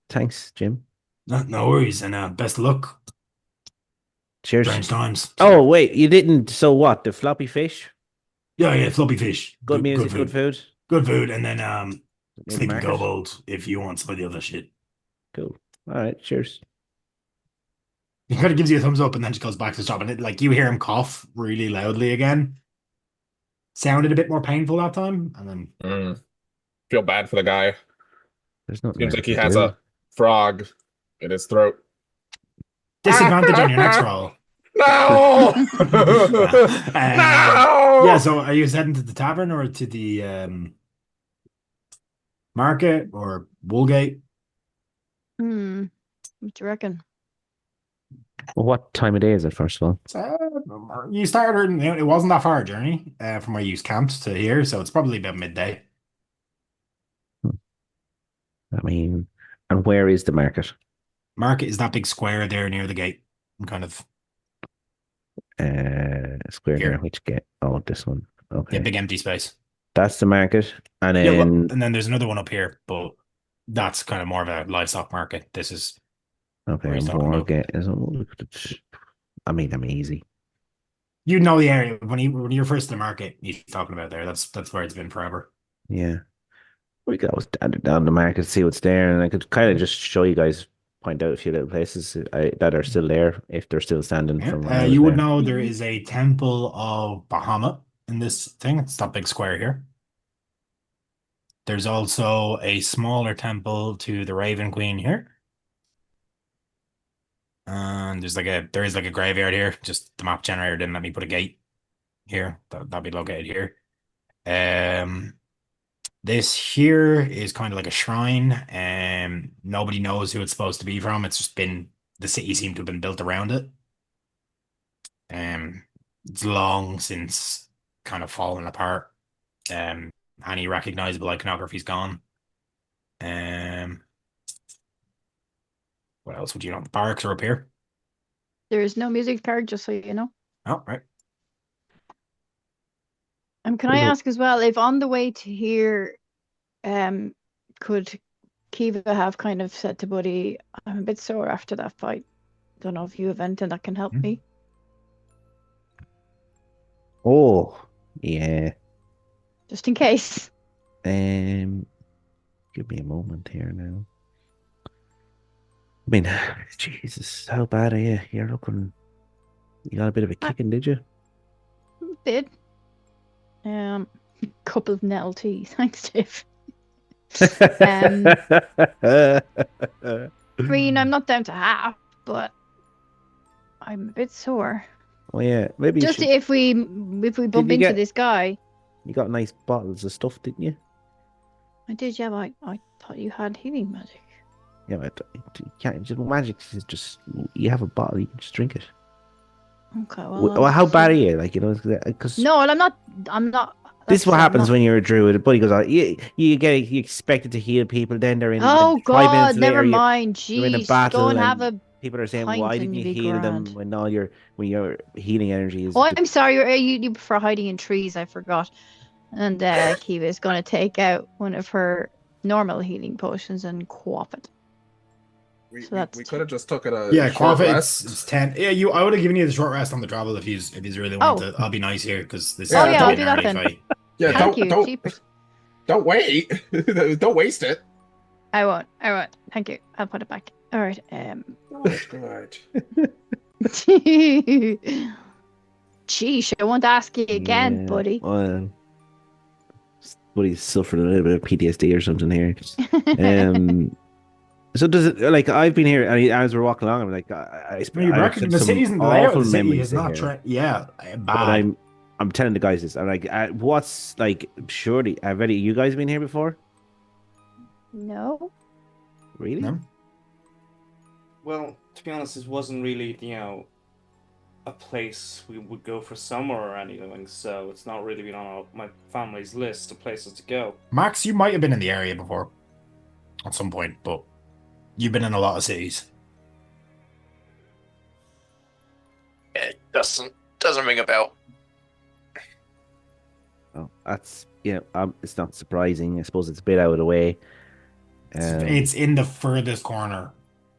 Thanks, Jim. No worries, and best of luck. Cheers. Strange times. Oh, wait, you didn't. So what? The floppy fish? Yeah, floppy fish. Good Good music, good food. food. Good food, and then Near the sleeping market. kobold if you want some of the other shit. Cool. All right, cheers. He kind of gives you a thumbs up and then just goes back to the shop and like you hear him cough really loudly again. Sounded a bit more painful that time, and then Feel bad for the guy. There's nothing Seems I like he can has do. a frog in his throat. disadvantage on your next roll. No! Yeah, so are you heading to the tavern or to the market or Woolgate? What do you reckon? Well, what time of day is it, first of all? So you started, it wasn't that far a journey from where you camped to here, so it's probably about midday. I mean, and where is the market? Market is that big square there near the gate. Kind of Square near here. which gate? Oh, this one. Yeah, Okay. big empty space. That's the market. And Yeah, well, then, and then there's another one up here, but that's kind of more of a livestock market. This is okay, where he's and talking about. Wargate is, I mean, I'm easy. You know the area when you're first to the market. He's talking about there. That's where it's been forever. Yeah. We could always stand down the market, see what's there, and I could kind of just show you guys, point out a few little places that are still there, if they're still standing from when Yeah. I was You would there. know there is a temple of Bahamut in this thing. It's that big square here. There's also a smaller temple to the Raven Queen here. And there is like a graveyard here. Just the map generator didn't let me put a gate here. That'll be located here. This here is kind of like a shrine. Nobody knows who it's supposed to be from. It's just been the city seemed to have been built around it. It's long since kind of fallen apart. Any recognizable iconography's gone. What else would you know? The barracks are up here. There is no music card, just so you know. Oh, right. Can I ask as well, if on the way to here, could Kiva have kind of said to Buddy, I'm a bit sore after that fight. Don't know if you have anything that can help me. Oh, yeah. Just in case. Give me a moment here now. I mean, Jesus, how bad are you? You're looking. You got a bit of a kicking, did you? Did. Couple of nettle teas. Thanks, Dave. I mean, I'm not down to half, but I'm a bit sore. Oh yeah, maybe just if we bump into this guy. You got nice bottles of stuff, didn't you? I did, yeah. But I thought you had healing magic. Yeah, but you can't. Just magic is just you have a bottle, you can just drink it. Okay. Well, how bad are you? Like, you know, because no, I'm not. This is what happens when you're a druid. Buddy goes out. You expected to heal people. Then they're in. Oh 5 God, minutes never later, mind. Jeez, you're in a battle. go and have a. People are saying, pint "Why and didn't you'll you be heal them grand. when your healing energy is?" Oh, I'm sorry. You prefer hiding in trees. I forgot. And Kiva is going to take out one of her normal healing potions and quaff it. We So could have just took it a Yeah, short quaff it. rest. It's 10. Yeah, I would have given you the short rest on the travel if he's really wanted to. I'll be nice here because this is Oh, yeah, gonna I'll be do an that early then. fight. Yeah, Thank you. don't wait. Don't waste it. I won't. Thank you. I'll put it back. All right. Good. Sheesh, I won't ask you again, buddy. Well, Buddy's suffering a little bit of PTSD or something here. So does it, like, I've been here, and as we're walking along, I'm like, I have The city's in the layout of the city is not bad. But I'm telling the guys this. I'm like, what's like? Surely, have any you guys been here before? No. Really? No. Well, to be honest, this wasn't really, a place we would go for summer or anything, so it's not really been on my family's list of places to go. Max, you might have been in the area before at some point, but you've been in a lot of cities. It doesn't ring a bell. Oh, that's it's not surprising. I suppose it's a bit out of the way. It's in the furthest corner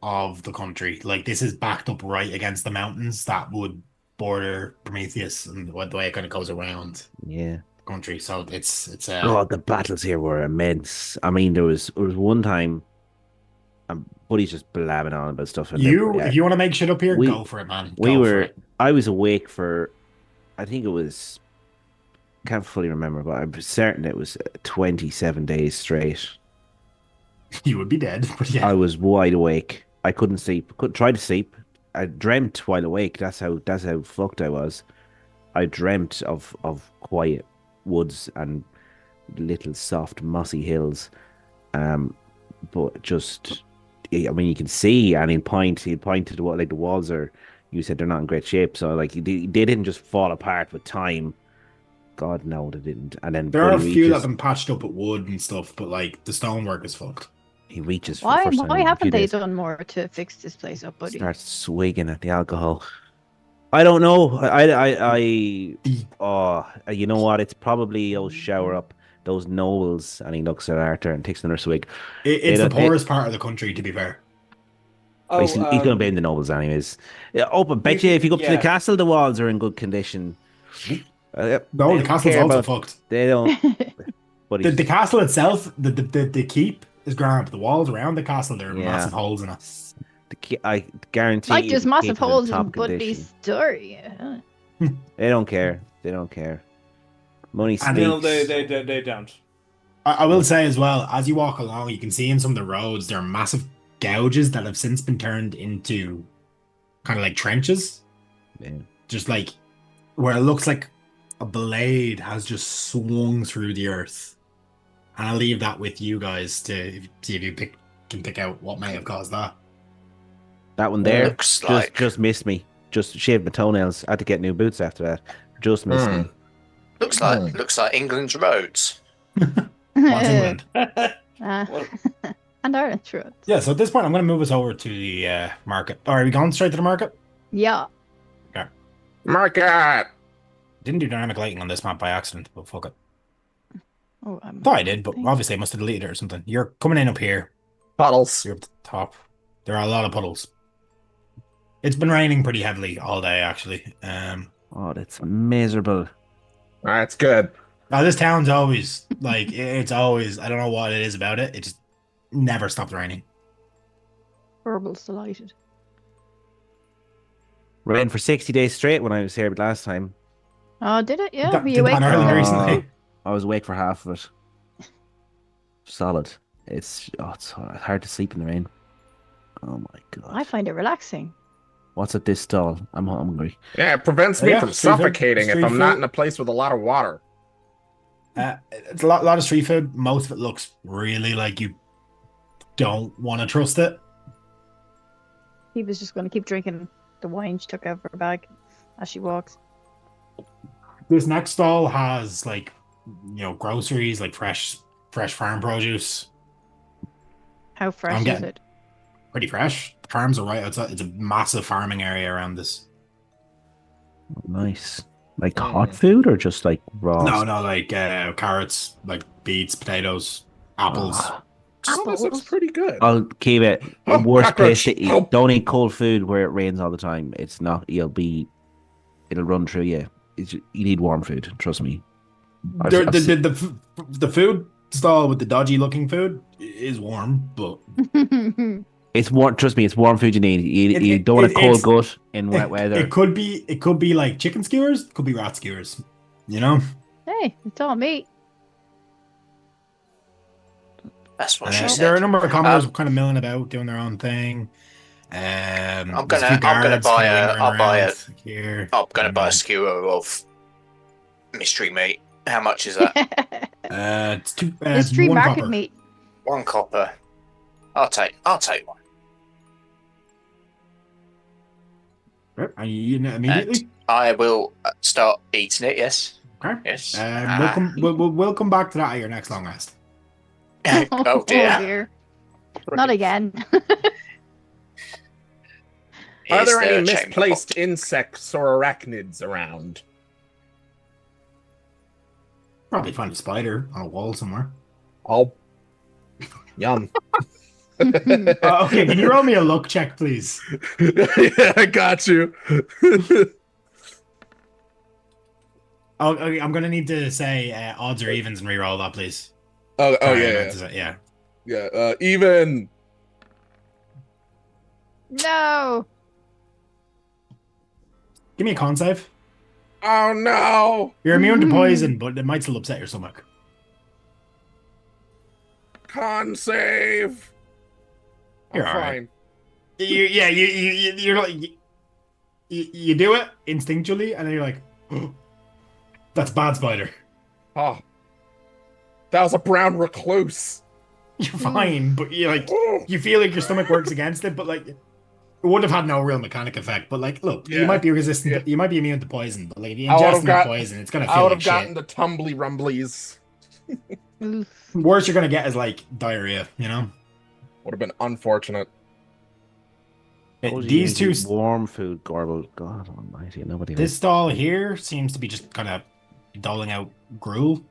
of the country. Like, this is backed up right against the mountains that would border Prometheus and the way it kind of goes around the country. So it's God, the battles here were immense. I mean, there was one time, Buddy's just blabbing on about stuff. And if you want to make shit up here, go for it, man. I was awake for, I think it was, can't fully remember, but I'm certain it was 27 days straight. You would be dead, but yeah. I was wide awake. I couldn't sleep. Couldn't try to sleep. I dreamt while awake. That's how fucked I was. I dreamt of quiet woods and little soft mossy hills. But just, I mean, you can see, and he'd point to the wall, like the walls are, you said they're not in great shape. So like they didn't just fall apart with time. God no, they didn't. And then There are a Buddy few that reaches. have been patched up with wood and stuff, but like the stonework is fucked. He reaches for the Why? first time Why in a few haven't they days. done more to fix this place up, buddy? Starts swigging at the alcohol. I don't know. You know what? It's probably those shower up, those nobles. And he looks at Arthur and takes another swig. It's the don't- they- poorest part of the country, to be fair. Oh, he's going to blame the nobles anyways. Yeah, but bet You- you if you go up to the yeah. castle, the walls are in good condition. No, They the don't castle's care also about- fucked. They don't. But The castle itself, the keep is grand, but the walls around the castle, there are Yeah. massive holes in it. I guarantee Like you there's the massive keep is in holes top in condition. Buddy's story. Yeah. They don't care. They don't care. Money And No, speaks. they don't. I will say as well, as you walk along, you can see in some of the roads there are massive gouges that have since been turned into kind of like trenches. Yeah. Just like where it looks like a blade has just swung through the earth. And I'll leave that with you guys to see if you can pick out what may have caused that. That one there Looks like just missed me. Just shaved my toenails. I had to get new boots after that. Just missed me. looks like England's roads. What's England? Well, And Ireland through it. Yeah, so at this point I'm going to move us over to the market. Are we going straight to the market? Yeah. Market. Didn't do dynamic lighting on this map by accident, but fuck it. Oh, Thought I did, but obviously I must have deleted it or something. You're coming in up here. Puddles. You're up the top. There are a lot of puddles. It's been raining pretty heavily all day, actually. Oh, that's miserable. That's good. Now this town's always like it's always, I don't know what it is about it. It just never stopped raining. Herbals delighted. Rained for 60 days straight when I was here last time. Oh, did it? Yeah. Did Were that you awake in for Ireland that? recently? I was awake for half of it. Solid. It's hard to sleep in the rain. Oh my god. I find it relaxing. What's at this stall? I'm hungry. Yeah, it prevents me Yeah, from street food- suffocating if street I'm not food. in a place with a lot of water. It's a lot of street food. Most of it looks really like you don't want to trust it. He was just going to keep drinking the wine she took out of her bag as she walks. This next stall has like, groceries, like fresh farm produce. How fresh is getting- it? Pretty fresh. Farms are right outside. It's a massive farming area around this. Nice. Like hot food or just like raw? No, like carrots, like beets, potatoes, apples. Ah, Oh, this looks pretty good. I'll keep it. Oh, Worst place cockroach. to eat. Oh. Don't eat cold food where it rains all the time. It's not. It'll run through you. You need warm food. Trust me. I've seen- The food stall with the dodgy looking food is warm, but It's warm. Trust me. It's warm food you need. You don't want a cold gut in wet weather. it could be like chicken skewers, could be rat skewers. Hey, it's all meat. That's what she There are a said. number of commoners kind of milling about, doing their own thing. I'm there's a gonna few guards buy kinda a- lingering I'll buy around a- here. I'm gonna buy a skewer of mystery meat. How much is that? It's two. It's street one market copper. meat. 1 copper. I'll take one. Right, are you eating it immediately? I will start eating it. Yes. Okay. Yes. We'll come back to that at your next long rest. Oh dear. Not again. Are Is there any a chain misplaced pot? insects or arachnids around? Probably find a spider on a wall somewhere. Oh, yum. Okay, can you roll me a luck check, please? Yeah, I got you. Oh, okay, I'm gonna need to say odds or evens and re-roll that, please. Oh, Sorry, I yeah, meant to say- yeah. yeah. Even. No. Give me a con save. Oh no! You're immune to poison, but it might still upset your stomach. Con save. I'm You're all right. fine. You're like you do it instinctually, and then you're like, oh, that's bad spider. Oh, that was a brown recluse. You're fine, but you Oh. feel like your stomach works against it, but like it would have had no real mechanic effect, but like, look, you Yeah, might be resistant. yeah. You might be immune to poison, but like, if you I would ingest have enough got. poison, it's gonna I feel would like have gotten shit. the tumbly rumblies. Oof. Worst you're gonna get is like diarrhea. You know, Would have been unfortunate. Told you these two, eat warm food, Gorbel. God almighty, nobody this likes stall here seems to be just kind of doling out gruel.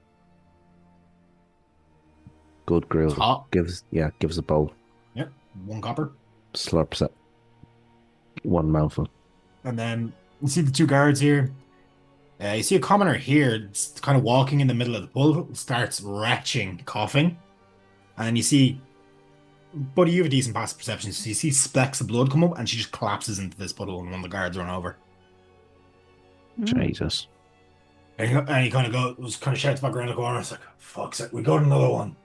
good grill. Hot. Gives a bowl. Yep, 1 copper. Slurps it. One mouthful. And then you see the 2 guards here. You see a commoner here, it's kind of walking in the middle of the pool, starts retching, coughing. And then you see, buddy, you have a decent passive perception, so you see specks of blood come up, and she just collapses into this puddle, and one of the guards run over. Jesus. And he kind of shouts back around the corner. It's like, fuck's it, we got another one.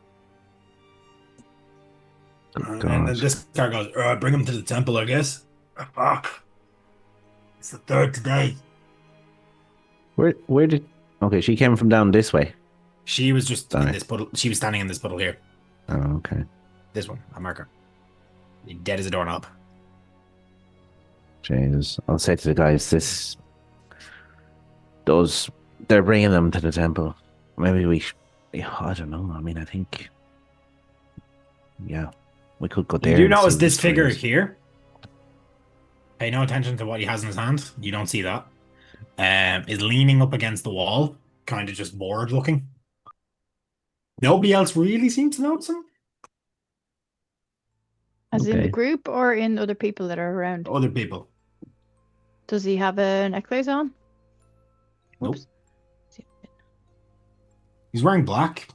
Good And then God. this guy goes, bring him to the temple, I guess. Fuck. It's the 3rd today. Where did? Okay, she came from down this way. She was just in Sorry. this puddle. She was standing in this puddle here. Oh, okay. This one, I mark her. Dead as a doorknob. Jesus. I'll say to the guys, they're bringing them to the temple. Maybe I don't know. I mean, I think, yeah, we could go there. You do and see notice what this the story figure is. here. Pay no attention to what he has in his hand. You don't see that. Is leaning up against the wall, kind of just bored looking. Nobody else really seems to notice him. As in the Okay. group or in other people that are around? Other people. Does he have a necklace on? Nope. Whoops. He's wearing black,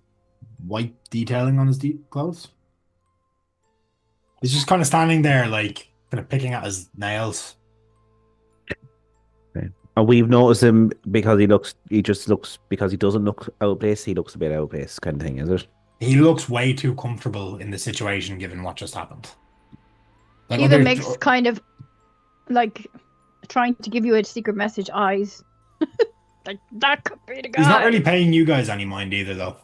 white detailing on his clothes. He's just kind of standing there, like, kind of picking at his nails. And we've noticed him because because he doesn't look out of place, he looks a bit out of place kind of thing, is it? He looks way too comfortable in the situation given what just happened. Like Even other- makes kind of like trying to give you a secret message eyes. Like, that could be the guy. He's not really paying you guys any mind either, though.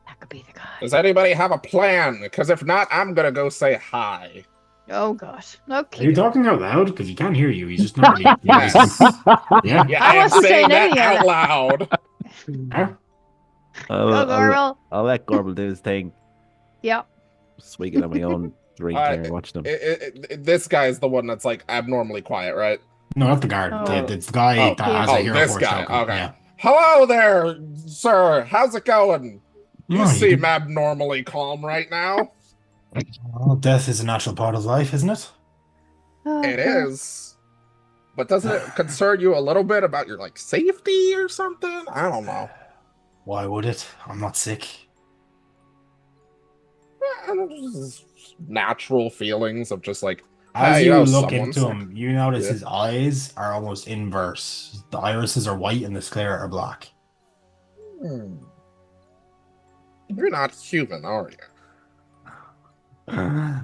That could be the guy. Does anybody have a plan? Because if not, I'm gonna go say hi. Oh gosh. Are Okay. you talking out loud? Because he can't hear you. He's just not really. Yes. Yeah. Yeah, I I am wasn't saying saying that any of out that. loud. Huh? Go, Gorbel. I'll let Gorbel do his thing. Yeah. Swigging on my own drink Alright, there, watch them. This guy is the one that's like abnormally quiet, right? No, not the guard. Oh. It's the guy Oh. that has a Oh, hero this force guy. token. Okay. Yeah. Hello there, sir. How's it going? You Oh, seem abnormally calm right now. Well, death is a natural part of life, isn't it? Oh, It God. is. But doesn't it concern you a little bit about your like safety or something? I don't know. Why would it? I'm not sick. Natural feelings of just like, As hey, you know, look someone's into sick. him, you notice Yeah. his eyes are almost inverse. The irises are white and the sclera are black. You're not human, are you?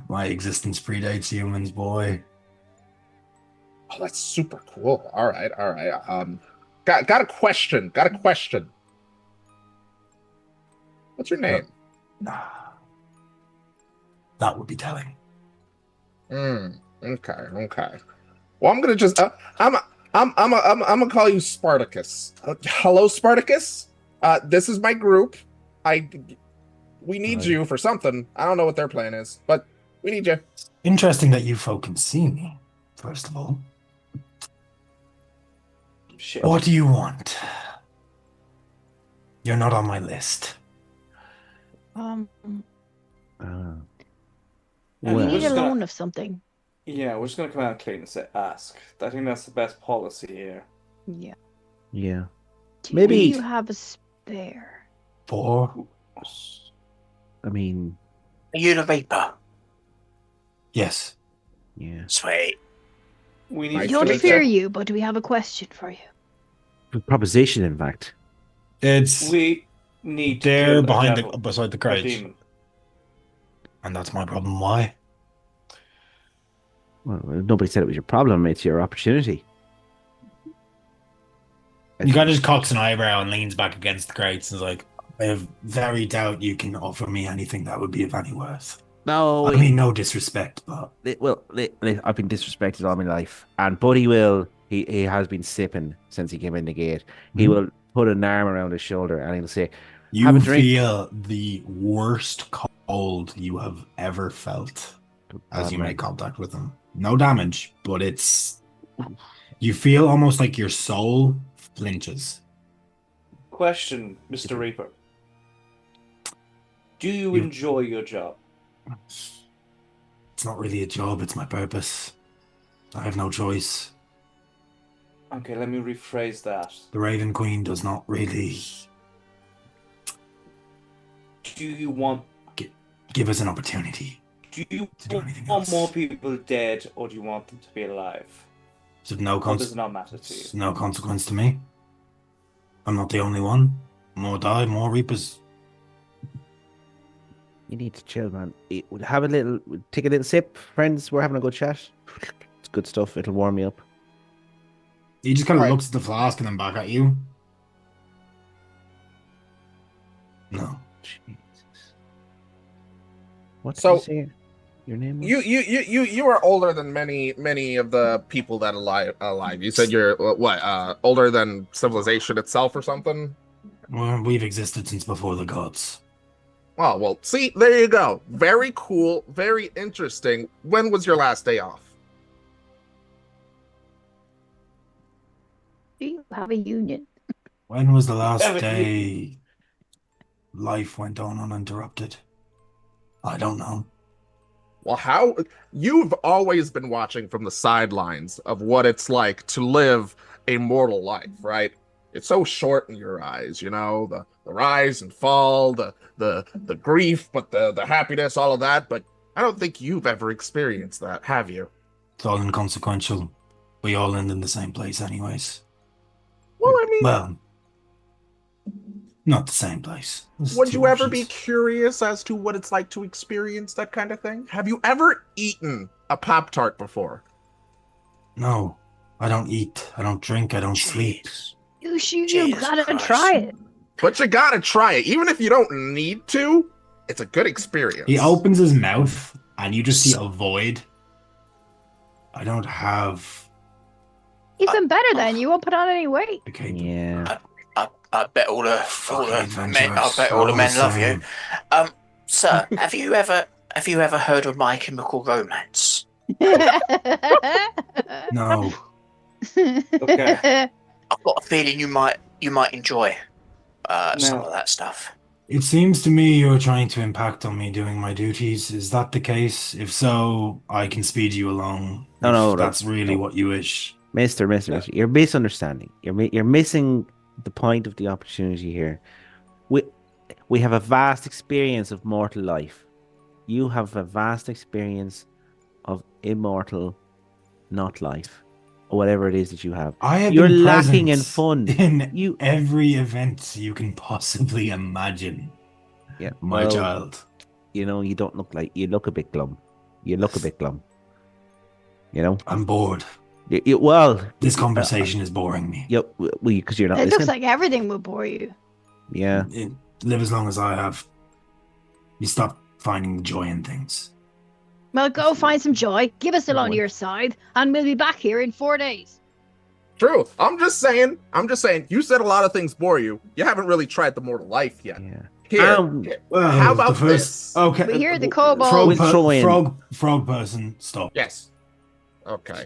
My existence predates humans, boy. Oh, that's super cool. All right. Got a question. What's your name? That would be telling. Okay. Well, I'm gonna just I'm gonna call you Spartacus. Hello, Spartacus. This is my group. We need Right. you for something. I don't know what their plan is, but we need you. Interesting that you folk can see me, first of all. Shit. What do you want? You're not on my list. Ah. And We Well, need just a gonna- loan of something. Yeah, we're just gonna come out clean and say ask. I think that's the best policy here. Yeah. yeah. Do Maybe- you have a spare? 4? I mean, Are you the Reaper? Yes. yeah. Sweet. We Nice We need to don't meet fear you. you, but we have a question for you. A proposition, in fact. It's We need to there kill a behind devil, beside the a crouch. demon. And that's my problem. Why? Well, nobody said it was your problem. It's your opportunity. He kind of just cocks an eyebrow and leans back against the crates and is like, I have very doubt you can offer me anything that would be of any worth. No, I mean, no disrespect, but I've been disrespected all my life, and Buddy will. He has been sipping since he came in the gate. He will put an arm around his shoulder and he'll say, "Have you a drink." feel the worst cold you have ever felt as you man. make contact with them. No damage, but you feel almost like your soul flinches. Question, Mr. Reaper. Do you enjoy your job? It's not really a job, it's my purpose. I have no choice. Okay, let me rephrase that. The Raven Queen does not really Do you want give us an opportunity. do you to do anything want else. more people dead, or do you want them to be alive? It's of no Or does it not matter to you? It's no consequence to me. I'm not the only one. More die, more Reapers. You need to chill, man. Take a little sip, friends. We're having a good chat. It's good stuff. It'll warm me up. He just kind of Right. looks at the flask and then back at you. No. Jesus. What did So- you say? Your name was? You are older than many of the people that alive. You said you're older than civilization itself or something. Well, we've existed since before the gods. Oh well, see, there you go. Very cool, very interesting. When was your last day off? Do you have a union? When was the last Yeah, but day life went on uninterrupted? I don't know. Well, how you've always been watching from the sidelines of what it's like to live a mortal life, right? It's so short in your eyes, you know, the rise and fall, the grief, but the happiness, all of that. But I don't think you've ever experienced that, have you? It's all inconsequential. We all end in the same place anyways. Well, I mean, Well, not the same place. There's would two you ever be options. curious as to what it's like to experience that kind of thing? Have you ever eaten a Pop-Tart before? No, I don't eat. I don't drink. I don't sleep. You Jesus gotta Christ. try it. But you gotta try it. Even if you don't need to, it's a good experience. He opens his mouth and you just see a void. I don't have Even better then, you won't put on any weight. the cape. Yeah. I bet all the men. I bet all the men love you. Sir, have you ever heard of My Chemical Romance? No. Okay. I've got a feeling you might enjoy some No. of that stuff. It seems to me you're trying to impact on me doing my duties. Is that the case? If so, I can speed you along. No, if that's really what you wish. Mister, you're misunderstanding. You're missing the point of the opportunity here. We have a vast experience of mortal life. You have a vast experience of immortal, not life, or whatever it is that you have. I have You're been lacking in present fun. in every event you can possibly imagine, Yeah, my well, child. You know, you don't look like you look a bit glum. You look a bit glum. You know. I'm bored. Well, This conversation is boring me. Yep. Well, because you're not It listening. looks like everything will bore you. Yeah. Live as long as I have. You stop finding joy in things. Well, go find some joy. Give us a loan Boy. to your side, and we'll be back here in 4 days. True. I'm just saying. You said a lot of things bore you. You haven't really tried the mortal life yet. Yeah. Here. Well, How about the first? this? Okay. We hear the kobold. Frog, We'll throw in- frog person, stop. Yes. Okay.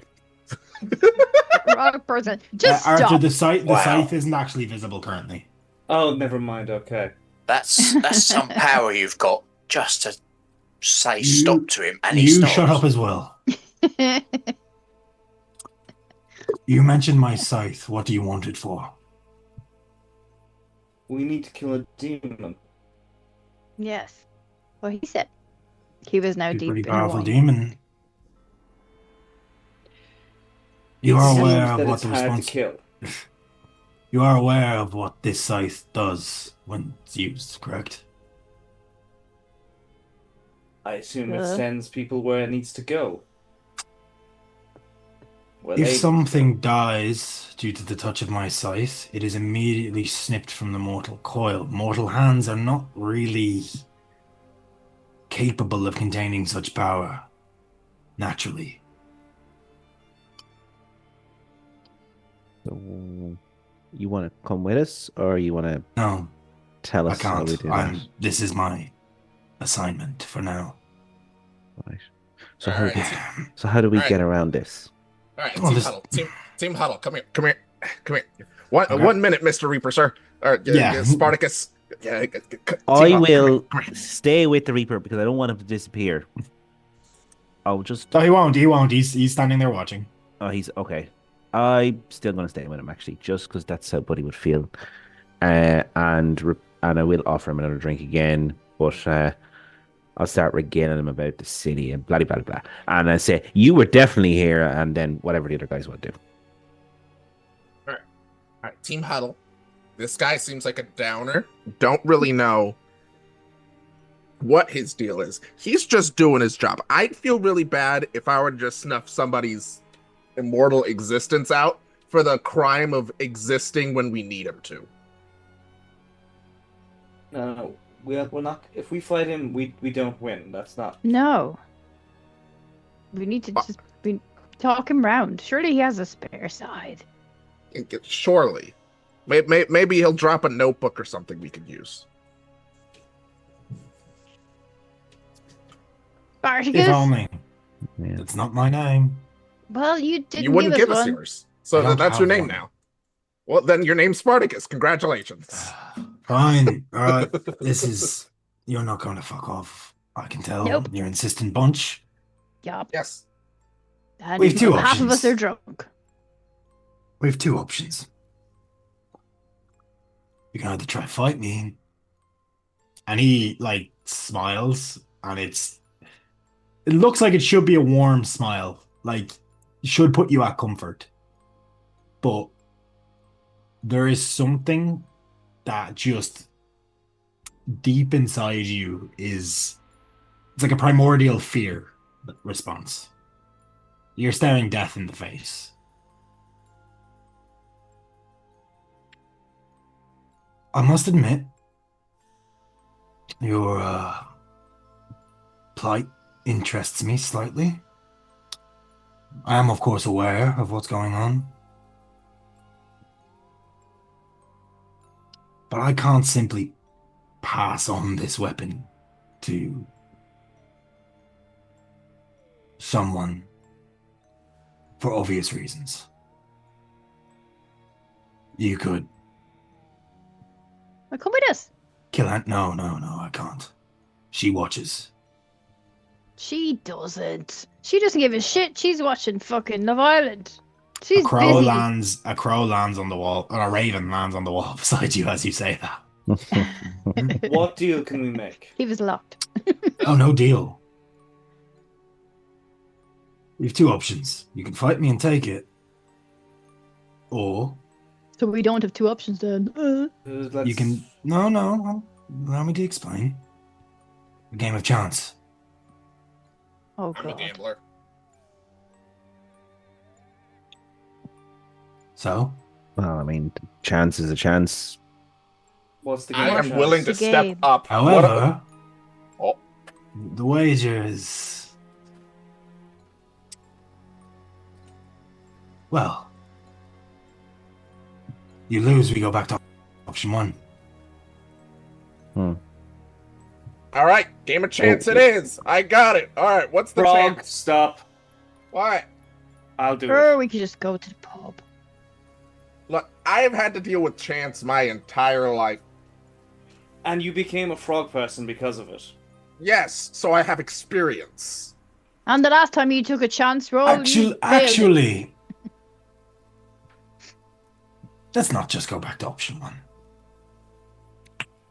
Wrong person. Just Arthur, stop. the scythe Wow. isn't actually visible currently. Oh, never mind. Okay. That's some power you've got just to say You- stop to him, and he You stops. shut up as well. You mentioned my scythe. What do you want it for? We need to kill a demon. Yes. Well, he said. He was now He's a deep pretty in powerful wine. demon. You It are seems aware of that what it's the hard response. to kill. You are aware of what this scythe does when it's used, correct? I assume it Uh. sends people where it needs to go. Well, If hey, something dies due to the touch of my scythe, it is immediately snipped from the mortal coil. Mortal hands are not really capable of containing such power naturally. So, you want to come with us, or you want to No, tell I us how we can't. do that? This is my assignment for now. Right. So All how, right. so how do we All right. get around this? All right, Well, team this- huddle. Team huddle. Come here. Come here. Okay. 1 minute, Mr. Reaper, sir. All right, Yeah. Spartacus. Yeah, team I up. will Come here. stay with the Reaper because I don't want him to disappear. I'll just. No, he won't. He won't. He's standing there watching. Oh, he's okay. I'm still going to stay with him actually, just because that's how Buddy would feel. And I will offer him another drink again, but I'll start regaling him about the city and blah blah blah. And I say you were definitely here, and then whatever the other guys want to do. All right, team huddle. This guy seems like a downer. Don't really know what his deal is. He's just doing his job. I'd feel really bad if I were to just snuff somebody's immortal existence out for the crime of existing when we need him to. no, we're not. If we fight him, we don't win. That's not. No. We need to just talk him round. Surely he has a spare side. Surely. Maybe he'll drop a notebook or something we could use. Spartacus? If only. Yeah. That's not my name. Well, you didn't You wouldn't give us one. yours. So I don't that's your have name one. now. Well, then your name's Spartacus. Congratulations. Fine. This is. You're not going to fuck off. I can tell. Nope. You're an insistent bunch. Yup. Yes. And We've two half of us options. are drunk. We have two options. You can either try to fight me, and he like smiles, and it looks like it should be a warm smile, like it should put you at comfort. But there is something that just deep inside you it's like a primordial fear response. You're staring death in the face. I must admit, your plight interests me slightly. I am, of course, aware of what's going on. But I can't simply pass on this weapon to someone for obvious reasons. You could Well, come with us. kill Aunt. No, I can't. She watches. She doesn't. She doesn't give a shit. She's watching fucking Love Island. She's A crow busy. lands on the wall, or a raven lands on the wall beside you as you say that. What deal can we make? He was locked. Oh, no deal. We have two options. You can fight me and take it, or So we don't have two options then. you can. No. Allow me to explain. A game of chance. Oh I'm a god. gambler. So, Well, I mean, chance is a chance. What's the I game? am willing to It's a step game. up. however, Oh. the wager is. Well, you lose, we go back to option one. All right, game of chance it is. I got it. All right, what's the Frog, chance? stop. What? I'll do Or it. we could just go to the pub. Look, I have had to deal with chance my entire life. And you became a frog person because of it. Yes, so I have experience. And the last time you took a chance roll, you failed it. Actually, let's not just go back to option one.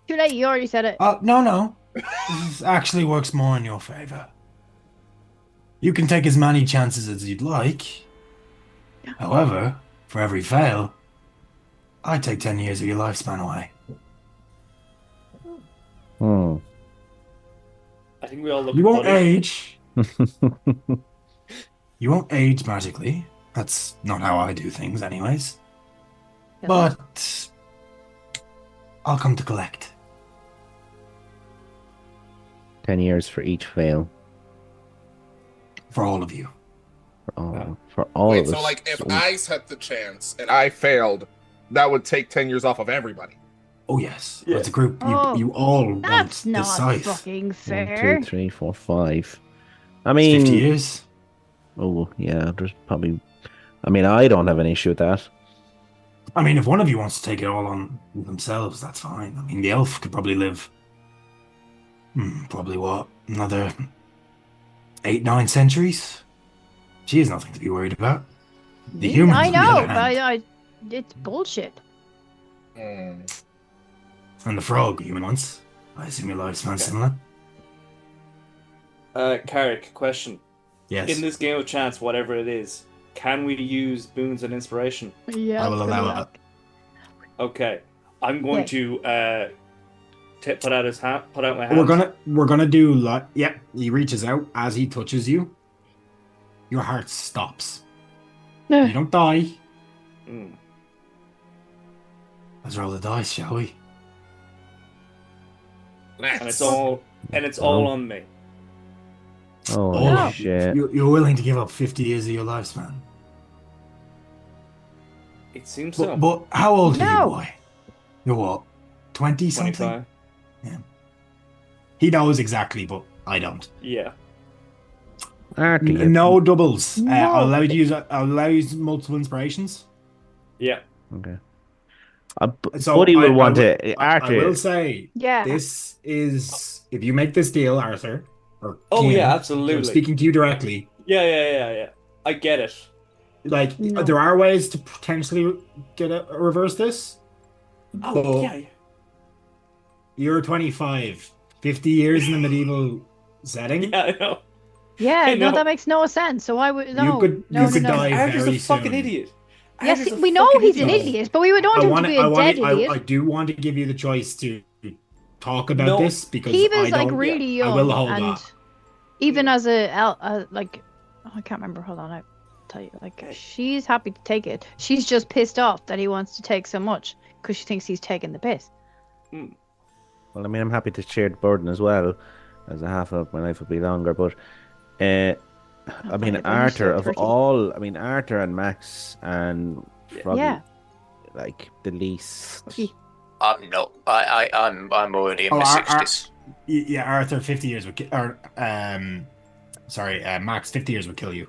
Too late, you already said it. No. This actually works more in your favor. You can take as many chances as you'd like. However, for every fail, I take 10 years of your lifespan away. Hmm. I think we all look You won't funny. age. You won't age magically, That's not how I do things, anyways. Yeah. But I'll come to collect. 10 years for each fail. For all of you. For all Wait, of us. so like if I had the chance and I failed, that would take 10 years off of everybody. Oh, yes. Yeah. As a group, Oh, you all want That's the not scythe. fucking 1, fair. 2, 3, 4, 5. I It's mean, 50 years. oh yeah, there's probably. I mean, I don't have an issue with that. I mean, if one of you wants to take it all on themselves, that's fine. I mean, the elf could probably live. Probably what? Another 8, 9 centuries? She has nothing to be worried about. The humans, I on the know, other but hand, it's bullshit. and the frog, human once. I assume your lifespan's similar. Carrick, question. Yes. In this game of chance, whatever it is, can we use boons and inspiration? Yeah, I will allow it. Okay. I'm going to put out my hand. We're gonna do yep, he reaches out. As he touches you, your heart stops. You don't die. Let's roll the dice, shall we? And it's all on me. Oh No. shit! You're willing to give up 50 years of your lifespan. It seems so. But how old are you, No. boy? You're what? 20 something? 25. Yeah. He knows exactly, but I don't. Yeah. Artie, No doubles. No. I'll allow you to use. I'll allow you multiple inspirations. Yeah. Okay. So Buddy will want I to. Artie, will say, Yeah. this is if you make this deal, Arthur. Or Oh, Kim, yeah, I'm absolutely. speaking to you directly. Yeah. I get it. Like No. there are ways to potentially reverse this. Oh, But yeah. you're 25, 50 years in a medieval setting. Yeah, I know. Yeah, I no, know. that makes no sense. So why would no? You could die Arthur's very a fucking soon. idiot. Yes, Arthur's a we know fucking he's an idiot. idiot, but we don't want him to be a dead idiot. I do want to give you the choice to talk about No. this because He was I like don't. really I young, will hold and off. even as like, oh, I can't remember. Hold on, I'll tell you. Like, she's happy to take it. She's just pissed off that he wants to take so much because she thinks he's taking the piss. well, I mean, I'm happy to share the burden as well, as a half of my life will be longer. But, I mean, Okay, then you Arthur said of 30. all, I mean, Arthur and Max and Froggy, Yeah. like the least. Froggy. I'm not. I'm already in my Oh, 60s. Yeah, Arthur, 50 years would Max, 50 years would kill you.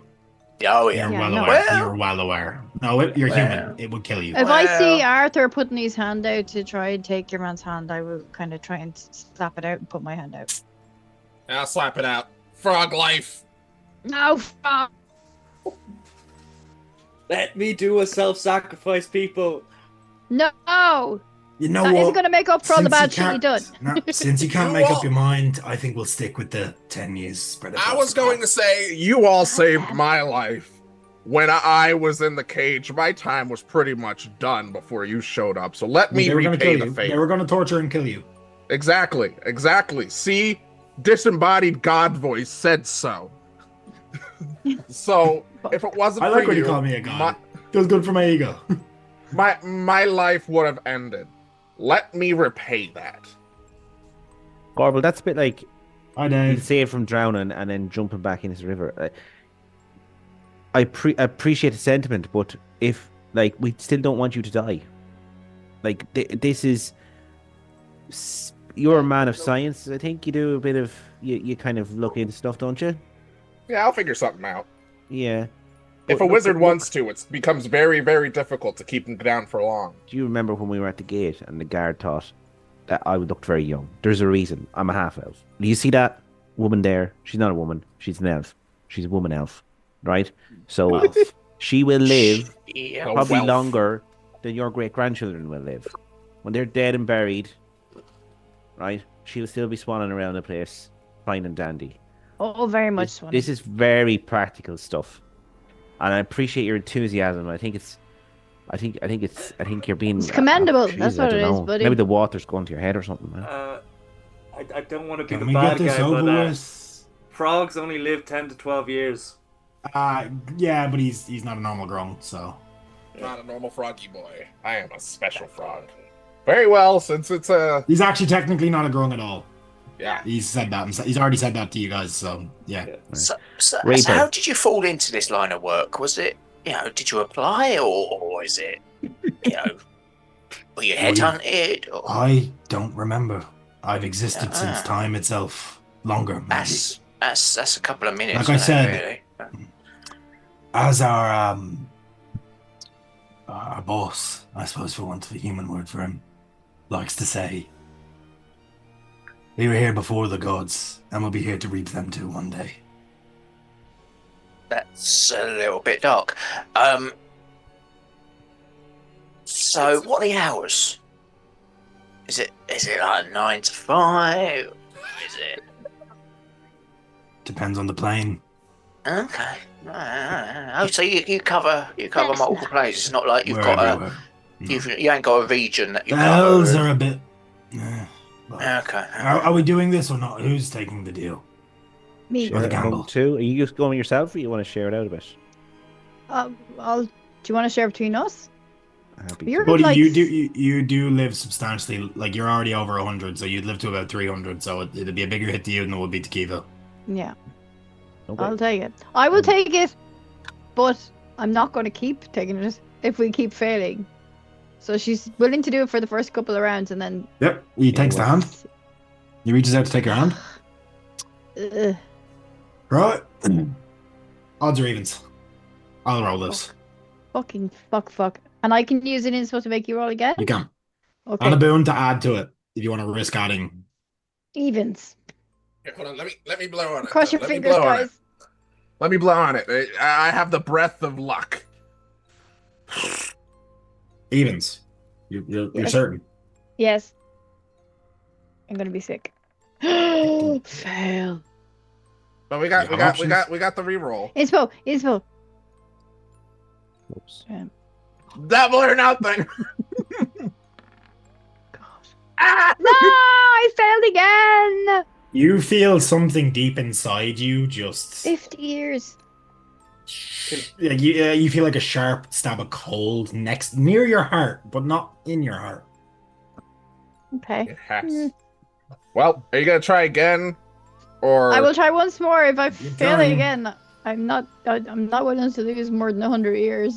Oh You're yeah. Yeah, well no. aware. Well- You're well aware. No, you're human. It would kill you. If I see Well- Arthur putting his hand out to try and take your man's hand, I will kind of try and slap it out and put my hand out. I'll slap it out. Frog life. No, fuck. Let me do a self-sacrifice, people. No. You know That what? isn't going to make up for all the Since bad you shit you done. can't- No, since you can't make up your mind, I think we'll stick with the 10 years spread across I was the going pot. to say, you all saved my life. When I was in the cage, my time was pretty much done before you showed up. So let me They were gonna repay kill the you. favor. They were going to torture and kill you. Exactly. See, disembodied God voice said so. So if it wasn't I like for when you you, call me a god. Feels good for my ego. my life would have ended. Let me repay that. Gorbel, that's a bit like Hi, being Dave. saved from drowning and then jumping back into the river. I appreciate the sentiment, but if like we still don't want you to die. Like this is you're a man of science. I think you do a bit of you kind of look into stuff, don't you? Yeah, I'll figure something out. Yeah. If But a look- wizard look- wants to, it becomes very, very difficult to keep him down for long. Do you remember when we were at the gate and the guard thought that I looked very young? There's a reason. I'm a half elf. Do you see that woman there? She's not a woman. She's an elf. She's a woman elf, right? So she will live Yeah. Oh, probably wealth. longer than your great grandchildren will live. When they're dead and buried, right? She'll still be swanning around the place, fine and dandy. Oh, very much so. This is very practical stuff, and I appreciate your enthusiasm. I think you're being. It's commendable. Jesus, That's I what don't it is, know. buddy. Maybe the water's going to your head or something, man. I don't want to be Can the we bad get this guy, over but with? frogs only live 10 to 12 years. Yeah, but he's not a normal grung, so. Not a normal froggy boy. I am a special frog. Very well, since it's a... He's actually technically not a grung at all. Yeah. He's said that. He's already said that to you guys, so yeah. So Reaper. how did you fall into this line of work? Was it, did you apply, or is it, were you headhunted? Or... I don't remember. I've existed since time itself. Longer, maybe. That's a couple of minutes. Like I said, really. As our boss, I suppose, for want of a human word for him, likes to say, we were here before the gods, and we'll be here to reap them too one day. That's a little bit dark. So what are the hours? Is it like 9 to 5? Is it? Depends on the plane. Okay. Oh, so you cover multiple places. It's not like you've We're got everywhere. you ain't got a region that you The cover. elves are a bit... but Okay. are we doing this or not? Who's taking the deal? Me. Or the gamble? Too? Are you just going yourself, or you want to share it out a bit? Do you want to share between us? Happy You're to. good. But Like- you do live substantially, like you're already over 100, so you'd live to about 300, so it'd be a bigger hit to you than it would be to Kiva. Yeah, Okay. I'll take it. I will take it, but I'm not going to keep taking it if we keep failing. So she's willing to do it for the first couple of rounds, and then. Yep, he takes the hand. He reaches out to take your hand. Ugh. Right. Odds or evens? I'll roll this. Fucking fuck. And I can use an inspo to make you roll again? You can. Okay. And a boon to add to it if you want to risk adding. Evens. Here, hold on, let me blow on it. Cross your Let me fingers, blow on it. guys. Let me blow on it. I have the breath of luck. Evens. You're Yes. certain. Yes. I'm gonna be sick. Fail. But we got You have options? the reroll. Inspo. Oops. Double or nothing. Ah! No, I failed again. You feel something deep inside you just 50 years. like you feel like a sharp stab of cold near your heart, but not in your heart. Okay. Yes. Well, are you gonna try again, or I will try once more. If I You're fail trying. again, I'm not willing to lose more than 100 years.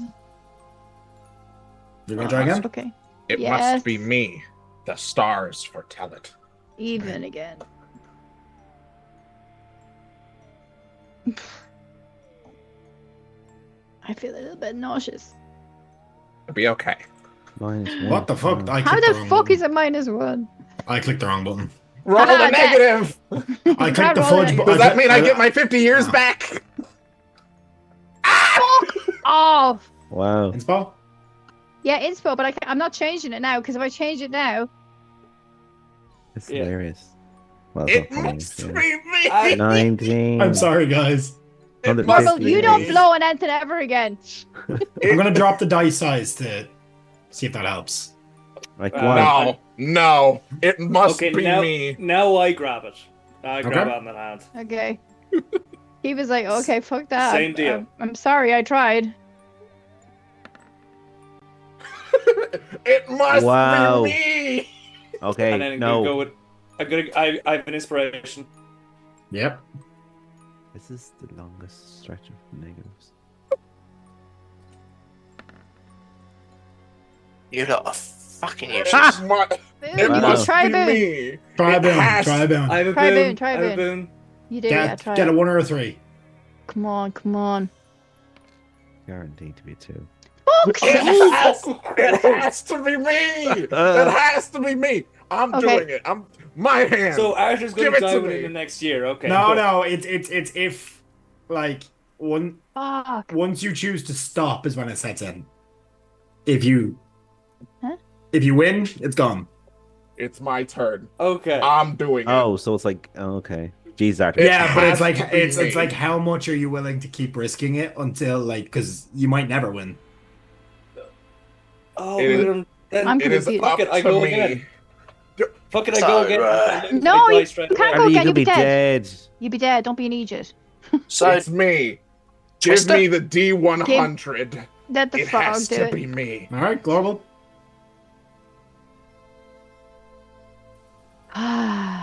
You're gonna try again? Okay. it Yes. must be me? The stars foretell it. Even again. I feel a little bit nauseous. It'll be okay. -1. What the fuck? Oh. I How clicked the wrong fuck button. is it -1? I clicked the wrong button. Roll Ah, the that- negative. I clicked the roll fudge it. button. Does that mean I get my 50 years No. back? Oh! Wow. Inspo? Yeah, inspo, but I'm not changing it now, because if I change it now... It's Yeah. hilarious. Well, It not funny, must yeah. be me. 19. I'm sorry, guys. It Marble, must Marble, be you don't me. blow on anything ever again. I'm gonna drop the dice size to see if that helps. Like Uh, one. No, it must Okay, be now, me. now I grab it. I grab Okay. it in the hand. Okay. He was like, okay, fuck that. Same deal. I'm sorry, I tried. It must Wow. be me. Okay, And then I'm gonna go no. with. I have an inspiration. Yep. This is the longest stretch of negatives. You lot are fucking useless. It mu- Boon, it Wow. must try be boon. me. Try a It boon. has- Try a boon. I have a Try boon. boon, try I have a boon. boon. You do, yeah, try Get it. a 1 or a 3. Come on. Guaranteed to be 2. Fuck! It has to be me. It has to be me. I'm Okay. doing it. I'm my hand. So Arthur's Give gonna it die to within me. the next year. Okay. No, good. no, it's if like Fuck. once you choose to stop is when it sets in. If you Huh? if you win, it's gone. It's my turn. Okay. I'm doing it. Oh, so it's like, oh, okay. Jeez, Arthur. It Yeah, but it's has like to be it's me. like how much are you willing to keep risking it until like because you might never win. Oh, It is- then I'm It is confused. up Fuck it, I to go me. again. Fuck it, I So, go again. No, I die you straight can't away. Arthur, go you again, could you'll be be dead. dead. You'd be dead. Don't be an idiot. So It's me. Give Twister? me the D100. Let the It frog has do to it. be me. All right, global.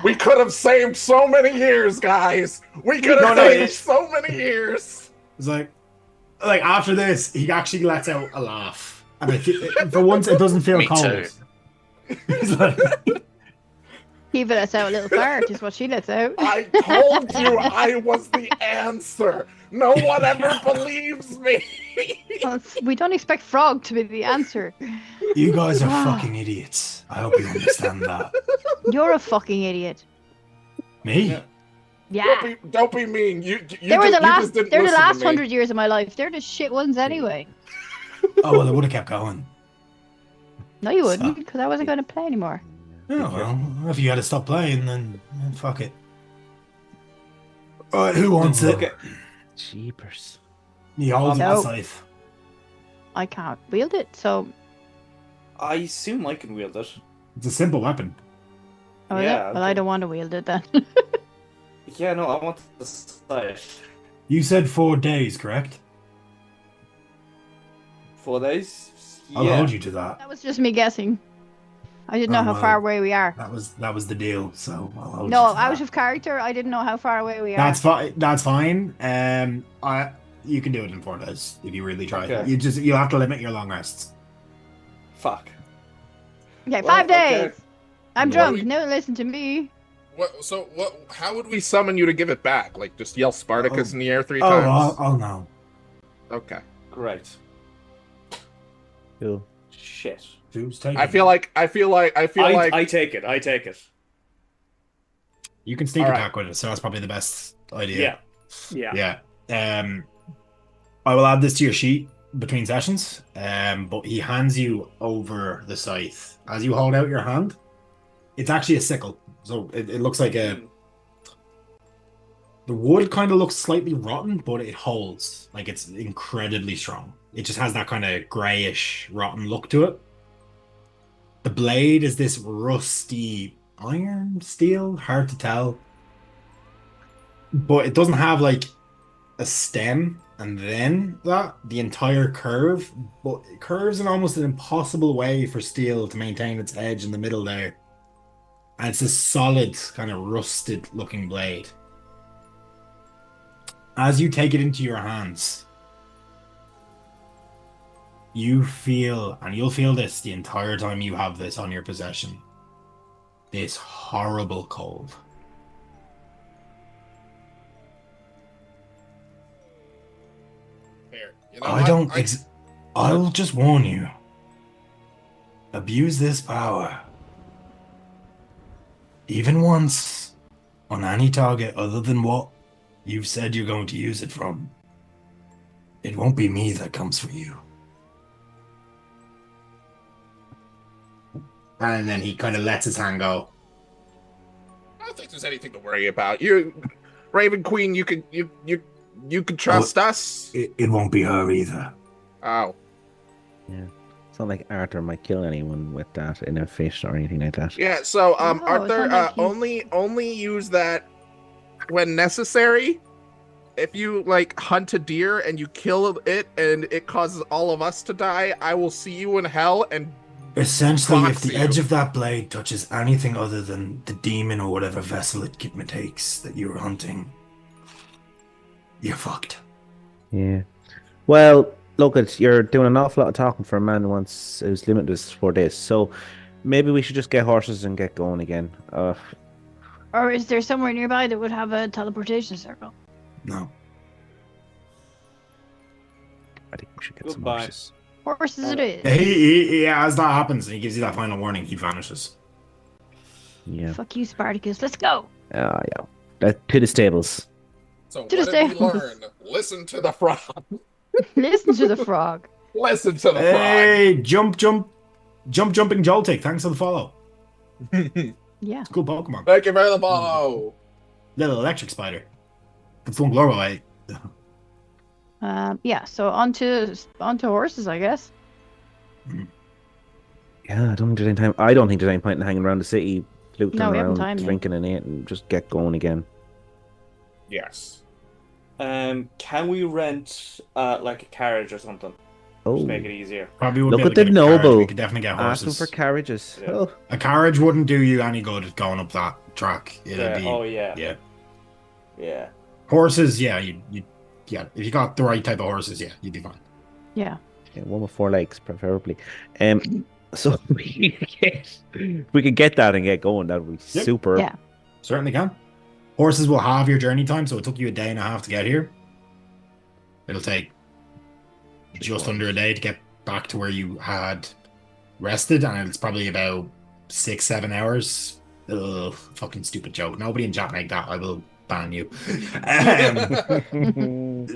We could have saved so many years, guys. We could have saved so many years. It's like after this, he actually lets out a laugh, and for once, it doesn't feel Me cold. too. It's like, Eva lets out a little fart, is what she lets out. I told you I was the answer. No one ever believes me. Well, we don't expect frog to be the answer. You guys are fucking idiots. I hope you understand that. You're a fucking idiot. Me? Yeah. Don't be mean. They were the last. didn't They're the listen to last me. 100 years of my life. They're the shit ones anyway. Oh, well, I would have kept going. No, you wouldn't, So- because I wasn't going to play anymore. Oh, well, if you had to stop playing, then fuck it. Alright, who wants it? Okay. Jeepers. he holds No. the scythe. I can't wield it, so. I assume I can wield it. It's a simple weapon. Oh, Yeah, yeah. Well, I okay. don't want to wield it then. Yeah, no, I want the scythe. You said 4 days, correct? 4 days? I'll Yeah. hold you to that. That was just me guessing. I didn't know Oh, how well. far away we are. That was the deal. So I'll hold No, you to out that. of character, I didn't know how far away we are. That's fine. That's fine. You can do it in 4 days if you really try. Okay. You'll have to limit your long rests. Fuck. Okay, Well, 5 days. okay. I'm What drunk. do we- No, listen to me. How would we summon you to give it back? Like just yell Spartacus in the air 3 Oh, times? I'll know. Okay. Great. Cool. Shit. Who's taking? I feel like I take it. I take it. you can sneak All right. attack with it, so that's probably the best idea. Yeah. Yeah. I will add this to your sheet between sessions. But he hands you over the scythe as you hold out your hand. It's actually a sickle, so it looks like a. The wood kind of looks slightly rotten, but it holds. Like it's incredibly strong. It just has that kind of grayish, rotten look to it. The blade is this rusty iron, steel, hard to tell. But it doesn't have like a stem and then the entire curve. But it curves in almost an impossible way for steel to maintain its edge in the middle there. And it's a solid, kind of rusted looking blade. As you take it into your hands, you feel, and you'll feel this the entire time you have this on your possession, this horrible cold. Here, I'll just warn you. Abuse this power. Even once. On any target other than what you've said you're going to use it from. It won't be me that comes for you. And then he kind of lets his hand go. I don't think there's anything to worry about. You, Raven Queen, you can trust us. It won't be her either. Oh, It's not like Arthur might kill anyone with that in a fish or anything like that. yeah. So, No, it's Arthur, not like he's- only use that when necessary. If you like hunt a deer and you kill it and it causes all of us to die, I will see you in hell and Essentially, if Box the you. edge of that blade touches anything other than the demon or whatever vessel it takes that you're hunting, you're fucked. Yeah. Well, look, you're doing an awful lot of talking for a man who's limited to 4 days. So maybe we should just get horses and get going again. Or is there somewhere nearby that would have a teleportation circle? No. I think we should get Goodbye. some horses. Horses it is. As that happens and he gives you that final warning, he vanishes. Yeah. Fuck you, Spartacus. Let's go. Yeah. To the stables. So To what the did we stables. learn? Listen to the frog. Listen to the frog. Listen to the Hey, jumping Joltik. Thanks for the follow. frog. Yeah. It's a cool Pokemon. Thank you for the follow. Little electric spider. It's one global, eh? Yeah. So onto horses, I guess. Yeah, I don't think there's any time. I don't think there's any point in hanging around the city, looting No, we haven't around, time, mate. drinking and eating. Just get going again. Yes. Can we rent like a carriage or something? Oh, Just make it easier. Probably would look be able at to the get a carriage. We noble could definitely get asking for horses. carriages. Yeah. Oh, A carriage wouldn't do you any good going up that track. It'd be Oh yeah. yeah. Horses, yeah, yeah. If you got the right type of horses, yeah, you'd be fine. Yeah. yeah, one with 4 legs, preferably. So we could get that and get going. That would be Yep. super. Yeah. Certainly can. Horses will halve your journey time, so it took you a day and a half to get here. It'll take just under a day to get back to where you had rested, and it's probably about 6-7 hours. Ugh, fucking stupid joke. Nobody in chat make that. I will ban you.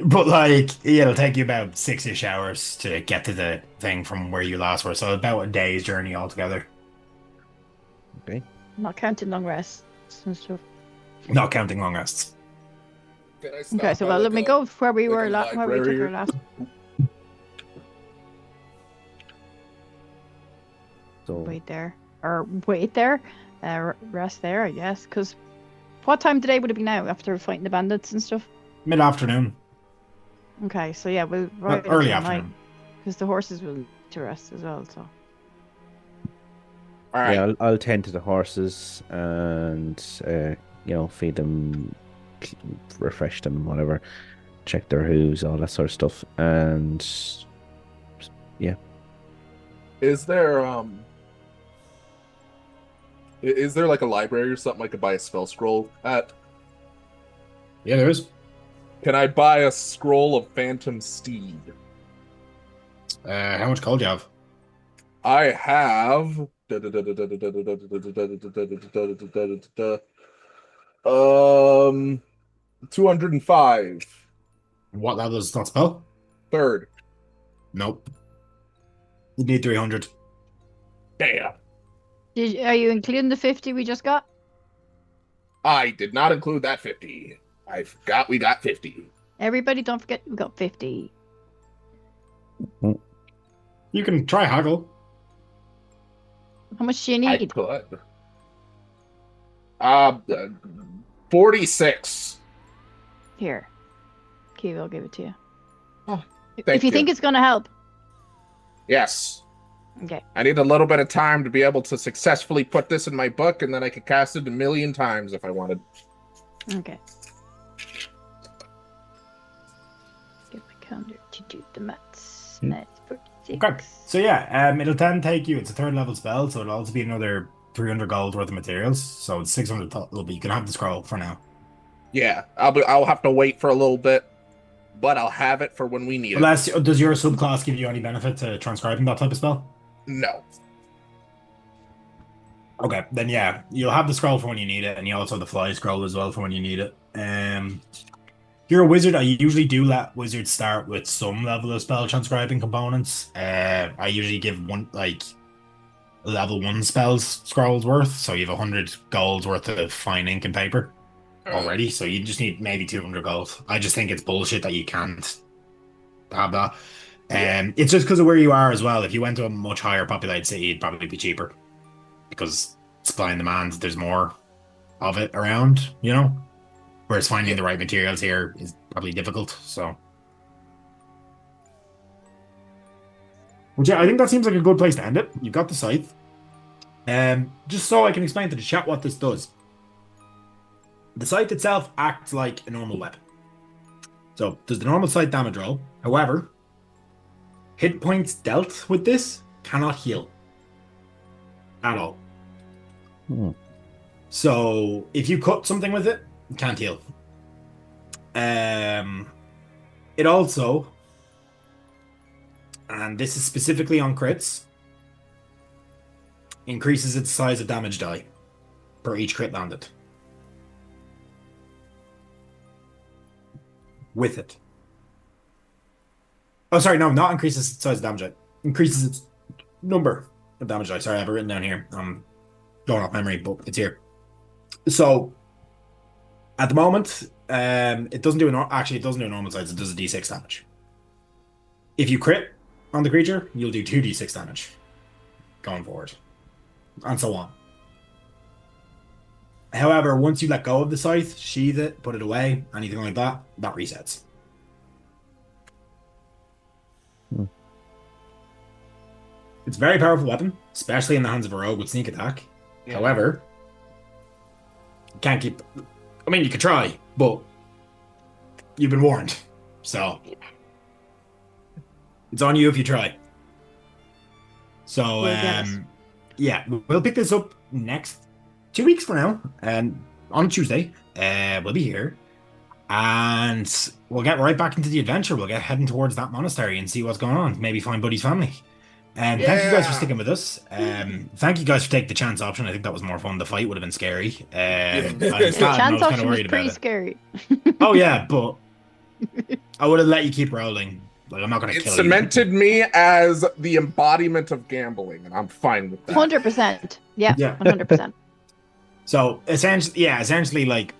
But like, yeah, it'll take you about 6-ish hours to get to the thing from where you last were. So about a day's journey altogether. Okay. Not counting long rests and stuff. Not counting long rests. Can I Okay, stop so by, let me go where we like were a where we took library? our last. So Wait there. Or wait there. Rest there, I guess. Because what time today would it be now after fighting the bandits and stuff? Mid-afternoon. Okay, so yeah, we'll Well, ride early until night. afternoon. Because the horses will need to rest as well, so. All right. yeah, I'll tend to the horses and feed them, refresh them, whatever, check their hooves, all that sort of stuff, and yeah. Is there like a library or something I could buy a spell scroll at? Yeah, there is. Can I buy a scroll of Phantom Steed? How much gold do you have? I have 205. What level is that spell? Third. Nope. You need 300. Damn. Are you including the 50 we just got? I did not include that 50. We got 50. Everybody, don't forget we got 50. You can try haggle. How much do you I need? could. 46. Here. Okay, we'll give it to you. Oh, if thank you you. think it's going to help. Yes. Okay. I need a little bit of time to be able to successfully put this in my book, and then I could cast it a million times if I wanted. Okay. Get my calendar to do the maths. That's 46. Okay. So yeah, it'll then take you. It's a third level spell, so it'll also be another 300 gold worth of materials. So it's 600 total. But you can have the scroll for now. Yeah, I'll have to wait for a little bit, but I'll have it for when we need it. Unless, does your subclass give you any benefit to transcribing that type of spell? No. Okay, then yeah, you'll have the scroll for when you need it, and you also have the fly scroll as well for when you need it. If you're a wizard, I usually do let wizards start with some level of spell transcribing components. I usually give one, like, level 1 spells scrolls worth, so you have 100 gold worth of fine ink and paper already, so you just need maybe 200 gold. I just think it's bullshit that you can't have that. It's just because of where you are as well. If you went to a much higher populated city, it'd probably be cheaper. Because supply and demand, there's more of it around, you know? Whereas finding the right materials here is probably difficult, so. Well, yeah, I think that seems like a good place to end it. You've got the scythe. Just so I can explain to the chat what this does. The scythe itself acts like a normal weapon. So, does the normal scythe damage roll. However, hit points dealt with this cannot heal. At all. So if you cut something with it, you can't heal. It also, and this is specifically on crits, increases its size of damage die per each crit landed. With it. Oh, sorry, no, not increases its size of damage die. Increases its number of damage die. Sorry, I have it written down here. I'm going off memory, but it's here. So, at the moment, it doesn't do a normal size. It does a d6 damage. If you crit on the creature, you'll do 2d6 damage going forward, and so on. However, once you let go of the scythe, sheathe it, put it away, anything like that, that resets. Hmm. It's a very powerful weapon, especially in the hands of a rogue with sneak attack. Yeah. However, you can't keep. I mean, you could try, but you've been warned. So it's on you if you try. So, We'll get it. yeah, we'll pick this up next 2 weeks from now, and on Tuesday, we'll be here, and we'll get right back into the adventure. We'll get heading towards that monastery and see what's going on. Maybe find Buddy's family. And thank you guys for Yeah. sticking with us. Thank you guys for taking the chance option. I think that was more fun. The fight would have been scary. I was The sad and I was chance kind of option was worried pretty about it. scary. Oh yeah, but I would have let you keep rolling. Like I'm not gonna It kill cemented me as the embodiment of gambling, and I'm fine with that. 100%. Yeah, Yeah. 100%. you. So essentially, like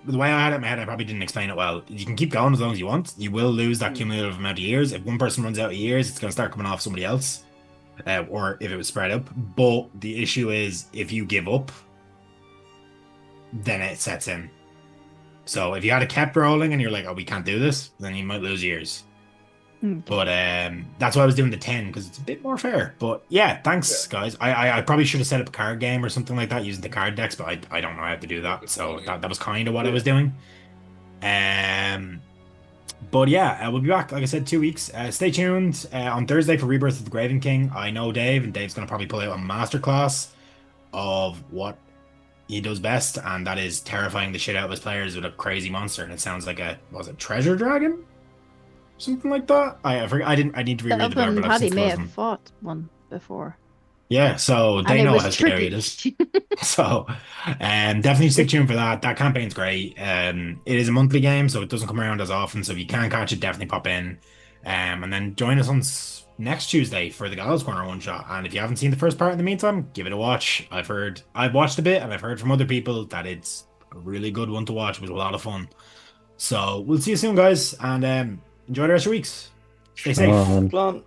the way I had it in my head, I probably didn't explain it well. You can keep going as long as you want. You will lose that cumulative amount of years. If one person runs out of years, it's gonna start coming off somebody else, or if it was spread up. But the issue is, if you give up, then it sets in. So if you had kept rolling and you're like, oh, we can't do this, then you might lose years. But that's why I was doing the 10, because it's a bit more fair. But yeah, thanks guys. I probably should have set up a card game or something like that using the card decks, but I don't know how to do that. So that was kind of what I was doing. But yeah, we'll be back, like I said, 2 weeks. Stay tuned on Thursday for Rebirth of the Graven King. I know Dave, and Dave's going to probably pull out a masterclass of what he does best, and that is terrifying the shit out of his players with a crazy monster. And it sounds like was it treasure dragon? Something like that. I forget. I need to reread the lore, but I've Paddy since may closed have them. fought one before. Yeah, so And they it know was how scary it trippy. is. So, definitely stick tuned for that. That campaign's great. It is a monthly game, so it doesn't come around as often. So if you can catch it, definitely pop in. And then join us on next Tuesday for the Gallows Corner one shot. And if you haven't seen the first part in the meantime, give it a watch. I've watched a bit, and I've heard from other people that it's a really good one to watch. It was a lot of fun. So we'll see you soon, guys, and enjoy the rest of your weeks. Stay safe. Um, Plon.